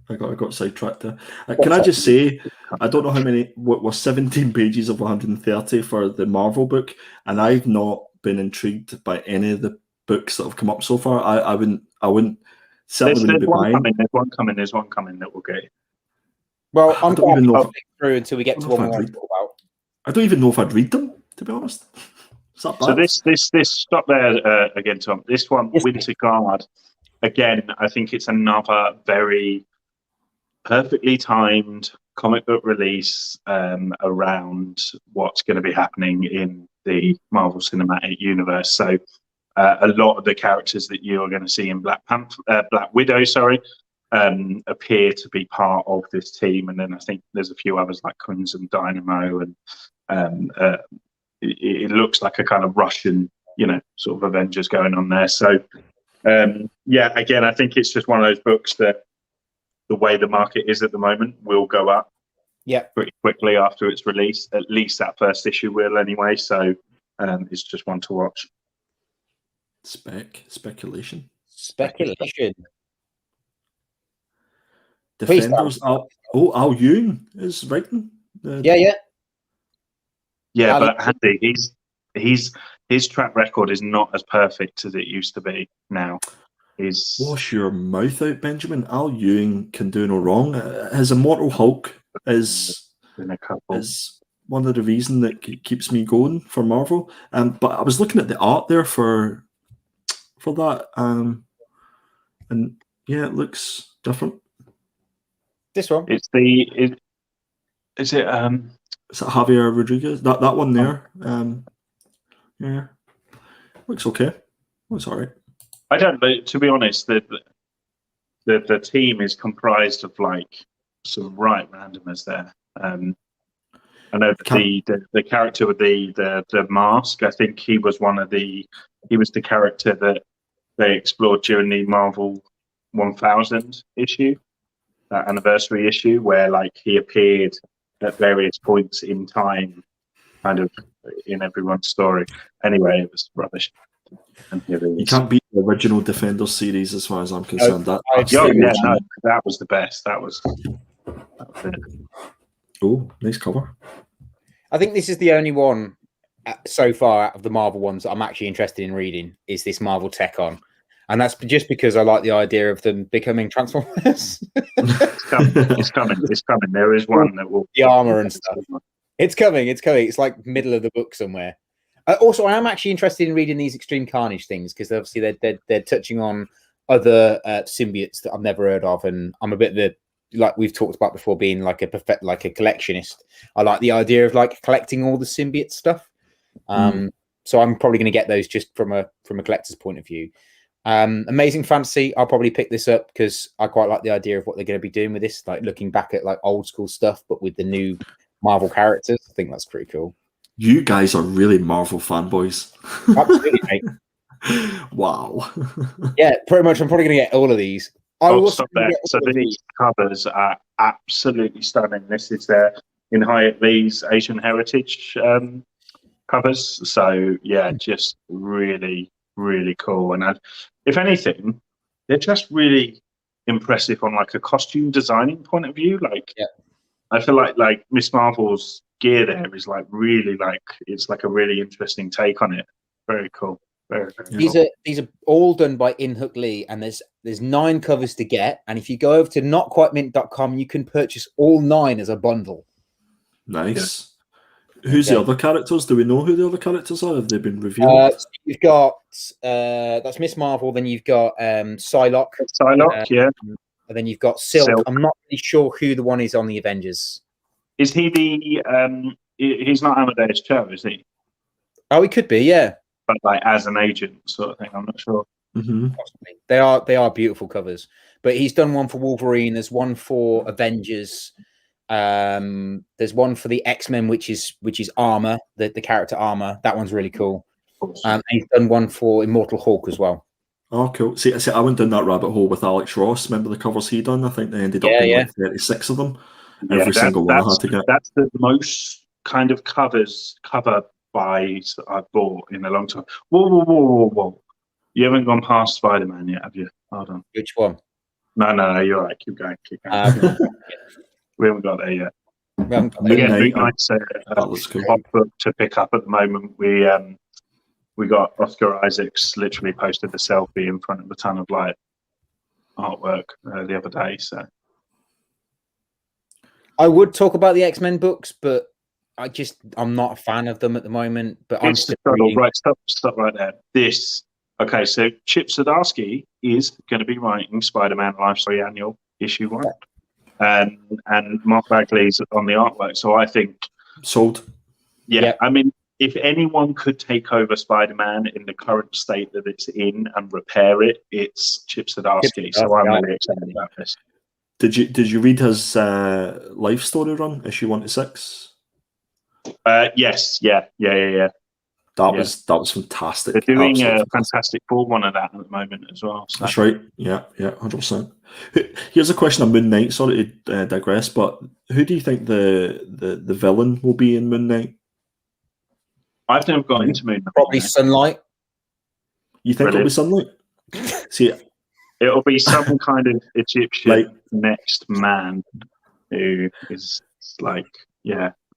I got sidetracked there. Can I just say, I don't know how many. What was 17 pages of 130 for the Marvel book, and I've not been intrigued by any of the books that have come up so far. I wouldn't certainly wouldn't be buying.
There's one coming that will get you.
Well, I'm going to go through until we get to what we want to talk about.
I don't even know if I'd read them, to be honest.
So this stop there again, Tom. This one, Winter Guard. Again, I think it's another very perfectly timed comic book release around what's going to be happening in the Marvel Cinematic Universe. So a lot of the characters that you are going to see in Black Widow, appear to be part of this team, and then I think there's a few others like Crimson Dynamo, and it looks like a kind of Russian, sort of Avengers going on there. So again, I think it's just one of those books that the way the market is at the moment will go up pretty quickly after its release. At least that first issue will anyway. So it's just one to watch.
Speculation. Defenders. Al Yoon is writing.
Yeah, but Andy, his track record is not as perfect as it used to be now.
Wash your mouth out, Benjamin. Al Ewing can do no wrong. His Immortal Hulk is one of the reasons that keeps me going for Marvel. But I was looking at the art there for that, and yeah, it looks different.
This one,
is it
Javier Rodriguez? That one there, yeah, looks okay. Looks all right.
I don't know. To be honest, the team is comprised of like some right randomers there. I know the character with the mask. I think he was the character that they explored during the Marvel 1000 issue, that anniversary issue, where like he appeared at various points in time, kind of in everyone's story. Anyway, it was rubbish.
You can't beat the original Defenders series as far as I'm concerned. That
was the best. That was it.
Oh, nice cover.
I think this is the only one so far out of the Marvel ones that I'm actually interested in reading, is this Marvel Tech On. And that's just because I like the idea of them becoming Transformers.
It's coming. There is one that will...
The armor and stuff. It's coming. It's like middle of the book somewhere. Also, I am actually interested in reading these Extreme Carnage things, because obviously they're touching on other symbiotes that I've never heard of, and I'm a bit like we've talked about before, being like a collectionist. I like the idea of like collecting all the symbiote stuff. So I'm probably going to get those just from a collector's point of view. Amazing Fantasy, I'll probably pick this up because I quite like the idea of what they're going to be doing with this, like looking back at like old school stuff, but with the new Marvel characters. I think that's pretty cool.
You guys are really Marvel fanboys.
Absolutely, mate.
Wow.
Yeah, pretty much. I'm probably going to get all of these.
Stop there. So these covers are absolutely stunning. This is these Asian heritage covers. So yeah, just really, really cool. And if anything, they're just really impressive on like a costume designing point of view. Like, I feel like Miss Marvel's gear there is like really like it's like a really interesting take on it. Very cool. Very, very cool.
These are all done by Inhook Lee, and there's 9 covers to get. And if you go over to notquitemint.com, you can purchase all 9 as a bundle.
Nice. Who's the other characters? Do we know who the other characters are? Have they been revealed?
So you've got that's Miss Marvel. Then you've got Psylocke.
Yeah.
And then you've got Silk. I'm not really sure who the one is on the Avengers.
Is he the? He's not Amadeus Cho, is he?
Oh, he could be, yeah.
But like as an agent, sort of thing. I'm not sure.
Mm-hmm.
They are beautiful covers. But he's done one for Wolverine. There's one for Avengers. There's one for the X-Men, which is Armor, the character Armor. That one's really cool. And he's done one for Immortal Hulk as well.
Oh, cool. See, I went down that rabbit hole with Alex Ross. Remember the covers he done? I think they ended up being like 36 of them. Every single one I had to get. That's
the most kind of cover buys that I've bought in a long time. Whoa. You haven't gone past Spider-Man yet, have you? Hold on.
Which one?
No, you're right. Keep going. We haven't got there yet. Again, it's a hot book to pick up at the moment. We got Oscar Isaacs literally posted a selfie in front of a ton of like artwork the other day. So
I would talk about the X-Men books, but I'm not a fan of them at the moment. But I'm still reading.
Right. Stop right there. So Chip Zdarsky is going to be writing Spider-Man Life Story Annual Issue 1. And Mark Bagley's on the artwork. So I think
sold.
Yeah. I mean, if anyone could take over Spider-Man in the current state that it's in and repair it, it's Chip Zdarsky. So I'm really excited about this.
Did you read his life story run, issue 1 to 6?
Yes. Yeah.
That was fantastic.
They're doing a Fantastic Four one of that at the moment as well. So.
That's right. Yeah, 100%. Here's a question on Moon Knight. Sorry to digress, but who do you think the villain will be in Moon Knight?
I've never got into Moon Knight.
Probably Sunlight.
You think it'll be Sunlight? See,
it'll be some kind of Egyptian next man who is like,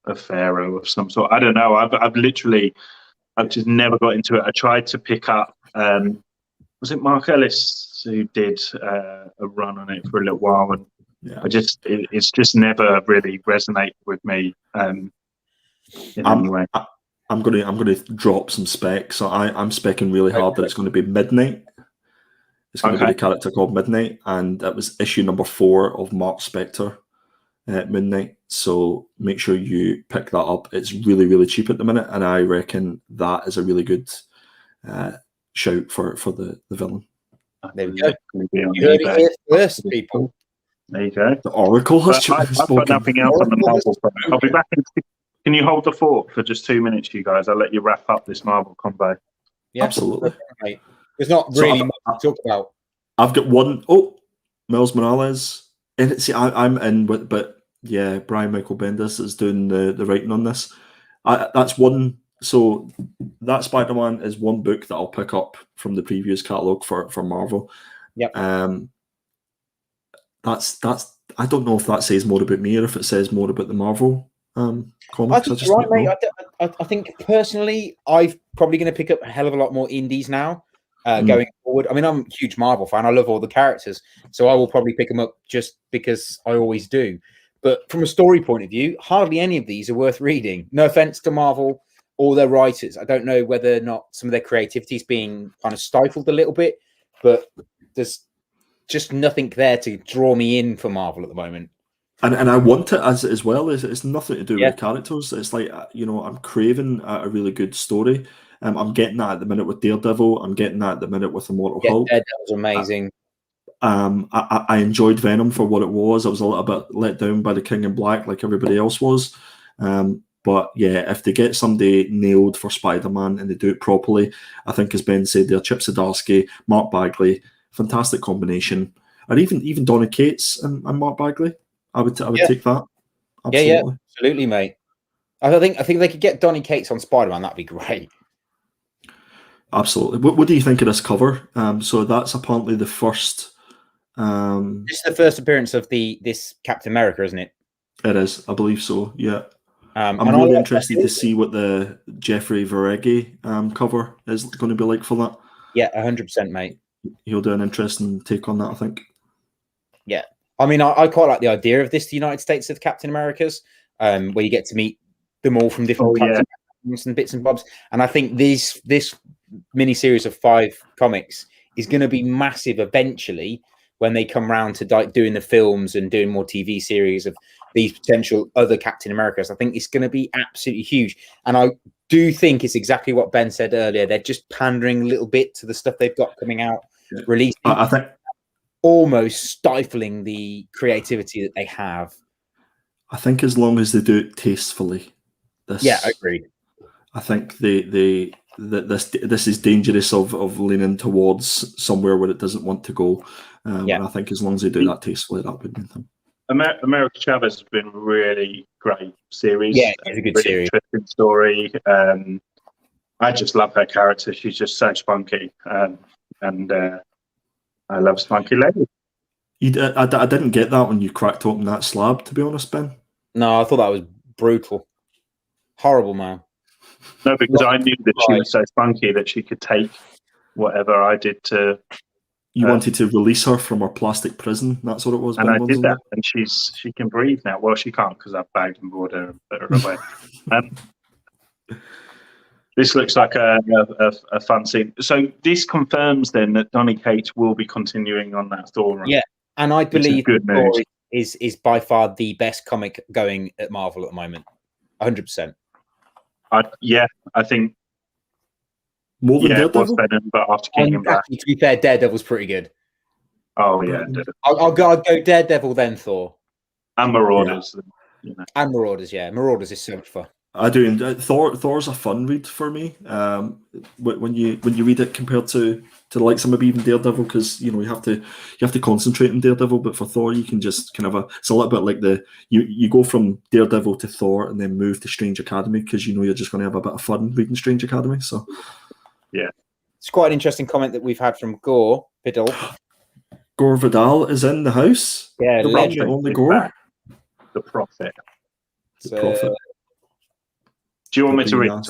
a pharaoh of some sort. I don't know. I've just never got into it. I tried to pick up, was it Mark Ellis who did a run on it for a little while, and it's just never really resonated with me in any way.
I'm gonna drop some specs. So I'm specking really hard that it's going to be Midnight. It's going to be a character called Midnight, and that was issue number 4 of Mark Spector at Midnight. So make sure you pick that up. It's really, really cheap at the minute, and I reckon that is a really good shout for the villain.
There we go. You heard it here first, people.
There you go.
The Oracle has
I've got nothing else on the Marvel front. I'll be back in. Can you hold the fort for just 2 minutes, you guys? I'll let you wrap up this Marvel combo.
Yeah,
absolutely.
There's not really much to talk about.
I've got one. Oh, Miles Morales. And see, I'm in, but yeah, Brian Michael Bendis is doing the writing on this. That's one. So that Spider-Man is one book that I'll pick up from the previous catalog for Marvel.
Yep.
That's. I don't know if that says more about me or if it says more about the Marvel comics.
I think you're right, mate. I think personally, I'm probably going to pick up a hell of a lot more indies now going forward. I mean, I'm a huge Marvel fan. I love all the characters, so I will probably pick them up just because I always do. But from a story point of view, hardly any of these are worth reading. No offense to Marvel or their writers. I don't know whether or not some of their creativity is being kind of stifled a little bit, but there's just nothing there to draw me in for Marvel at the moment.
And I want it as well. It's nothing to do with characters. It's like, I'm craving a really good story. I'm getting that at the minute with Daredevil. I'm getting that at the minute with Immortal
Yeah,
Hulk.
Daredevil's amazing.
I enjoyed Venom for what it was. I was a little bit let down by the King in Black, like everybody else was. But yeah, if they get somebody nailed for Spider-Man and they do it properly, I think, as Ben said there, Chip Zdarsky, Mark Bagley, fantastic combination, or even Donny Cates and Mark Bagley. I would take that. Absolutely.
Yeah, absolutely, mate. I think they could get Donny Cates on Spider-Man. That'd be great.
Absolutely. What do you think of this cover? So that's apparently the first.
This is the first appearance of this Captain America, isn't it?
It is, I believe so. Yeah. I'm
and
really interested to see what the Jeffrey Veregi cover is going to be like for that.
Yeah, 100%, mate.
He'll do an interesting take on that, I think.
Yeah. I mean, I quite like the idea of this, the United States of Captain Americas, where you get to meet them all from different countries and bits and bobs. And I think this mini-series of 5 comics is going to be massive eventually when they come round to doing the films and doing more TV series of these potential other Captain Americas. I think it's going to be absolutely huge. And I do think it's exactly what Ben said earlier. They're just pandering a little bit to the stuff they've got coming out, releasing,
I think
almost stifling the creativity that they have.
I think as long as they do it tastefully.
Yeah, I agree.
I think this is dangerous of leaning towards somewhere where it doesn't want to go. And I think as long as they do that tastefully, that would be them.
America Chavez has been a really great series.
Yeah, it's a good
really
series.
Interesting story. I just love her character. She's just so spunky. And I love spunky ladies.
I didn't get that when you cracked open that slab, to be honest, Ben.
No, I thought that was brutal. Horrible, man.
No, because I knew that she was so spunky that she could take whatever I did to...
You wanted to release her from her plastic prison. That's what it was.
And I did that, and she can breathe now. Well, she can't because I've bagged and brought her and put her away. This looks like a fun scene. So this confirms then that Donny Cates will be continuing on that Thor run.
Yeah, and I believe
good
Thor
news.
is by far the best comic going at Marvel at the moment. 100%.
I think.
More than
it was
Daredevil?
Venom, but after King Back.
To be fair, Daredevil's pretty good.
Oh yeah,
I'll go Daredevil then Thor.
And Marauders.
Yeah. And Marauders, yeah. Marauders is so much fun.
I do. Thor's a fun read for me. When you read it compared to the likes of maybe even Daredevil, because you have to concentrate on Daredevil, but for Thor you can just kind of it's a little bit like you go from Daredevil to Thor and then move to Strange Academy because you're just going to have a bit of fun reading Strange Academy. So
yeah,
it's quite an interesting comment that we've had from Gore Vidal.
Gore Vidal is in the house.
Yeah,
the one and only Gore,
the Prophet.
The Prophet.
Do you want me to read them?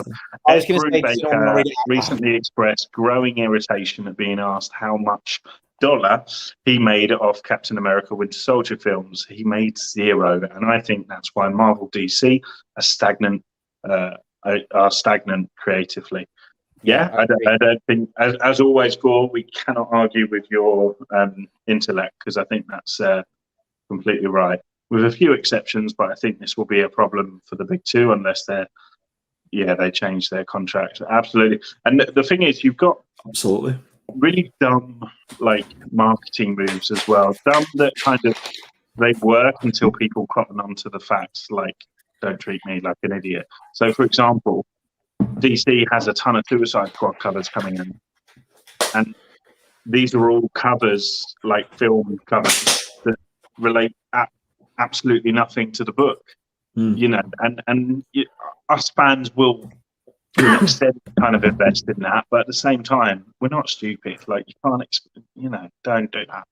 I was going to say,
Baker recently expressed growing irritation at being asked how much dollar he made off Captain America Winter Soldier films. He made 0, and I think that's why Marvel DC are stagnant creatively. Yeah, I don't think, as always, Gore, we cannot argue with your intellect, because I think that's completely right. With a few exceptions, but I think this will be a problem for the big two unless they change their contract. Absolutely. And the thing is, you've got
absolutely
really dumb marketing moves as well. Dumb that kind of they work until people cotton on to the facts, like don't treat me like an idiot. So for example, DC has a ton of Suicide Squad covers coming in. And these are all covers, like film covers, that relate absolutely nothing to the book. And us fans will extend kind of invest in that, but at the same time, we're not stupid. Like you can't, don't do that.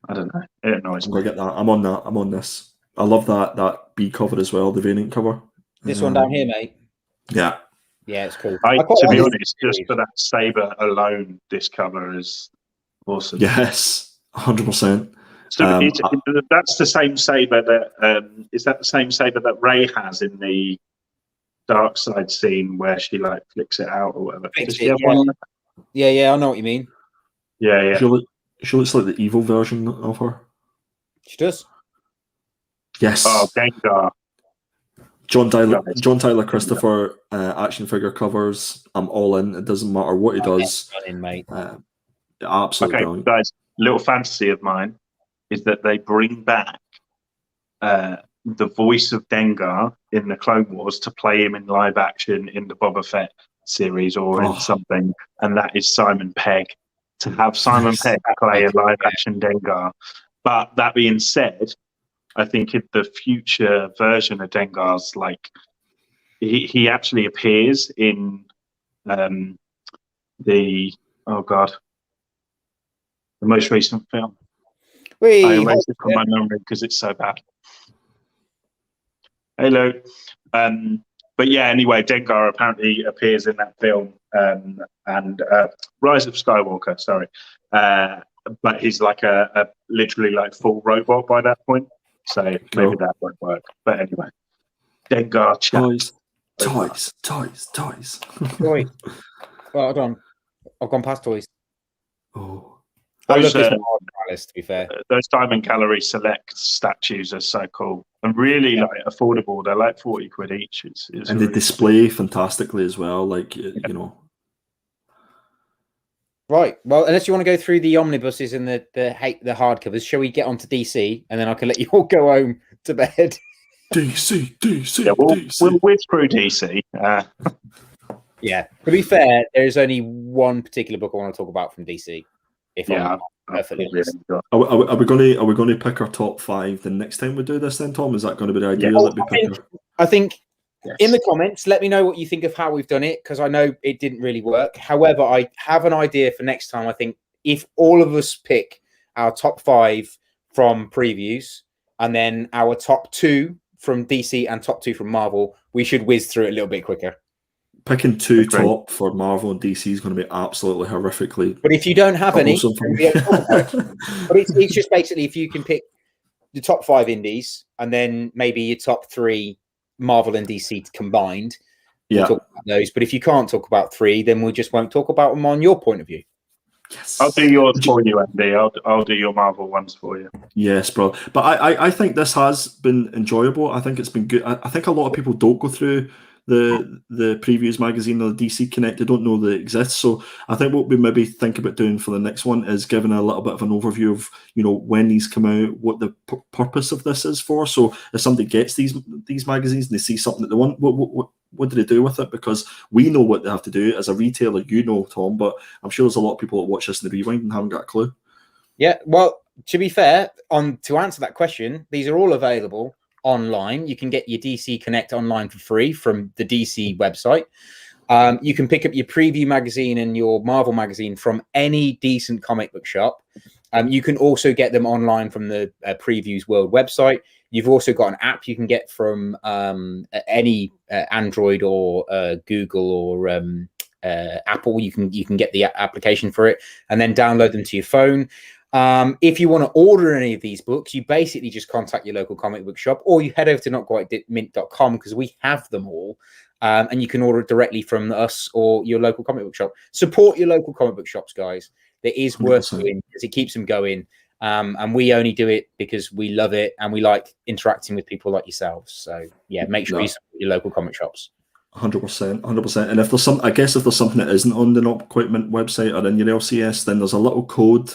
I don't know. It annoys me.
I get that. I'm on that. I'm on this. I love that B cover as well, the Variant cover.
This one down here, mate.
Yeah.
Yeah, it's cool.
To be honest, just for that saber alone, this cover is awesome.
Yes, 100%.
So that's the same saber that is that the same saber that Ray has in the Dark Side scene where she flicks it out or whatever. Does she have one?
Yeah, I know what you mean.
Yeah.
She looks like the evil version of her.
She does.
Yes.
Oh, Gengar.
John Tyler Christopher action figure covers. I'm all in. It doesn't matter what he does.
In, mate.
Absolutely
Okay,
brilliant.
guys, little fantasy of mine is that they bring back the voice of Dengar in the Clone Wars to play him in live action in the Boba Fett series or in something, and that is Simon Pegg. To have Simon Pegg play a live action Dengar. But that being said, I think in the future version of Dengar's, like he actually appears in the the most recent film. I erased it from my memory because it's so bad. Hello. But yeah, anyway, Dengar apparently appears in that film, and Rise of Skywalker, sorry. But he's like a literally like full robot by that point. So maybe that won't work. But anyway, Dengar chat.
Toys.
Toys. Well, hold on. I've gone past toys.
Oh.
I
Those,
love this Palace, to be fair.
those Diamond Gallery Select statues are so cool and really like affordable. They're like 40 quid each. It's
and
really
they display fantastically as well. Like, you know.
Right. Well, unless you want to go through the omnibuses and the hardcovers, shall we get on to DC and then I can let you all go home to bed?
DC.
Yeah, we'll whiz through DC.
Yeah. To be fair, there's only one particular book I want to talk about from DC. If I'm perfectly honest.
Are we going to pick our top 5 the next time we do this? Then, Tom, is that going to be the idea?
Yeah. I think in the comments, let me know what you think of how we've done it, because I know it didn't really work. However, I have an idea for next time. I think if all of us pick our top 5 from previews and then our top 2 from DC and top 2 from Marvel, we should whiz through it a little bit quicker.
Picking 2 top for Marvel and DC is going to be absolutely horrifically.
But if you don't have any, but it's just basically if you can pick the top 5 indies and then maybe your top 3 Marvel and DC combined, we'll talk about those. But if you can't talk about 3, then we just won't talk about them on your point of view.
Yes.
I'll do yours for you, Andy. I'll do your Marvel ones for you.
Yes, bro. But I think this has been enjoyable. I think it's been good. I think a lot of people don't go through the previews magazine or the DC Connect. They don't know that it exists. So I think what we maybe think about doing for the next one is giving a little bit of an overview of, you know, when these come out, what the purpose of this is for. So if somebody gets these magazines and they see something that they want, what do they do with it? Because we know what they have to do as a retailer, you know, Tom, but I'm sure there's a lot of people that watch this in the rewind and haven't got a clue. Yeah,
well, to be fair, to answer that question, these are all available online. You can get your DC Connect online for free from the DC website. You can pick up your preview magazine and your Marvel magazine from any decent comic book shop. You can also get them online from the Previews World website. You've also got an app you can get from any Android or Google or Apple. You can get the application for it and then download them to your phone. If you want to order any of these books, you basically just contact your local comic book shop, or you head over to notquitemint.com because we have them all, and you can order it directly from us or your local comic book shop. Support your local comic book shops, guys. It is worth doing because it keeps them going, and we only do it because we love it and we like interacting with people like yourselves. So yeah, make sure you support your local comic shops.
100%. And if there's if there's something that isn't on the Not Quite Mint website or in your LCS, then there's a little code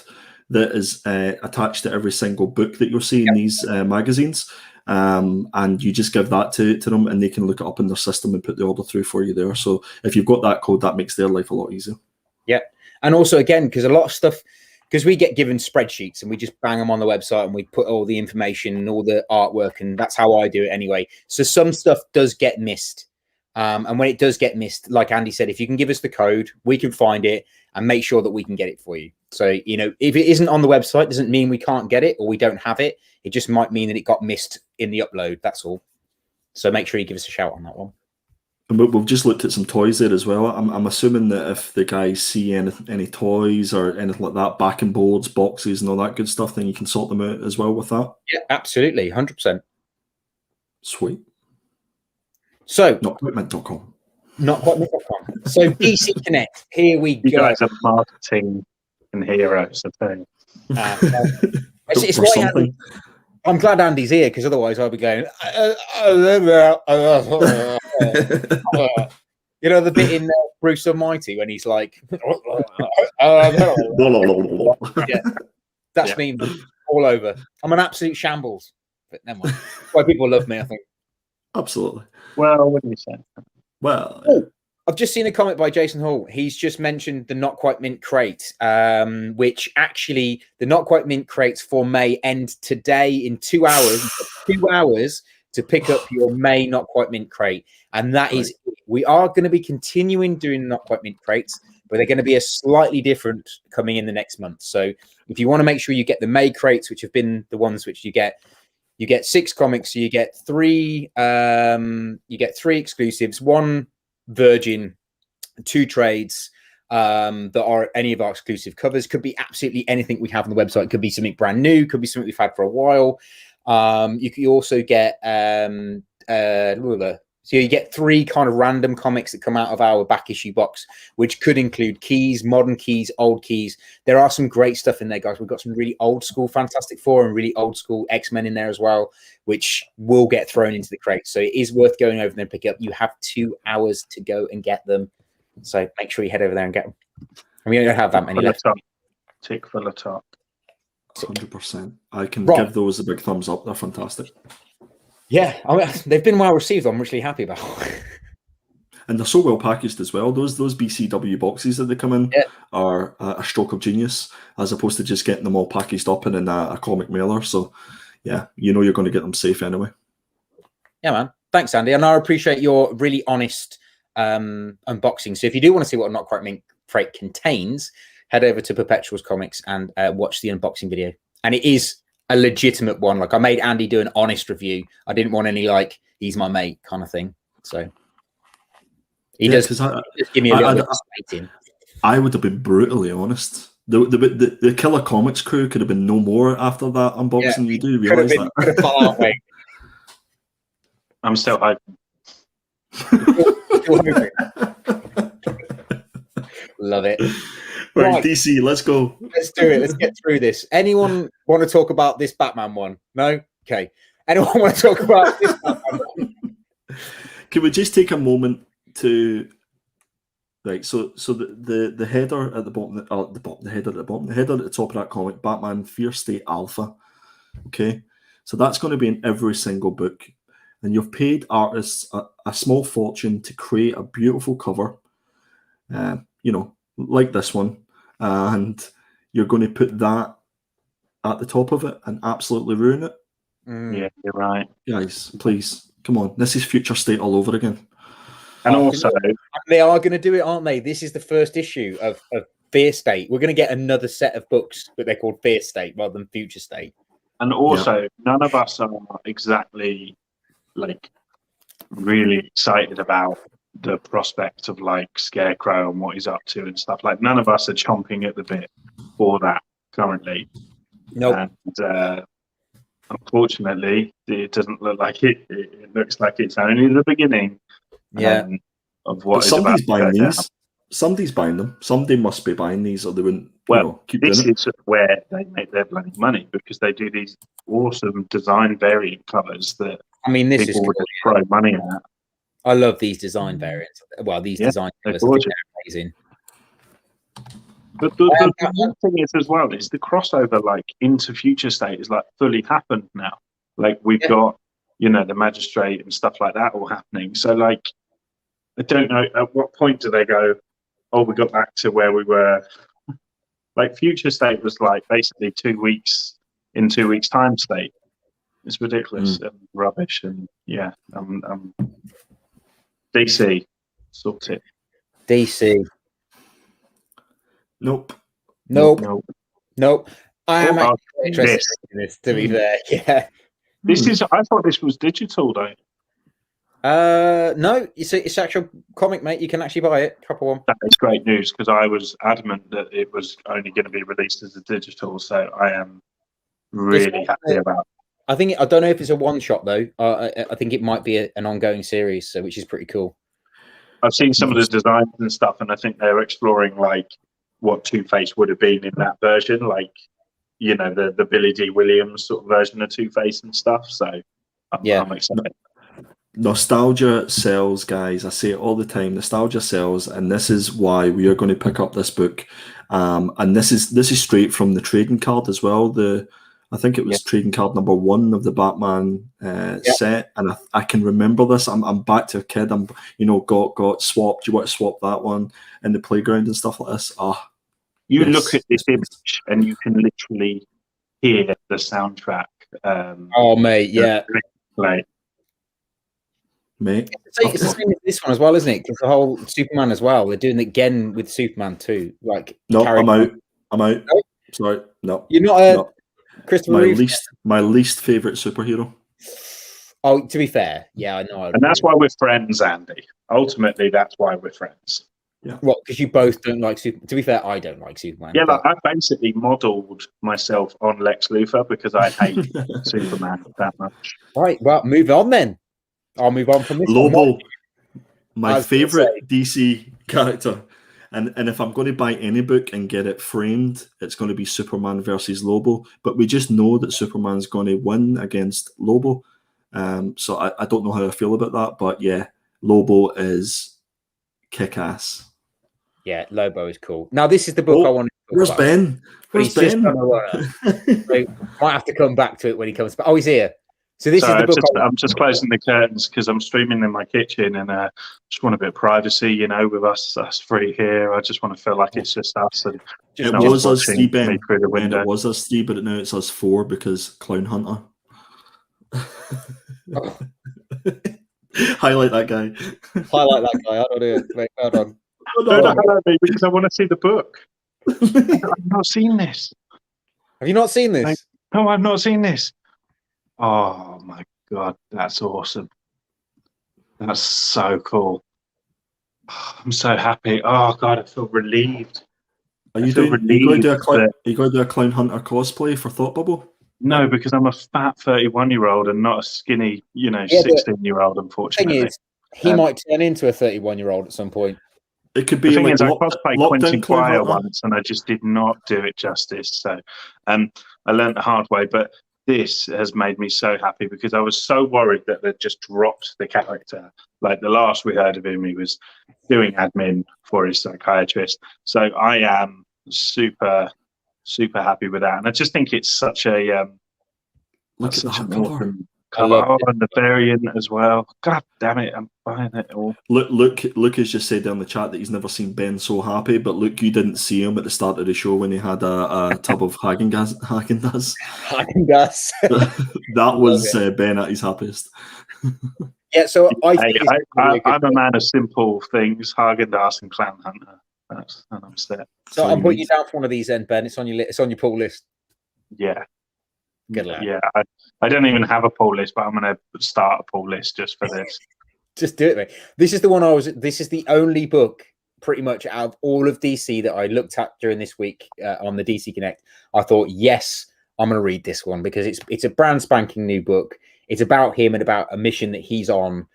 that is attached to every single book that you'll see in these magazines. And you just give that to them and they can look it up in their system and put the order through for you there. So if you've got that code, that makes their life a lot easier. Yeah.
And also, again, because a lot of stuff, because we get given spreadsheets and we just bang them on the website and we put all the information and all the artwork, and that's how I do it anyway. So some stuff does get missed. And when it does get missed, like Andy said, if you can give us the code, we can find it and make sure that we can get it for you. So, you know, if it isn't on the website, doesn't mean we can't get it or we don't have it. It just might mean that it got missed in the upload. That's all. So make sure you give us a shout on that one.
And we've just looked at some toys there as well. I'm assuming that if the guys see any toys or anything like that, backing boards, boxes and all that good stuff, then you can sort them out as well with that.
Yeah, absolutely. 100%.
Sweet.
So,
notquitmint.com.
Notquitmint.com. So, DC Connect, here we go.
You guys are marketing and heroes, I think.
It's why I'm glad Andy's here because otherwise I'll be going. You know the bit in Bruce Almighty when he's like, yeah, that's me all over. I'm an absolute shambles, but never mind. That's why people love me, I think.
Absolutely.
Well, what do you say?
Well,
I've just seen a comment by Jason Hall. He's just mentioned the Not Quite Mint crate, which actually the Not Quite Mint crates for May end today in 2 hours. You've got 2 hours to pick up your May Not Quite Mint crate, and that is it. We are going to be continuing doing Not Quite Mint crates, but they're going to be a slightly different coming in the next month. So if you want to make sure you get the May crates, which have been the ones which you get 6 comics, so you get 3 exclusives, 1 Virgin, 2 trades that are any of our exclusive covers. Could be absolutely anything we have on the website. Could be something brand new, could be something we've had for a while. You could also get so you get 3 kind of random comics that come out of our back issue box, which could include keys, modern keys, old keys. There are some great stuff in there, guys. We've got some really old school Fantastic Four and really old school X-Men in there as well, which will get thrown into the crate. So it is worth going over there and pick up. You have 2 hours to go and get them. So make sure you head over there and get them. And we don't have that many left.
Tick for the top.
100%. I can give those a big thumbs up. They're fantastic.
Yeah, I mean, they've been well received. I'm really happy about.
And they're so well packaged as well. Those BCW boxes that they come in are a stroke of genius, as opposed to just getting them all packaged up in a comic mailer. So, yeah, you know you're going to get them safe anyway. Yeah,
man. Thanks, Andy. And I appreciate your really honest unboxing. So if you do want to see what a Not Quite Mint crate contains, head over to Perpetuals Comics and watch the unboxing video. And it is a legitimate one. Like, I made Andy do an honest review. I didn't want any like he's my mate kind of thing. So he does just give me a little bit of slating.
I would have been brutally honest. The Killer Comics crew could have been no more after that unboxing. You do realise that?
I'm still hoping.
Love it.
Right, DC, let's go.
Let's do it. Let's get through this. Anyone want to talk about this Batman one? No? Okay. Anyone want to talk about this Batman one?
Can we just take a moment to so the header at the bottom, the header at the top of that comic, Batman Fear State Alpha. Okay, so that's going to be in every single book, and you've paid artists a small fortune to create a beautiful cover, like this one, and you're going to put that at the top of it and absolutely ruin it.
Yeah, you're right,
guys. Please, come on. This is Future State all over again.
And also,
they are going to do it, aren't they? This is the first issue of Fear State. We're going to get another set of books, but they're called Fear State rather than Future State.
And also, none of us are exactly like really excited about the prospect of like Scarecrow and what he's up to and stuff. Like, none of us are chomping at the bit for that currently.
Nope.
And unfortunately, it doesn't look like it. It looks like it's only the beginning. Of what
somebody's buying these. Somebody's buying them. Somebody must be buying these, or they wouldn't. Keep
this
doing
is where they make their bloody money, because they do these awesome design variant covers that
this
people
is
would just throw money at.
I love these design variants. Well, these design covers are amazing.
But the one thing is as well is the crossover like into Future State is like fully happened now. Like we've got the Magistrate and stuff like that all happening. So like, I don't know at what point do they go, oh, we got back to where we were. Like Future State was like basically 2 weeks in 2 weeks time state. It's ridiculous and rubbish. And DC, sort it.
DC.
Nope.
I am actually interested in this, to be fair. Yeah.
This is. I thought this was digital though.
No, it's actual comic, mate. You can actually buy it. Proper one.
That is great news, because I was adamant that it was only going to be released as a digital. So I am really happy about it.
I don't know if it's a one shot though. I think it might be an ongoing series, which is pretty cool.
I've seen some of the designs and stuff, and I think they're exploring like what Two-Face would have been in that version, like you know, the Billy D. Williams sort of version of Two-Face and stuff. So I'm excited.
Nostalgia sells, guys. I say it all the time. Nostalgia sells, and this is why we are going to pick up this book. And this is straight from the trading card as well. I think it was trading card number 1 of the Batman set, and I can remember this. I'm back to a kid. I'm got swapped. You want to swap that one in the playground and stuff like this?
You look at this image and you can literally hear the soundtrack.
Oh, mate, yeah.
Like,
mate.
It's the same as this one as well, isn't it? Because the whole Superman as well. They're doing it again with Superman too. Like,
no, I'm out. No? Sorry, no.
You're not Christopher Reeve?
My least favorite superhero.
Oh, to be fair, yeah, I know.
And that's why we're friends, Andy. Ultimately, that's why we're friends.
Yeah.
Well, because you both don't like Superman. To be fair, I don't like Superman.
Yeah, like, I basically modelled myself on Lex Luthor because I hate Superman that much.
Right, well, move on then. I'll move on from this.
Lobo, my favourite DC character. And if I'm going to buy any book and get it framed, it's going to be Superman versus Lobo. But we just know that Superman's going to win against Lobo. So I don't know how I feel about that. But yeah, Lobo is kick-ass.
Yeah, Lobo is cool. Now, this is the book I want to talk
where's
about.
Ben? Where's Ben?
So might have to come back to it when he comes back. Oh, he's here. So this is the book.
I'm just closing the curtains because I'm streaming in my kitchen and just want a bit of privacy, you know, with us three here. I just want to feel like it's just us. And
it was us three, Ben. And it was us three, but now it's us four because Clown Hunter. Highlight that guy.
Highlight that guy. I don't know. Wait, hold on.
Don't highlight me because I want to see the book. I've not seen this.
Have you not seen this?
No, I've not seen this. Oh my God, that's awesome. That's so cool. I'm so happy. Oh God, I feel relieved.
Are you going to do a Clown Hunter cosplay for Thought Bubble?
No, because I'm a fat 31-year-old and not a skinny, 16-year-old, unfortunately.
The thing is, he might turn into a 31-year-old at some point.
It could be
I cosplayed Quentin Quire once and I just did not do it justice. So I learned the hard way, but this has made me so happy because I was so worried that they'd just dropped the character. Like the last we heard of him, he was doing admin for his psychiatrist. So I am super, super happy with that. And I just think it's such a
look at the cover.
Oh, and the variant as well. God damn it, I'm buying it all.
Luke has just said down the chat that he's never seen Ben so happy, but Luke, you didn't see him at the start of the show when he had a tub of Häagen-Dazs.
Häagen-Dazs.
That was Ben at his happiest.
Yeah, so
I'm a man of simple things, Häagen-Dazs and Clown Hunter. And I'm set.
So I'm putting you down for one of these then, Ben. It's on your pull list.
Yeah.
Good lad.
Yeah, I don't even have a pull list, but I'm going to start a pull list just for this.
Just do it, mate. This is the one this is the only book pretty much out of all of DC that I looked at during this week on the DC Connect. I thought, yes, I'm going to read this one because it's a brand spanking new book. It's about him and about a mission that he's on,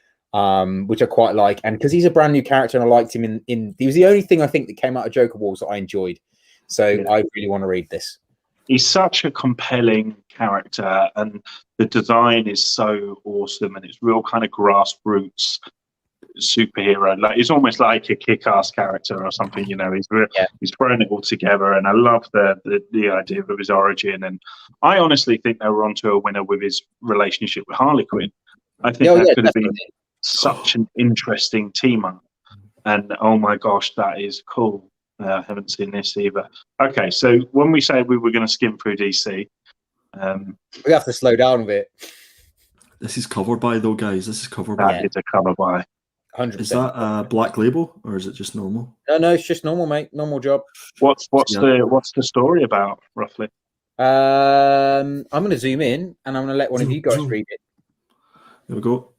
which I quite like. And because he's a brand new character and I liked him he was the only thing I think that came out of Joker Wars that I enjoyed. So yeah. I really want to read this.
He's such a compelling character and the design is so awesome and it's real kind of grassroots superhero. Like it's almost like a kick-ass character or something, he's throwing it all together and I love the idea of his origin and I honestly think they were onto a winner with his relationship with Harley Quinn. I think that could have been such an interesting team up and oh my gosh, that is cool. I haven't seen this either. Okay, so when we say we were going to skim through DC,
we have to slow down a bit.
This is covered by though, guys. This is covered
by.
That
is a cover by.
100%.
Is that Black Label or is it just normal?
No, it's just normal, mate. Normal job.
What's the story about roughly?
I'm going to zoom in and I'm going to let one of you guys read it.
There we go.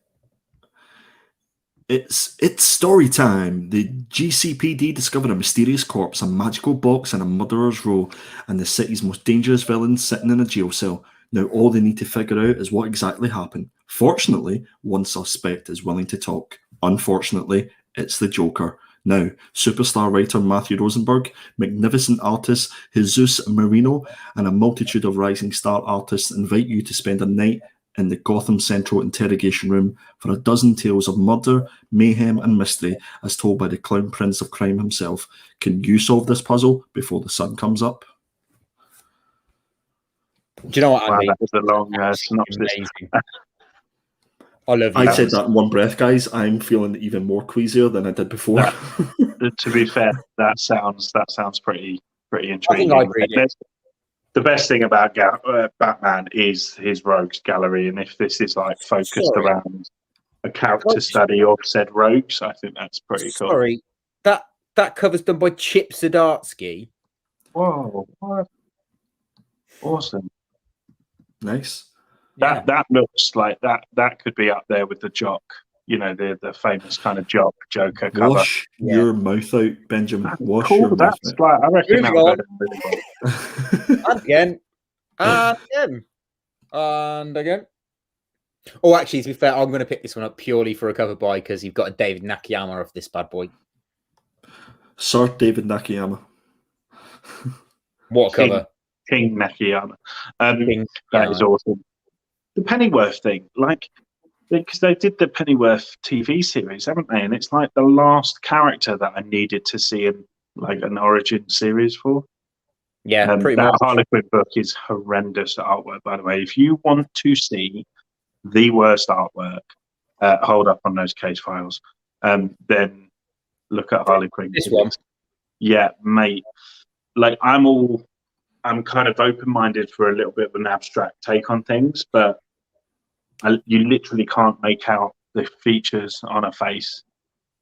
It's story time. The GCPD discovered a mysterious corpse, a magical box, and a murderer's row, and the city's most dangerous villain sitting in a jail cell. Now all they need to figure out is what exactly happened. Fortunately, one suspect is willing to talk. Unfortunately, it's the Joker. Now, superstar writer Matthew Rosenberg, magnificent artist Jesus Marino, and a multitude of rising star artists invite you to spend a night in the Gotham Central interrogation room for a dozen tales of murder, mayhem, and mystery as told by the clown prince of crime himself. Can you solve this puzzle before the sun comes up?
Do you know what,
Wow,
Andy?
that was a long synopsis.
Amazing. I love you.
I said that in one breath, guys. I'm feeling even more queasier than I did before.
To be fair, that sounds pretty intriguing.
I agree.
The best thing about Batman is his rogues gallery, and if this is like focused around a character study of said rogues, I think that's pretty cool.
Sorry, that cover's done by Chip Zdarsky.
Whoa! What? Awesome.
Nice.
That looks like that could be up there with the Jock, you know, the famous kind of Joker cover.
Wash your mouth out, Benjamin. Wash
Cool,
your mouth
that's
out.
like, I reckon
Moving
that
on.
would really well.
And again. And again. And again. Oh, actually, to be fair, I'm going to pick this one up purely for a cover buy because you've got a David Nakayama of this bad boy.
Sir David Nakayama.
What a cover.
King Nakayama.
King
That is awesome. The Pennyworth thing, like, because they did the Pennyworth TV series, haven't they? And it's like the last character that I needed to see in like an origin series for.
Yeah, pretty
that
much.
Harlequin book is horrendous artwork, by the way. If you want to see the worst artwork, hold up on those case files, then look at Harlequin.
This one.
Yeah, mate. Like, I'm kind of open-minded for a little bit of an abstract take on things, but you literally can't make out the features on a face.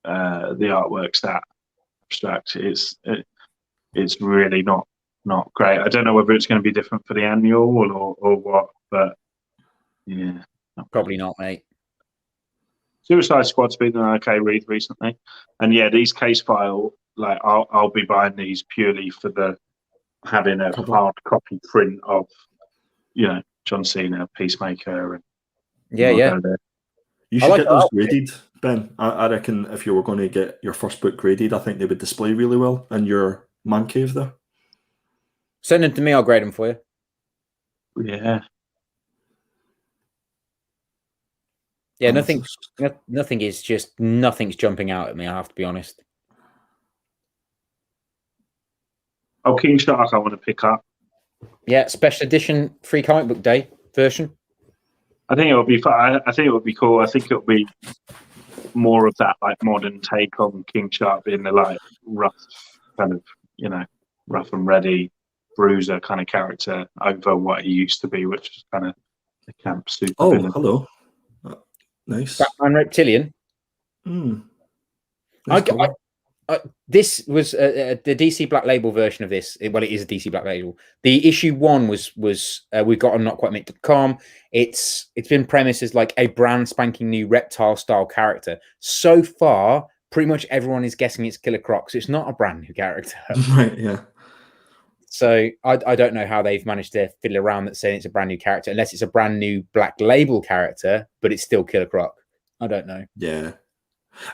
The artwork's that abstract. It's really not great. I don't know whether it's going to be different for the annual or what, but yeah,
Probably not, mate.
Suicide Squad's been an okay read recently, and yeah, these case file, like, I'll be buying these purely for having a hard copy print of, you know, John Cena, Peacemaker, and
Yeah.
You should get those graded, Ben. I reckon if you were going to get your first book graded, I think they would display really well in your man cave there.
Send them to me, I'll grade them for you.
Yeah.
Yeah, nothing's jumping out at me, I have to be honest.
Oh, King Shark, I want to pick up.
Yeah, special edition free comic book day version.
I think it would be fun. I think it would be cool. I think it would be more of that like modern take on King Shark being the like rough kind of, you know, rough and ready bruiser kind of character over what he used to be, which is kind of the camp super.
Oh,
villain.
hello. Nice.
Batman Reptilian.
Nice
This was the DC Black Label version of this. Well, it is a DC Black Label. The issue 1 was we got on notquitemate.com. It's been premised as like a brand spanking new reptile style character. So far, pretty much everyone is guessing it's Killer Croc, so it's not a brand new character.
Right, yeah.
So I don't know how they've managed to fiddle around that saying it's a brand new character, unless it's a brand new Black Label character, but it's still Killer Croc. I don't know.
Yeah.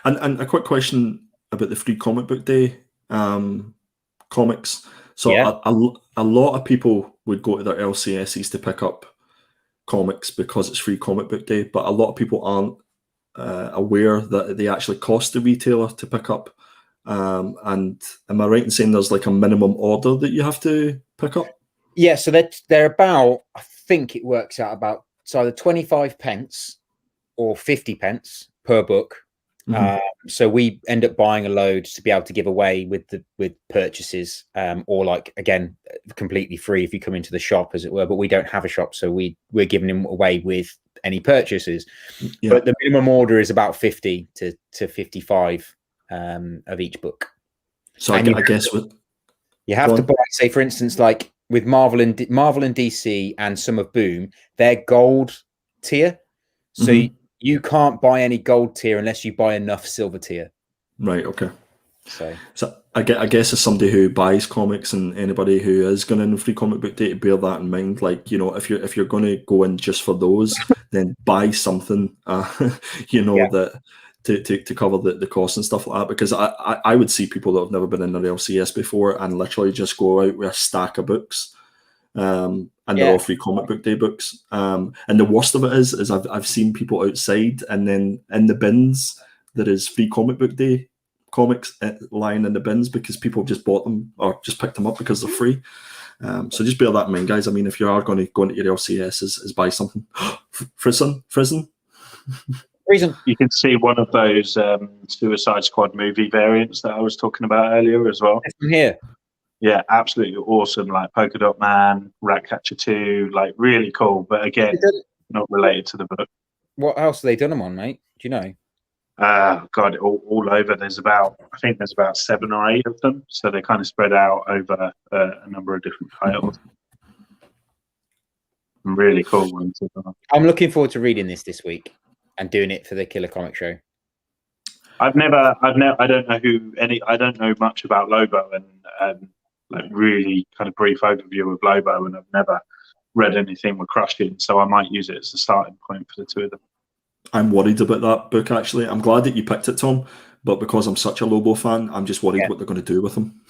And a quick question about the free comic book day comics. So
Yeah.
a lot of people would go to their LCSs to pick up comics because it's free comic book day, but a lot of people aren't aware that they actually cost the retailer to pick up. And am I right in saying there's like a minimum order that you have to pick up?
Yeah, so they're about, I think it works out about, it's either 25 pence or 50 pence per book. So we end up buying a load to be able to give away with purchases, or like, again, completely free if you come into the shop, as it were. But we don't have a shop, so we're giving them away with any purchases.
Yeah.
But the minimum order is about 50 to 55 of each book.
So I guess
you have to buy, say, for instance, like with Marvel and DC and some of Boom, they're gold tier. So you can't buy any gold tier unless you buy enough silver tier.
Right. Okay.
So
I guess as somebody who buys comics and anybody who is going in free comic book day, to bear that in mind. Like, you know, if you're going to go in just for those, then buy something, that to cover the costs and stuff like that, because I would see people that have never been in an LCS before and literally just go out with a stack of books, and they're all free comic book day books. And the worst of it is I've seen people outside, and then in the bins there is free comic book day comics lying in the bins because people just bought them or just picked them up because they're free. So just bear that in mind, guys. I mean, if you are going to go into your LCS, is buy something. Frizzen.
Reason. You can see one of those Suicide Squad movie variants that I was talking about earlier as well.
From here.
Yeah, absolutely awesome. Like Polka Dot Man, Ratcatcher 2, like really cool. But again, not related to the book.
What else have they done them on, mate? Do you know?
God, all over. I think there's about 7 or 8 of them. So they kind of spread out over a number of different titles. Really cool ones.
I'm looking forward to reading this week and doing it for the Killer Comic Show.
I don't know much about Lobo, and like really kind of brief overview of Lobo, and I've never read anything with Crush in, so I might use it as a starting point for the two of them.
I'm worried about that book, actually. I'm glad that you picked it, Tom, but because I'm such a Lobo fan, I'm just worried what they're going to do with him.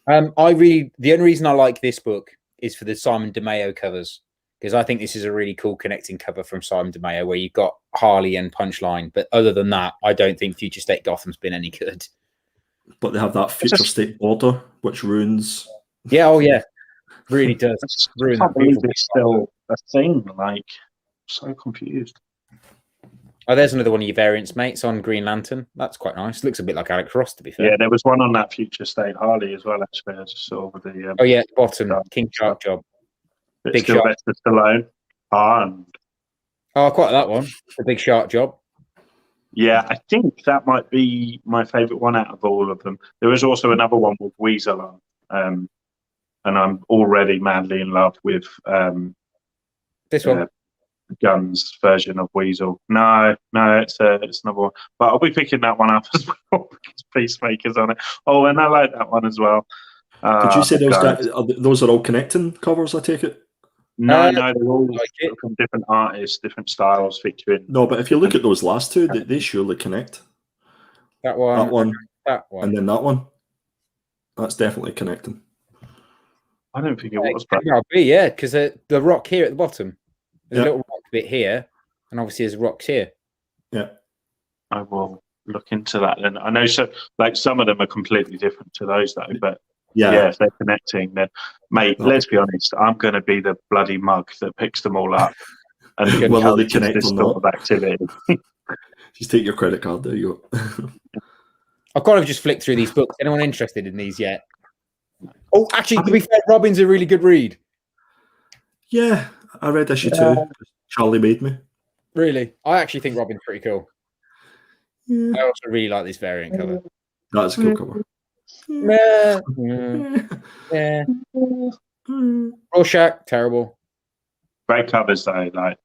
The only reason I like this book is for the Simon DeMeo covers, because I think this is a really cool connecting cover from Simon DeMeo where you've got Harley and Punchline. But other than that, I don't think Future State Gotham's been any good.
But they have that Future State Order, which ruins.
Yeah, oh yeah, really does.
I can't believe it's still a thing. Like, so confused.
Oh, there's another one of your variants, mate. It's on Green Lantern. That's quite nice. Looks a bit like Alex Ross, to be fair.
Yeah, there was one on that Future State Harley as well, actually. I just saw with the.
Oh, yeah, at the bottom. King Shark job.
Big Sylvester Stallone. And
I quite like that one. The Big Shark job.
Yeah, I think that might be my favourite one out of all of them. There is also another one with Weasel on. And I'm already madly in love with
this one.
Gunn's version of Weasel. No, it's another one. But I'll be picking that one up as well because Peacemaker's on it. Oh, and I like that one as well.
Did you say those are all connecting covers? I take it.
No, they're all from different artists, different styles featuring.
No, but if you look at those last two, they surely connect.
That one,
and then that one. That's definitely connecting.
I don't think it was.
Yeah, because the rock here at the bottom. There's a little rock bit here, and obviously there's rocks here.
Yeah.
I will look into that then. I know some of them are completely different to those though, but yeah, if they're connecting, then mate, let's be honest, I'm going to be the bloody mug that picks them all up and
well, they connect
this sort of activity.
Just take your credit card. There you go.
I've kind of just flicked through these books. Anyone interested in these yet? Oh, actually, to be fair, Robin's a really good read.
Yeah, I read issue 2. Charlie made me.
Really? I actually think Robin's pretty cool.
Yeah.
I also really like this variant cover.
That's a cool cover.
Yeah. Rorschach, terrible.
Great covers though, like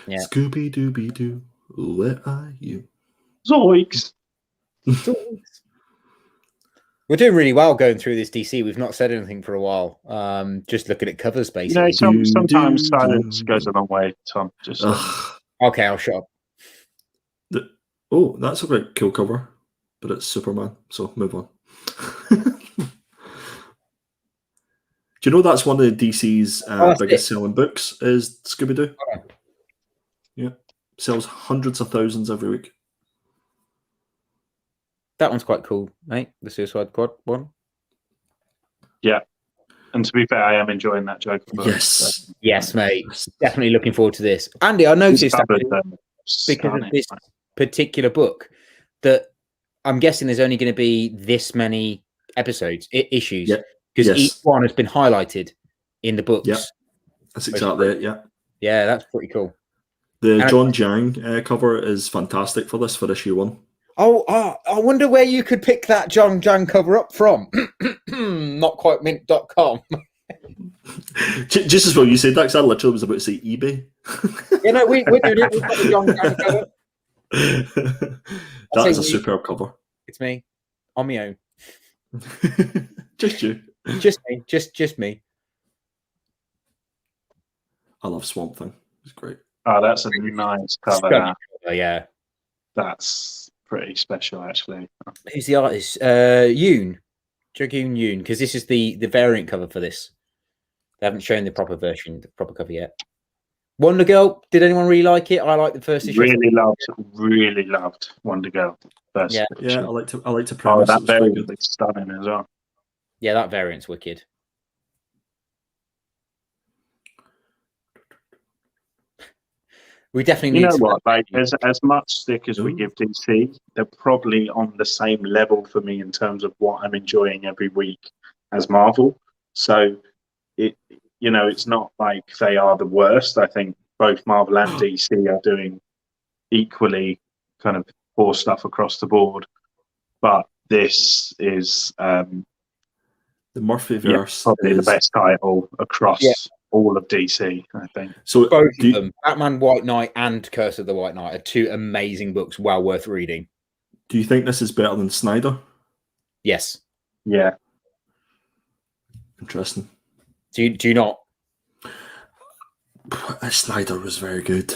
yeah. Scooby Dooby Doo, where are you?
Zoinks.
We're doing really well going through this DC. We've not said anything for a while. Just looking at covers, basically.
Sometimes silence goes a long way, Tom. Just
okay, I'll shut up.
That's a great cool cover, but it's Superman. So move on. Do you know that's one of the DC's biggest selling books is Scooby Doo? Okay. Yeah, sells hundreds of thousands every week.
That one's quite cool, mate. The Suicide Squad one.
Yeah. And to be fair, I am enjoying that Joker book.
Yes.
So.
Yes, mate. Definitely looking forward to this. Andy, I noticed because of this particular book that I'm guessing there's only going to be this many issues. Because each one has been highlighted in the books.
Yeah. That's exactly it, yeah.
Yeah, that's pretty cool.
The John Jang cover is fantastic for issue 1.
Oh, I wonder where you could pick that John Jang cover up from. Notquitemint.com.
Just as well you said that, because I literally was about to say eBay.
We're doing it. We've got the John Jang cover.
That is a superb cover.
It's me. On my own.
Just you.
Just me. Just me.
I love Swamp Thing. It's great.
Oh, that's a nice cover.
Yeah.
That's pretty special, actually.
Who's the artist? Yoon. Jagoon Yoon, because this is the variant cover for this. They haven't shown the proper version, the proper cover yet. Wonder Girl, did anyone really like it? I like the first issue.
Really loved Wonder Girl. First
Yeah.
issue.
I like to
Oh,
premise.
that
It was quite
very
good.
stunning as well.
Yeah, that variant's wicked. We definitely need.
You know what? Like as much stick as we give DC, they're probably on the same level for me in terms of what I'm enjoying every week as Marvel. So it's not like they are the worst. I think both Marvel and DC are doing equally kind of poor stuff across the board. But this is
The Murphyverse
probably the
is
best title across all of DC, I think.
so.
Both of them, Batman White Knight and Curse of the White Knight, are two amazing books, well worth reading.
Do you think this is better than Snyder?
Yes.
Yeah.
Interesting.
Do you not?
Snyder was very good.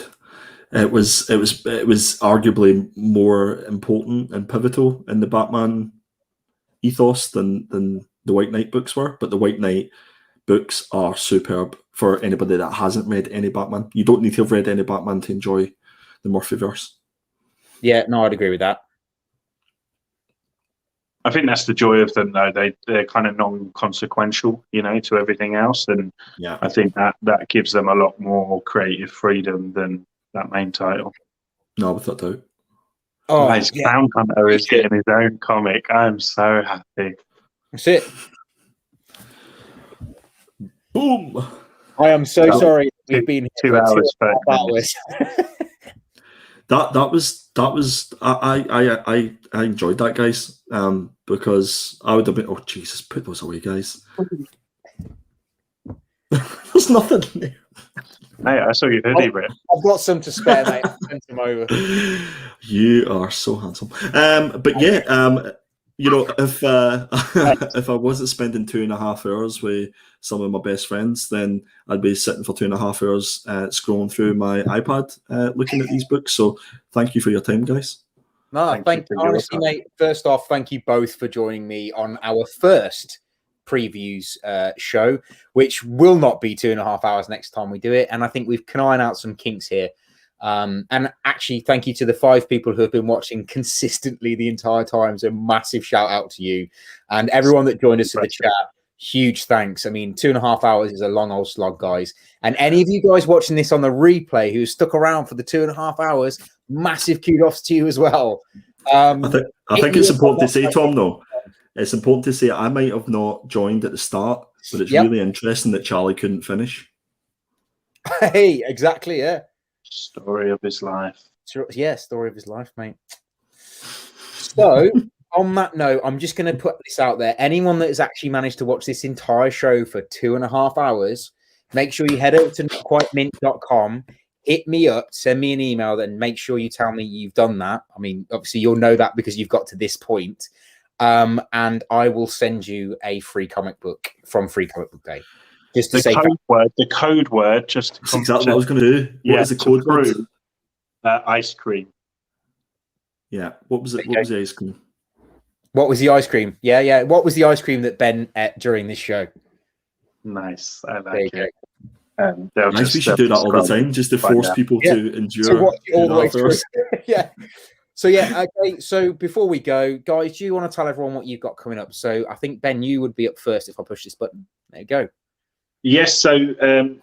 It was arguably more important and pivotal in the Batman ethos than the White Knight books were. But the White Knight books are superb for anybody that hasn't read any Batman. You don't need to have read any Batman to enjoy the Murphyverse.
Yeah, no, I'd agree with that.
I think that's the joy of them, though. They're kind of non-consequential, to everything else, and I think that gives them a lot more creative freedom than that main title.
No, without doubt.
Oh,
Guys, Clown Hunter is getting his own comic. I'm so happy.
That's it.
Boom.
I am so sorry. We've been here
2
for
hours,
2.5 hours.
That was I enjoyed that, guys. Because I would have been, oh Jesus, put those away, guys. There's nothing there.
Hey, I saw your hoodie, Rick.
I've got some to spare, mate. I'll send them over.
You are so handsome. But yeah, if if I wasn't spending 2.5 hours with some of my best friends, then I'd be sitting for 2.5 hours scrolling through my iPad looking at these books. So thank you for your time, guys.
No, thank you. Honestly, mate, first off, thank you both for joining me on our first previews show, which will not be 2.5 hours next time we do it. And I think we can iron out some kinks here. And actually, thank you to the 5 people who have been watching consistently the entire time. So massive shout out to you and everyone that joined us in the chat. Huge thanks. I mean, 2.5 hours is a long old slog, guys. And any of you guys watching this on the replay who stuck around for the 2.5 hours, massive kudos to you as well.
I think it's important to say, Tom, though, it's important to say I might have not joined at the start, but it's really interesting that Charlie couldn't finish.
Hey, exactly, yeah.
Story of his life.
Yeah, story of his life, mate. So, on that note, I'm just going to put this out there. Anyone that has actually managed to watch this entire show for 2.5 hours, make sure you head over to notquitemint.com, hit me up, send me an email, then make sure you tell me you've done that. I mean, obviously, you'll know that because you've got to this point. And I will send you a free comic book from Free Comic Book Day. Just to say
the code word, just
That's exactly what I was going to do. What is the code word?
Ice cream.
Yeah. What was it? What was the ice cream?
What was the ice cream? Yeah. What was the ice cream that Ben ate during this show?
Nice. I like it.
Nice. We should do that all the time, just to force people to endure.
So watch it all the way through. Yeah. So okay. So before we go, guys, do you want to tell everyone what you've got coming up? So I think Ben, you would be up first if I push this button. There you go.
Yes, so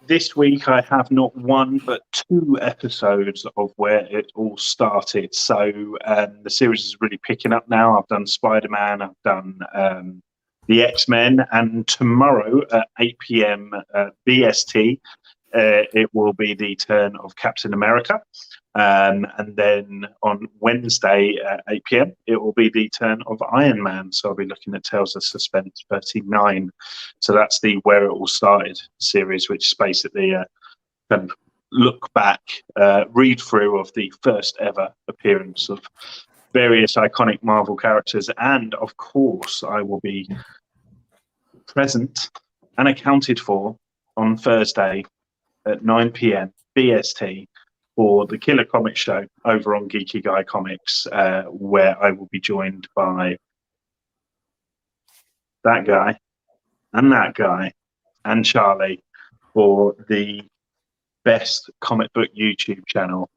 this week I have not 1 but 2 episodes of where it all started. So the series is really picking up now. I've done Spider-Man, I've done the X-Men, and tomorrow at 8 p.m. BST, it will be the turn of Captain America. And then on Wednesday at 8 p.m, it will be the turn of Iron Man. So I'll be looking at Tales of Suspense 39. So that's the Where It All Started series, which is basically a kind of look back, read through of the first ever appearance of various iconic Marvel characters. And of course, I will be present and accounted for on Thursday at 9 p.m. BST for the Killer Comic Show over on Geeky Guy Comics, where I will be joined by that guy and Charlie for the best comic book YouTube channel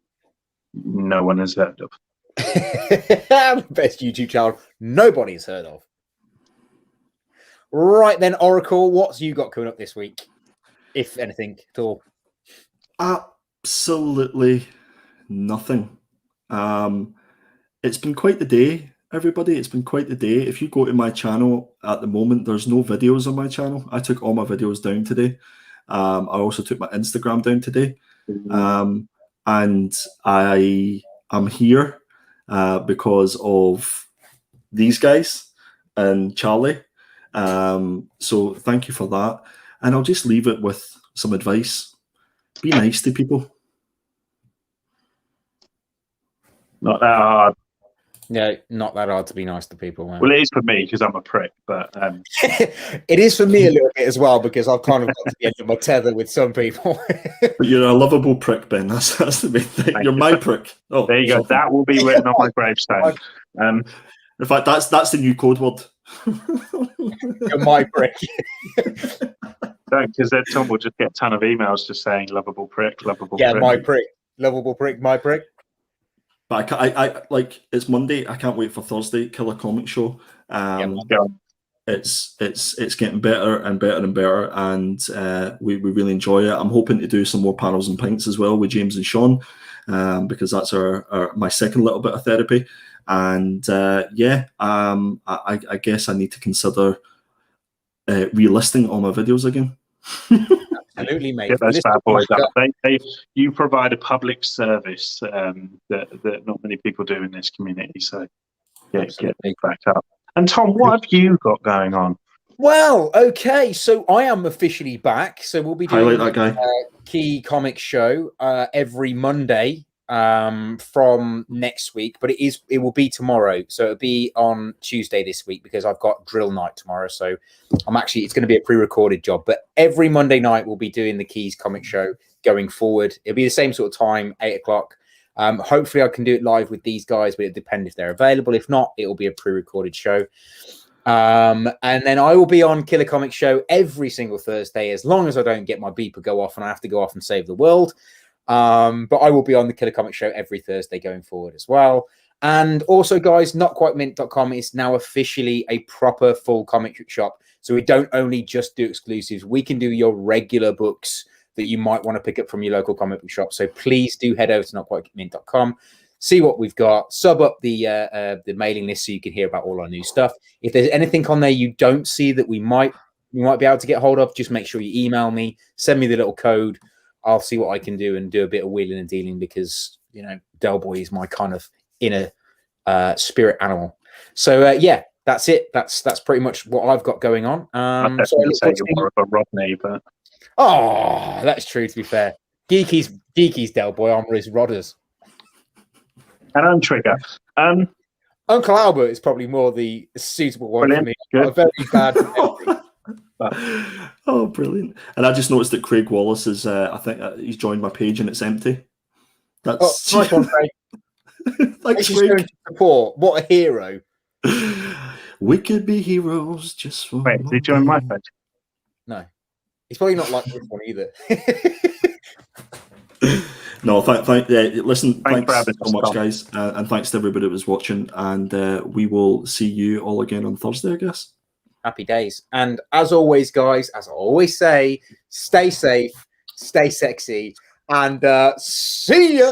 no one has heard of.
The best YouTube channel nobody's heard of. Right then, Oracle, what's you got coming up this week, if anything at all?
Absolutely nothing. It's been quite the day, everybody. It's been quite the day. If you go to my channel at the moment, there's no videos on my channel. I took all my videos down today. I also took my Instagram down today. And I am here because of these guys and Charlie. So thank you for that. And I'll just leave it with some advice. Be nice to people.
Not that hard.
No, not that hard to be nice to people, man.
Well, it is for me because I'm a prick, but
it is for me a little bit as well because I've kind of got to the end of my tether with some people.
But you're a lovable prick, Ben. That's the main thing. You're my prick. Oh,
there you go. That will be written on my gravestone.
In fact, that's the new code word.
You're my prick.
Don't, because then Tom will just get a ton of emails just saying lovable prick, lovable
prick.
Yeah,
my prick. Lovable prick, my prick.
But I like, it's Monday. I can't wait for Thursday. Killer Comic Show. It's getting better and better and better, and we really enjoy it. I'm hoping to do some more panels and pints as well with James and Sean, because that's my second little bit of therapy. And I guess I need to consider relisting all my videos again.
Absolutely, mate.
Get those bad boys up. You provide a public service that not many people do in this community. So get back up. And Tom, what have you got going on?
Well, okay, so I am officially back. So we'll be doing Key Comic Show every Monday from next week, but it will be tomorrow. So it'll be on Tuesday this week because I've got drill night tomorrow. So it's going to be a pre-recorded job, but every Monday night we'll be doing the Keys Comic Show going forward. It'll be the same sort of time, 8 o'clock. Hopefully I can do it live with these guys, but it'll depend if they're available. If not, it'll be a pre-recorded show. And then I will be on Killer Comic Show every single Thursday, as long as I don't get my beeper go off and I have to go off and save the world. But I will be on the Killer Comic Show every Thursday going forward as well. And also, guys, notquitemint.com is now officially a proper full comic shop. So we don't only just do exclusives. We can do your regular books that you might want to pick up from your local comic book shop. So please do head over to notquitemint.com, see what we've got, sub up the mailing list so you can hear about all our new stuff. If there's anything on there you don't see that we might be able to get hold of, just make sure you email me, send me the little code. I'll see what I can do and do a bit of wheeling and dealing because, Del Boy is my kind of inner spirit animal. So, that's it. That's pretty much what I've got going on.
I definitely say you're more of a Rodney, but...
Oh, that's true, to be fair. Geeky's Del Boy, I'm Riz Rodders.
And I'm Trigger.
Uncle Albert is probably more the suitable one for me. A very bad
Oh, brilliant. And I just noticed that Craig Wallace is, I think he's joined my page and it's empty. That's
nice one, Craig.
Thanks, Craig.
Support. What a hero.
We could be heroes just for...
Wait, did he join my page?
No. He's probably not like this one either.
No, listen, thanks so much, guys. And thanks to everybody that was watching. And we will see you all again on Thursday, I guess.
Happy days. And as always, guys, as I always say, stay safe, stay sexy, and see ya.